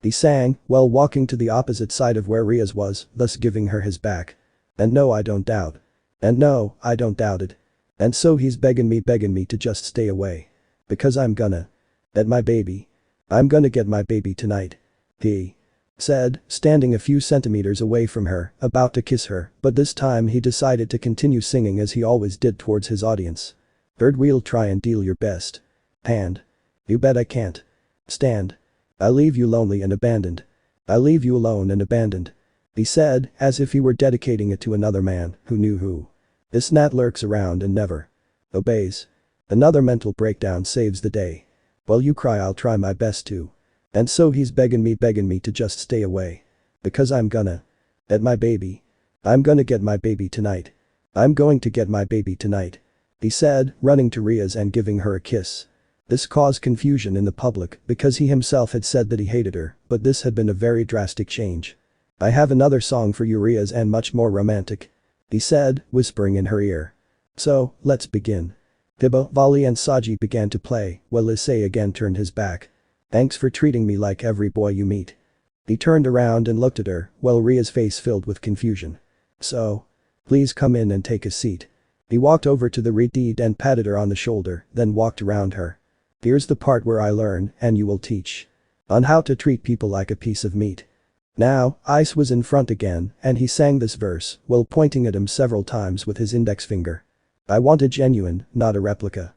He sang, while walking to the opposite side of where Rias was, thus giving her his back. And no, I don't doubt it. And so he's begging me to just stay away. Because I'm gonna. I'm gonna get my baby tonight. said, standing a few centimeters away from her, about to kiss her, but this time he decided to continue singing as he always did towards his audience. Third wheel, try and deal your best hand. You bet I can't stand. I leave you lonely and abandoned. I leave you alone and abandoned. He said, as if he were dedicating it to another man who knew who. This gnat lurks around and never obeys. Another mental breakdown saves the day. While you cry, I'll try my best to. And so he's begging me to just stay away. Because I'm gonna get my baby. I'm gonna get my baby tonight. I'm going to get my baby tonight. He said, running to Rias and giving her a kiss. This caused confusion in the public because he himself had said that he hated her, but this had been a very drastic change. I have another song for you, Rias, and much more romantic. He said, whispering in her ear. So, let's begin. Tiba, Vali and Saji began to play, while Issei again turned his back. Thanks for treating me like every boy you meet. He turned around and looked at her, while Ria's face filled with confusion. So? Please come in and take a seat. He walked over to the Redeed and patted her on the shoulder, then walked around her. Here's the part where I learn, and you will teach. On how to treat people like a piece of meat. Now, Ice was in front again, and he sang this verse, while pointing at him several times with his index finger. I want a genuine, not a replica.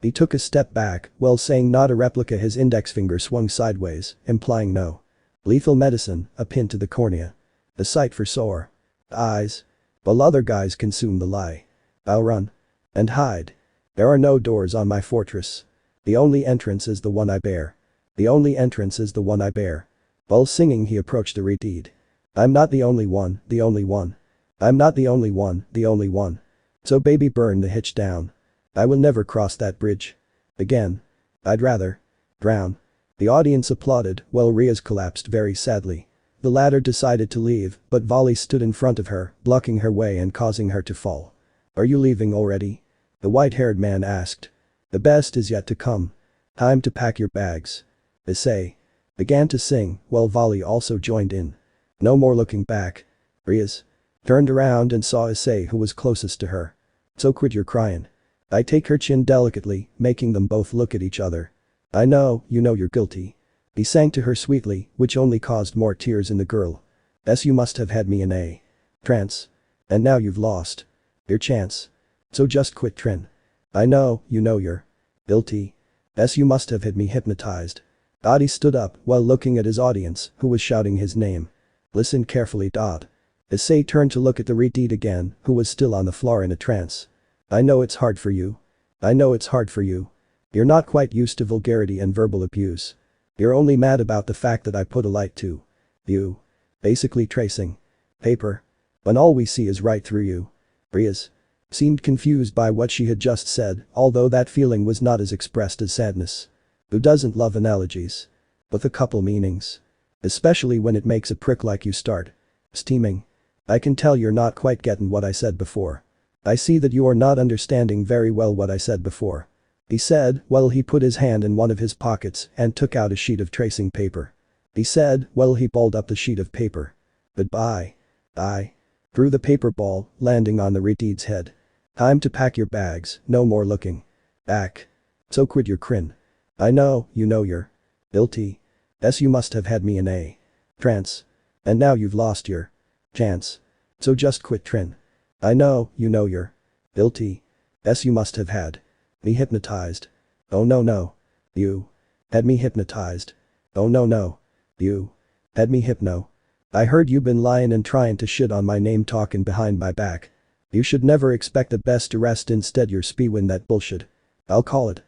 He took a step back, while saying not a replica, his index finger swung sideways, implying no. Lethal medicine, a pin to the cornea. The sight for sore eyes. While other guys consume the lie. I'll run and hide. There are no doors on my fortress. The only entrance is the one I bear. The only entrance is the one I bear. While singing, he approached the Redeed. I'm not the only one, the only one. I'm not the only one, the only one. So baby, burn the hitch down. I will never cross that bridge again. I'd rather drown. The audience applauded while Rias collapsed very sadly. The latter decided to leave, but Vali stood in front of her, blocking her way and causing her to fall. Are you leaving already? The white-haired man asked. The best is yet to come. Time to pack your bags. Issei began to sing, while Vali also joined in. No more looking back. Rias turned around and saw Issei, who was closest to her. So quit your crying. I take her chin delicately, making them both look at each other. I know, you know you're guilty. He sang to her sweetly, which only caused more tears in the girl. Yes, you must have had me in a trance. And now you've lost your chance. So just quit, Trin. I know, you know you're guilty. Yes, you must have had me hypnotized. Adi stood up while looking at his audience, who was shouting his name. Listen carefully. Issei turned to look at the Redeed again, who was still on the floor in a trance. I know it's hard for you. I know it's hard for you. You're not quite used to vulgarity and verbal abuse. You're only mad about the fact that I put a light to you. Basically tracing paper. When all we see is right through you. Rias seemed confused by what she had just said, although that feeling was not as expressed as sadness. Who doesn't love analogies? With a couple meanings. Especially when it makes a prick like you start steaming. I can tell you're not quite getting what I said before. I see that you are not understanding very well what I said before. He said, while he put his hand in one of his pockets and took out a sheet of tracing paper. He said, while he balled up the sheet of paper. Goodbye. I threw the paper ball, landing on the Redeed's head. Time to pack your bags, no more looking back. So quit your crin. I know, you know you're guilty. Yes, you must have had me in a trance. And now you've lost your chance. So just quit, Trin. I know, you know you're guilty. Yes, you must have had me hypnotized. Oh no. You had me hypnotized. Oh no. You had me hypno. I heard you been lying and trying to shit on my name, talking behind my back. You should never expect the best to rest, instead you're spewing that bullshit. I'll call it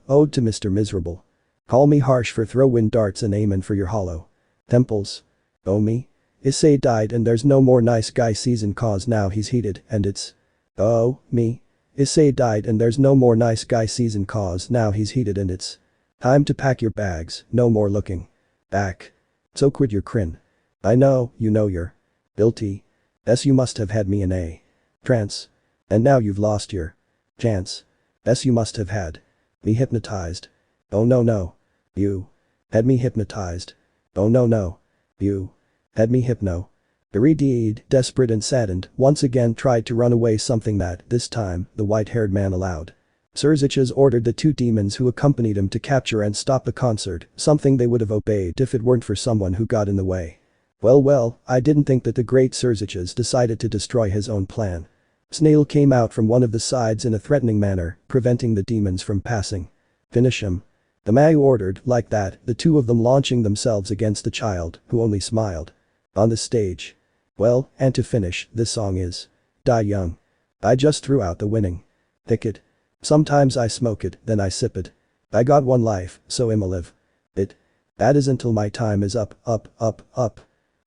ode to Mr. Miserable. Call me harsh for throwing darts and aiming for your hollow temples. Oh me? Issei died and there's no more nice guy season, cause now he's heated and it's oh me. Issei died and there's no more nice guy season, cause now he's heated and it's time to pack your bags, no more looking back. So quit your crin. I know, you know you're guilty. Yes, you must have had me in a trance. And now you've lost your chance. Yes, you must have had me hypnotized. Oh no. You had me hypnotized. Oh no. You had me hypno. Redeed, desperate and saddened, once again tried to run away, something that, this time, the white-haired man allowed. Surziches ordered the two demons who accompanied him to capture and stop the concert, something they would have obeyed if it weren't for someone who got in the way. Well, I didn't think that the great Surziches decided to destroy his own plan. Snail came out from one of the sides in a threatening manner, preventing the demons from passing. Finish him. The Mayu ordered, like that, the two of them launching themselves against the child, who only smiled. On the stage. Well, and to finish, this song is Die Young. I just threw out the winning ticket. Sometimes I smoke it, then I sip it. I got one life, so I'ma live it. That is until my time is up.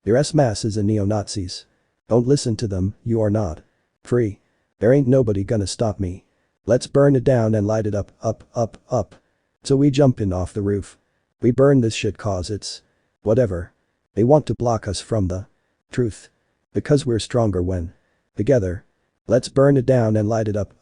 Your mass is a neo-Nazis. Don't listen to them, you are not free. There ain't nobody gonna stop me. Let's burn it down and light it up. So we jump in off the roof. We burn this shit cause it's whatever. They want to block us from the truth. Because we're stronger when together. Let's burn it down and light it up.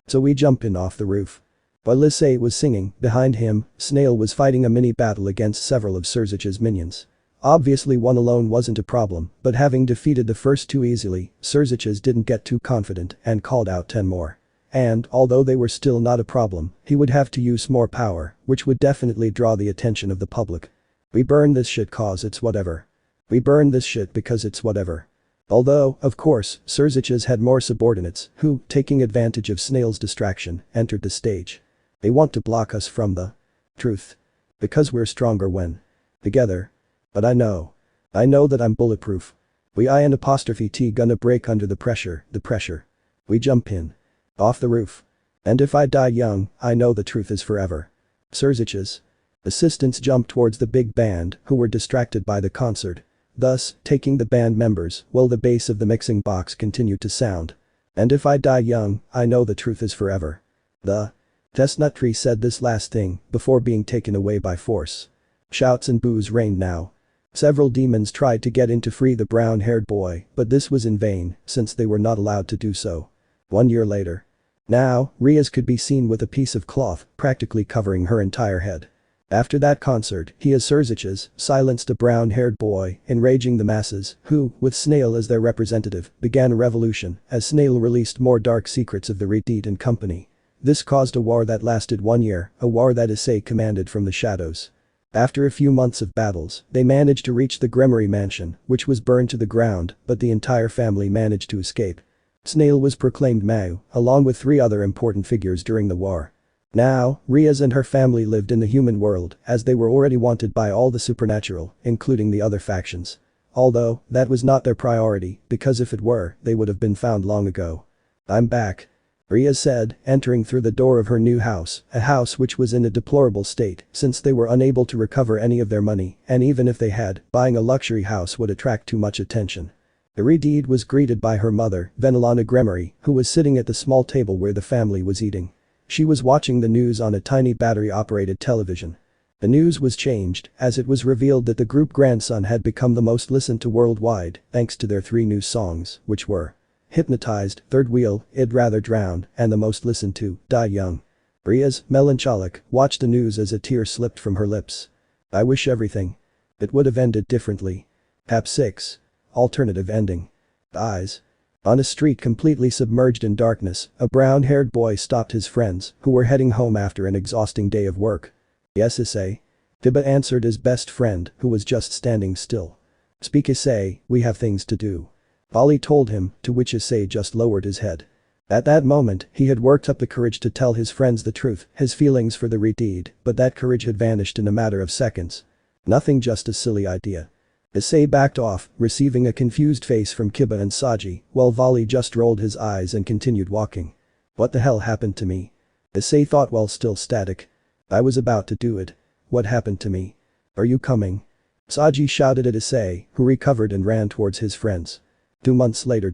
So we jump in off the roof. While Issei was singing, behind him, Snail was fighting a mini battle against several of Surzich's minions. Obviously one alone wasn't a problem, but having defeated the first two easily, Surziches didn't get too confident and called out 10 more. And, although they were still not a problem, he would have to use more power, which would definitely draw the attention of the public. We burn this shit cause it's whatever. We burn this shit because it's whatever. Although, of course, Surziches had more subordinates who, taking advantage of Snail's distraction, entered the stage. They want to block us from the truth. Because we're stronger when together. But I know that I'm bulletproof. T gonna break under the pressure. We jump in. Off the roof. And if I die young, I know the truth is forever. Surziches. Assistants jumped towards the big band who were distracted by the concert. Thus, taking the band members while the bass of the mixing box continued to sound. And if I die young, I know the truth is forever. The chestnut tree said this last thing before being taken away by force. Shouts and boos reigned now. Several demons tried to get in to free the brown-haired boy, but this was in vain since they were not allowed to do so. 1 year later. Now, Rias could be seen with a piece of cloth practically covering her entire head. After that concert, he as Surziches silenced a brown-haired boy, enraging the masses, who, with Snail as their representative, began a revolution as Snail released more dark secrets of the Redeed and company. This caused a war that lasted 1 year, a war that Issei commanded from the shadows. After a few months of battles, they managed to reach the Gremory mansion, which was burned to the ground, but the entire family managed to escape. Snail was proclaimed Mayu, along with 3 other important figures during the war. Now, Rias and her family lived in the human world, as they were already wanted by all the supernatural, including the other factions. Although, that was not their priority, because if it were, they would have been found long ago. I'm back. Rias said, entering through the door of her new house, a house which was in a deplorable state since they were unable to recover any of their money, and even if they had, buying a luxury house would attract too much attention. Redeed was greeted by her mother, Venelana Gremory, who was sitting at the small table where the family was eating. She was watching the news on a tiny battery-operated television. The news was changed as it was revealed that the group grandson had become the most listened to worldwide thanks to their 3 new songs, which were Hypnotized, Third Wheel, I'd Rather Drown, and the most listened to, Die Young. Rias, melancholic, watched the news as a tear slipped from her lips. I wish everything. It would have ended differently. App 6. Alternative ending. Eyes. On a street completely submerged in darkness, a brown-haired boy stopped his friends, who were heading home after an exhausting day of work. Yes, Issei. Tiba answered his best friend, who was just standing still. Speak, Issei, we have things to do. Bali told him, to which Issei just lowered his head. At that moment, he had worked up the courage to tell his friends the truth, his feelings for the Redeed, but that courage had vanished in a matter of seconds. Nothing, just a silly idea. Issei backed off, receiving a confused face from Kiba and Saji, while Vali just rolled his eyes and continued walking. What the hell happened to me? Issei thought while still static. I was about to do it. What happened to me? Are you coming? Saji shouted at Issei, who recovered and ran towards his friends. 2 months later.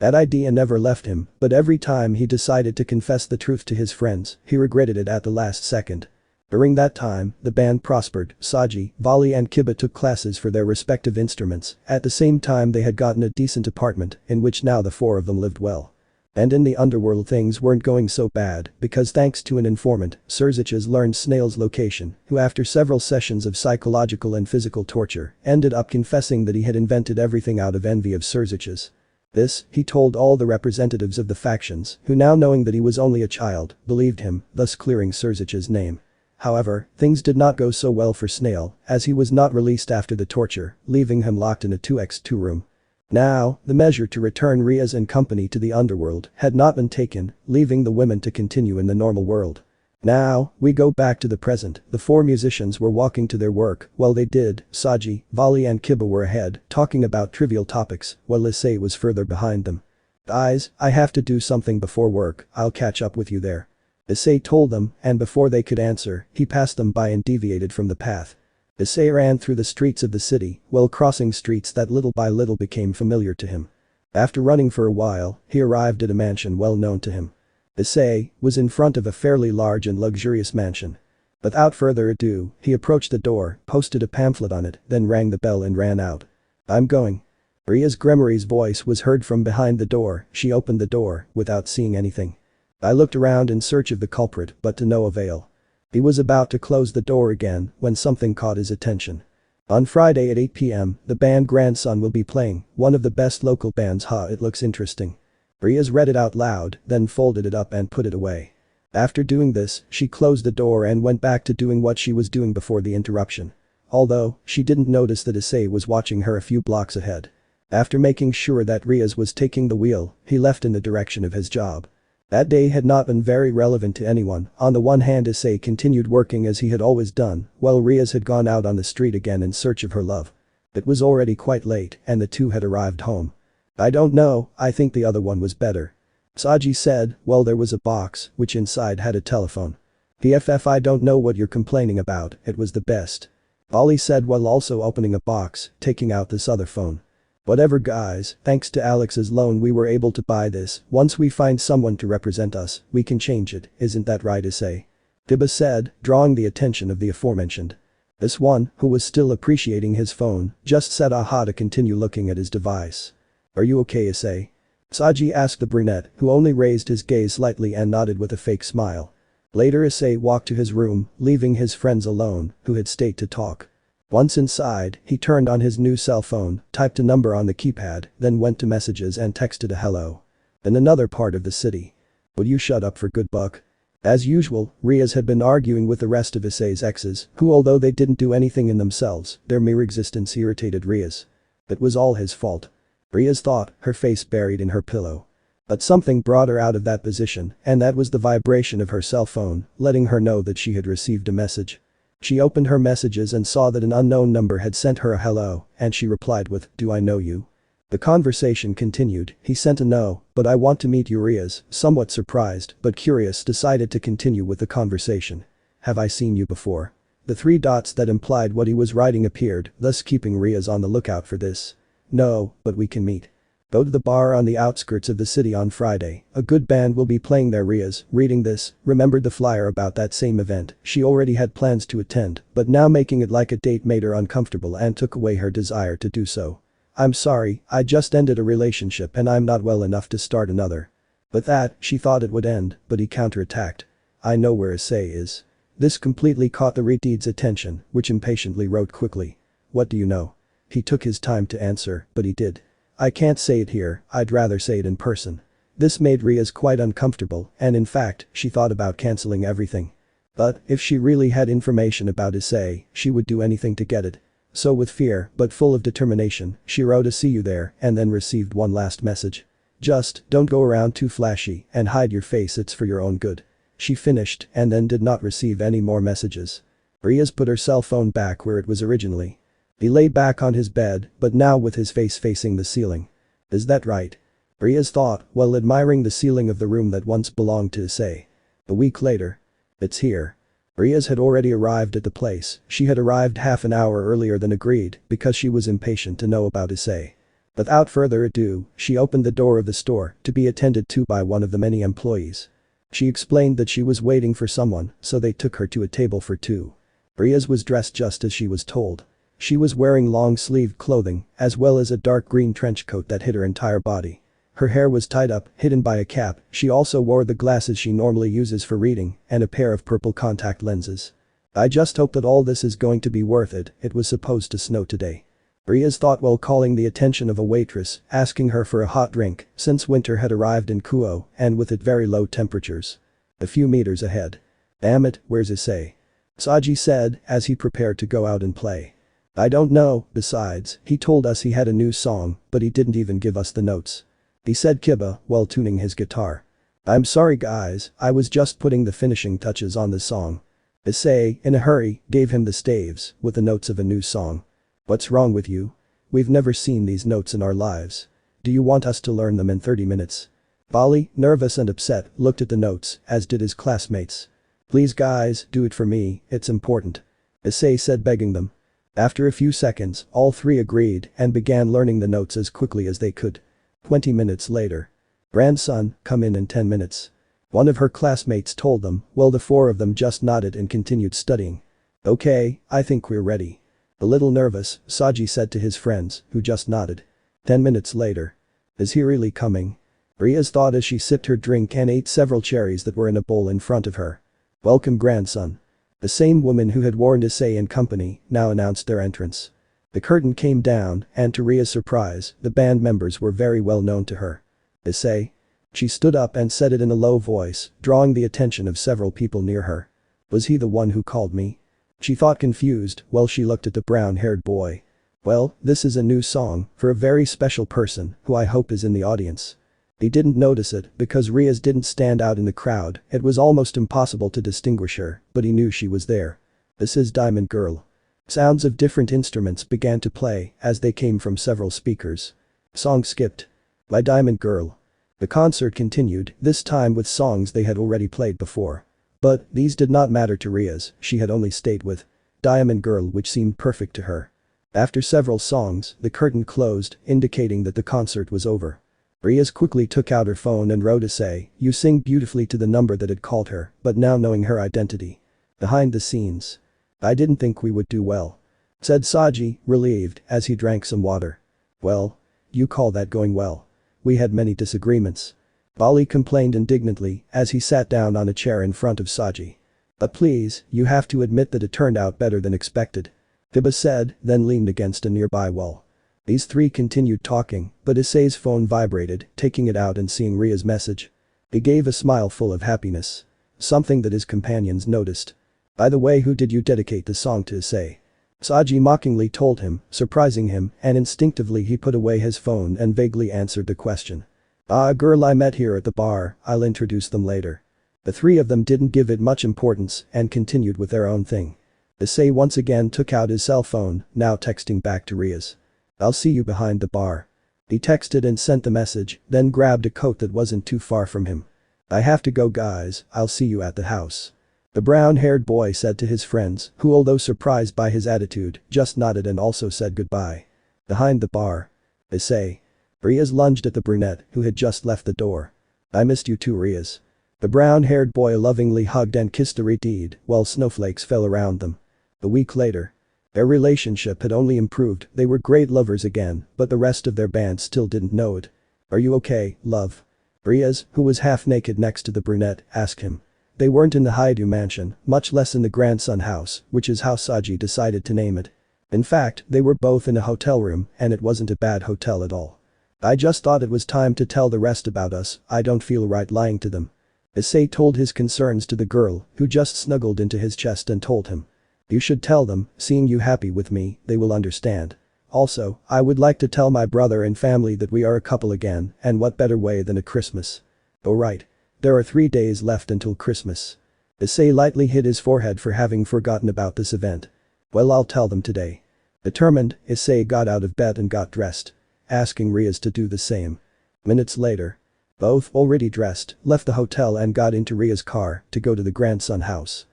That idea never left him, but every time he decided to confess the truth to his friends, he regretted it at the last second. During that time, the band prospered. Saji, Vali and Kiba took classes for their respective instruments. At the same time they had gotten a decent apartment, in which now the 4 of them lived well. And in the underworld things weren't going so bad, because thanks to an informant, Surziches learned Snail's location, who after several sessions of psychological and physical torture, ended up confessing that he had invented everything out of envy of Surziches. This, he told all the representatives of the factions, who now knowing that he was only a child, believed him, thus clearing Surzich's name. However, things did not go so well for Snail, as he was not released after the torture, leaving him locked in a 2x2 room. Now, the measure to return Rias and company to the underworld had not been taken, leaving the women to continue in the normal world. Now, we go back to the present. The four musicians were walking to their work. While they did, Saji, Vali and Kiba were ahead, talking about trivial topics, while Issei was further behind them. "Guys, I have to do something before work, I'll catch up with you there." Issei told them, and before they could answer, he passed them by and deviated from the path. Issei ran through the streets of the city, while crossing streets that little by little became familiar to him. After running for a while, he arrived at a mansion well known to him. Issei was in front of a fairly large and luxurious mansion. Without further ado, he approached the door, posted a pamphlet on it, then rang the bell and ran out. "I'm going." Rias Gremory's voice was heard from behind the door. She opened the door, without seeing anything. "I looked around in search of the culprit, but to no avail." He was about to close the door again, when something caught his attention. On Friday at 8 p.m, the band Grandson will be playing, one of the best local bands. It looks interesting. Rias read it out loud, then folded it up and put it away. After doing this, she closed the door and went back to doing what she was doing before the interruption. Although, she didn't notice that Issei was watching her a few blocks ahead. After making sure that Rias was taking the wheel, he left in the direction of his job. That day had not been very relevant to anyone. On the one hand, Issei continued working as he had always done, while Rias had gone out on the street again in search of her love. It was already quite late, and the two had arrived home. "I don't know, I think the other one was better," Saji said. "Well, there was a box, which inside had a telephone." "PFF, I don't know what you're complaining about, it was the best," Ollie said while also opening a box, taking out this other phone. "Whatever guys, thanks to Alex's loan we were able to buy this. Once we find someone to represent us, we can change it, isn't that right, Issei?" Kiba said, drawing the attention of the aforementioned. This one, who was still appreciating his phone, just said aha to continue looking at his device. "Are you okay, Issei?" Saji asked the brunette, who only raised his gaze slightly and nodded with a fake smile. Later Issei walked to his room, leaving his friends alone, who had stayed to talk. Once inside, he turned on his new cell phone, typed a number on the keypad, then went to messages and texted a hello. In another part of the city. "Would you shut up for good buck?" As usual, Rias had been arguing with the rest of Issei's exes, who although they didn't do anything in themselves, their mere existence irritated Rias. It was all his fault. Rias thought, her face buried in her pillow. But something brought her out of that position, and that was the vibration of her cell phone, letting her know that she had received a message. She opened her messages and saw that an unknown number had sent her a hello, and she replied with, "Do I know you?" The conversation continued. "He sent a no, but I want to meet you." Rias, somewhat surprised but curious, decided to continue with the conversation. "Have I seen you before?" The three dots that implied what he was writing appeared, thus keeping Rias on the lookout for this. "No, but we can meet. Go to the bar on the outskirts of the city on Friday, a good band will be playing there." Rias, reading this, remembered the flyer about that same event. She already had plans to attend, but now making it like a date made her uncomfortable and took away her desire to do so. "I'm sorry, I just ended a relationship and I'm not well enough to start another." With that, she thought it would end, but he counterattacked. "I know where Issei is." This completely caught the Redeed's attention, which impatiently wrote quickly. "What do you know?" He took his time to answer, but he did. "I can't say it here, I'd rather say it in person." This made Rias quite uncomfortable, and in fact, she thought about cancelling everything. But, if she really had information about Issei, she would do anything to get it. So with fear, but full of determination, she wrote a "see you there" and then received one last message. "Just, don't go around too flashy and hide your face, it's for your own good." She finished and then did not receive any more messages. Rias put her cell phone back where it was originally. He lay back on his bed, but now with his face facing the ceiling. "Is that right?" Rias thought, while admiring the ceiling of the room that once belonged to Issei. A week later. "It's here." Rias had already arrived at the place. She had arrived half an hour earlier than agreed, because she was impatient to know about Issei. Without further ado, she opened the door of the store, to be attended to by one of the many employees. She explained that she was waiting for someone, so they took her to a table for two. Rias was dressed just as she was told. She was wearing long-sleeved clothing, as well as a dark green trench coat that hid her entire body. Her hair was tied up, hidden by a cap. She also wore the glasses she normally uses for reading, and a pair of purple contact lenses. "I just hope that all this is going to be worth it, it was supposed to snow today." Rias thought while calling the attention of a waitress, asking her for a hot drink, since winter had arrived in Kuo, and with it very low temperatures. A few meters ahead. Damn it, where's Issei? Saji said, as he prepared to go out and play. I don't know, besides, he told us he had a new song, but he didn't even give us the notes. He said Kiba, while tuning his guitar. I'm sorry guys, I was just putting the finishing touches on the song. Issei, in a hurry, gave him the staves, with the notes of a new song. What's wrong with you? We've never seen these notes in our lives. Do you want us to learn them in 30 minutes? Bali, nervous and upset, looked at the notes, as did his classmates. Please guys, do it for me, it's important. Issei said, begging them. After a few seconds, all three agreed and began learning the notes as quickly as they could. 20 minutes later. Grandson, come in 10 minutes. One of her classmates told them, while the four of them just nodded and continued studying. Okay, I think we're ready. A little nervous, Saji said to his friends, who just nodded. 10 minutes later. Is he really coming? Rias thought as she sipped her drink and ate several cherries that were in a bowl in front of her. Welcome grandson. The same woman who had warned Issei and company now announced their entrance. The curtain came down and to Ria's surprise, the band members were very well known to her. Issei. She stood up and said it in a low voice, drawing the attention of several people near her. Was he the one who called me? She thought confused while she looked at the brown-haired boy. Well, this is a new song for a very special person who I hope is in the audience. He didn't notice it because Rias didn't stand out in the crowd, it was almost impossible to distinguish her, but he knew she was there. This is Diamond Girl. Sounds of different instruments began to play as they came from several speakers. Song skipped. By Diamond Girl. The concert continued, this time with songs they had already played before. But these did not matter to Rias, she had only stayed with Diamond Girl, which seemed perfect to her. After several songs, the curtain closed, indicating that the concert was over. Rias quickly took out her phone and wrote Issei, you sing beautifully to the number that had called her, but now knowing her identity. Behind the scenes. I didn't think we would do well. Said Saji, relieved, as he drank some water. Well. You call that going well? We had many disagreements. Bali complained indignantly as he sat down on a chair in front of Saji. But please, you have to admit that it turned out better than expected. Tiba said, then leaned against a nearby wall. These three continued talking, but Issei's phone vibrated, taking it out and seeing Ria's message. He gave a smile full of happiness. Something that his companions noticed. By the way, who did you dedicate the song to, Issei? Saji mockingly told him, surprising him, and instinctively he put away his phone and vaguely answered the question. A girl I met here at the bar, I'll introduce them later. The three of them didn't give it much importance and continued with their own thing. Issei once again took out his cell phone, now texting back to Rias. I'll see you behind the bar. He texted and sent the message, then grabbed a coat that wasn't too far from him. I have to go guys, I'll see you at the house. The brown-haired boy said to his friends, who although surprised by his attitude, just nodded and also said goodbye. Behind the bar. Issei. Rias lunged at the brunette, who had just left the door. I missed you too, Rias. The brown-haired boy lovingly hugged and kissed the redhead while snowflakes fell around them. A week later. Their relationship had only improved, they were great lovers again, but the rest of their band still didn't know it. Are you okay, love? Rias, who was half naked next to the brunette, asked him. They weren't in the Haidu mansion, much less in the grandson house, which is how Saji decided to name it. In fact, they were both in a hotel room, and it wasn't a bad hotel at all. I just thought it was time to tell the rest about us, I don't feel right lying to them. Issei told his concerns to the girl, who just snuggled into his chest and told him. You should tell them, seeing you happy with me, they will understand. Also, I would like to tell my brother and family that we are a couple again, and what better way than at Christmas. Oh right. There are 3 days left until Christmas. Issei lightly hit his forehead for having forgotten about this event. Well, I'll tell them today. Determined, Issei got out of bed and got dressed. Asking Rias to do the same. Minutes later. Both, already dressed, left the hotel and got into Ria's car to go to the grandson house.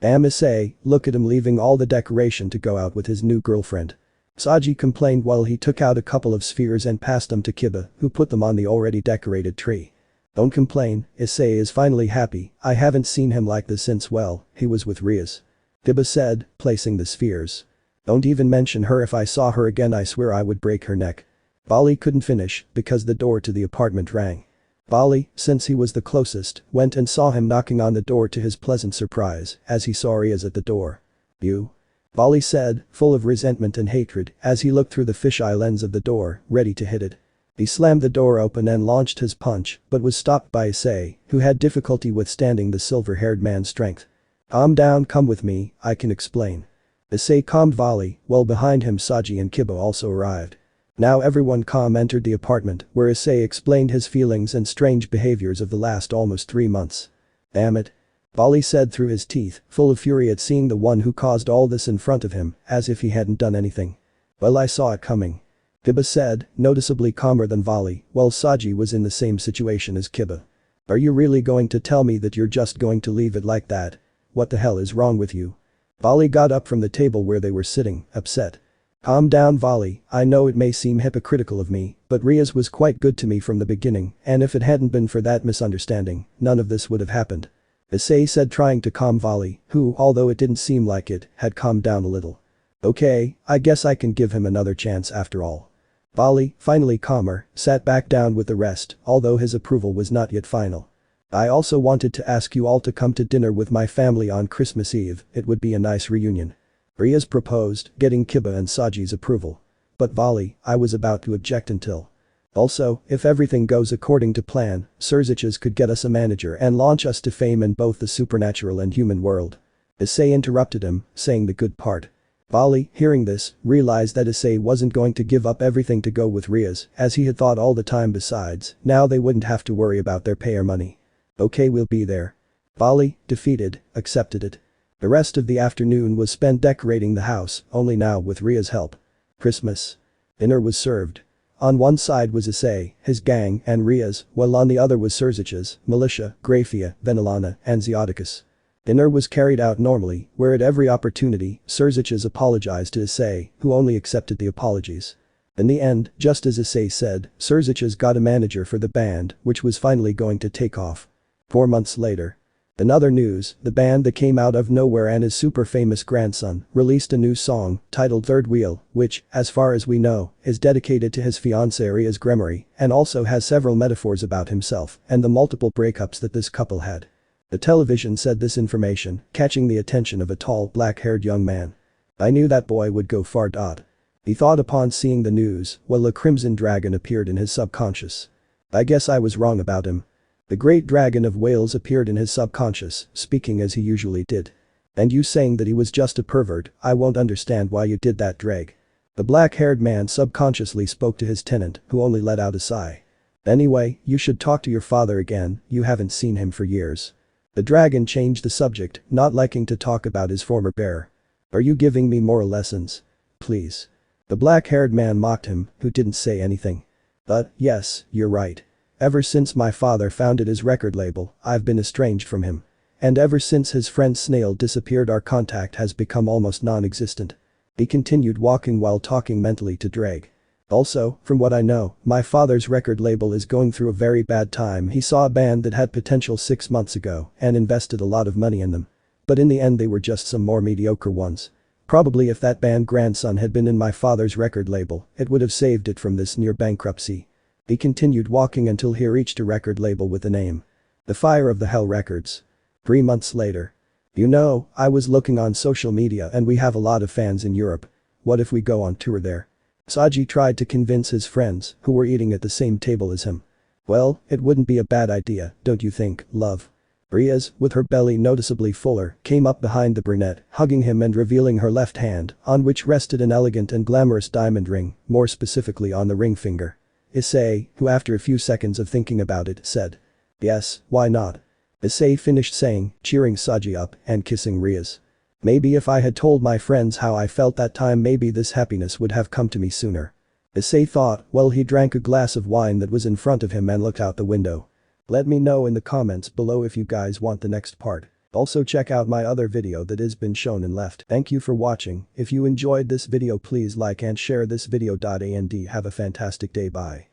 Damn Issei, look at him leaving all the decoration to go out with his new girlfriend. Saji complained while he took out a couple of spheres and passed them to Kiba, who put them on the already decorated tree. Don't complain, Issei is finally happy, I haven't seen him like this since well, he was with Rias. Kiba said, placing the spheres. Don't even mention her, if I saw her again I swear I would break her neck. Bali couldn't finish because the door to the apartment rang. Bali, since he was the closest, went and saw him knocking on the door to his pleasant surprise as he saw Rias at the door. You? Bali said, full of resentment and hatred, as he looked through the fisheye lens of the door, ready to hit it. He slammed the door open and launched his punch, but was stopped by Issei, who had difficulty withstanding the silver-haired man's strength. Calm down, come with me, I can explain. Issei calmed Vali, while behind him Saji and Kiba also arrived. Now everyone calm entered the apartment, where Issei explained his feelings and strange behaviors of the last almost 3 months. Damn it. Vali said through his teeth, full of fury at seeing the one who caused all this in front of him, as if he hadn't done anything. Well, I saw it coming. Kiba said, noticeably calmer than Vali, while Saji was in the same situation as Kiba. Are you really going to tell me that you're just going to leave it like that? What the hell is wrong with you? Vali got up from the table where they were sitting, upset. Calm down, Vali, I know it may seem hypocritical of me, but Rias was quite good to me from the beginning, and if it hadn't been for that misunderstanding, none of this would have happened. Issei said, trying to calm Vali, who, although it didn't seem like it, had calmed down a little. Okay, I guess I can give him another chance after all. Vali, finally calmer, sat back down with the rest, although his approval was not yet final. I also wanted to ask you all to come to dinner with my family on Christmas Eve, it would be a nice reunion. Rias proposed, getting Kiba and Saji's approval. But Vali, I was about to object until. Also, if everything goes according to plan, Surziches could get us a manager and launch us to fame in both the supernatural and human world. Issei interrupted him, saying the good part. Vali, hearing this, realized that Issei wasn't going to give up everything to go with Rias, as he had thought all the time. Besides, now they wouldn't have to worry about their pay or money. Okay, we'll be there. Vali, defeated, accepted it. The rest of the afternoon was spent decorating the house, only now with Ria's help. Christmas. Dinner was served. On one side was Issei, his gang, and Rias, while on the other was Surziches, Militia, Grafia, Venilana, and Zeoticus. Dinner was carried out normally, where at every opportunity, Surziches apologized to Issei, who only accepted the apologies. In the end, just as Issei said, Surziches got a manager for the band, which was finally going to take off. 4 months later. In other news, the band that came out of nowhere and his super famous grandson released a new song, titled Third Wheel, which, as far as we know, is dedicated to his fiancée Rias Gremory, and also has several metaphors about himself and the multiple breakups that this couple had. The television said this information, catching the attention of a tall, black-haired young man. I knew that boy would go far. He thought upon seeing the news, while a crimson dragon appeared in his subconscious. I guess I was wrong about him. The great dragon of Wales appeared in his subconscious, speaking as he usually did. And you saying that he was just a pervert, I won't understand why you did that, Drag. The black-haired man subconsciously spoke to his tenant, who only let out a sigh. Anyway, you should talk to your father again, you haven't seen him for years. The dragon changed the subject, not liking to talk about his former bear. Are you giving me moral lessons? Please. The black-haired man mocked him, who didn't say anything. But, yes, you're right. Ever since my father founded his record label, I've been estranged from him. And ever since his friend Snail disappeared, our contact has become almost non-existent. He continued walking while talking mentally to Drake. Also, from what I know, my father's record label is going through a very bad time. He saw a band that had potential 6 months ago and invested a lot of money in them. But in the end they were just some more mediocre ones. Probably if that band grandson had been in my father's record label, it would have saved it from this near bankruptcy. He continued walking until he reached a record label with the name. The Fire of the Hell Records. 3 months later. You know, I was looking on social media and we have a lot of fans in Europe. What if we go on tour there? Saji tried to convince his friends, who were eating at the same table as him. Well, it wouldn't be a bad idea, don't you think, love? Rias, with her belly noticeably fuller, came up behind the brunette, hugging him and revealing her left hand, on which rested an elegant and glamorous diamond ring, more specifically on the ring finger. Issei, who after a few seconds of thinking about it, said. Yes, why not? Issei finished saying, cheering Saji up and kissing Rias. Maybe if I had told my friends how I felt that time, maybe this happiness would have come to me sooner. Issei thought while he drank a glass of wine that was in front of him and looked out the window. Let me know in the comments below if you guys want the next part. Also check out my other video that has been shown and left. Thank you for watching. If you enjoyed this video, please like and share this video. And have a fantastic day. Bye.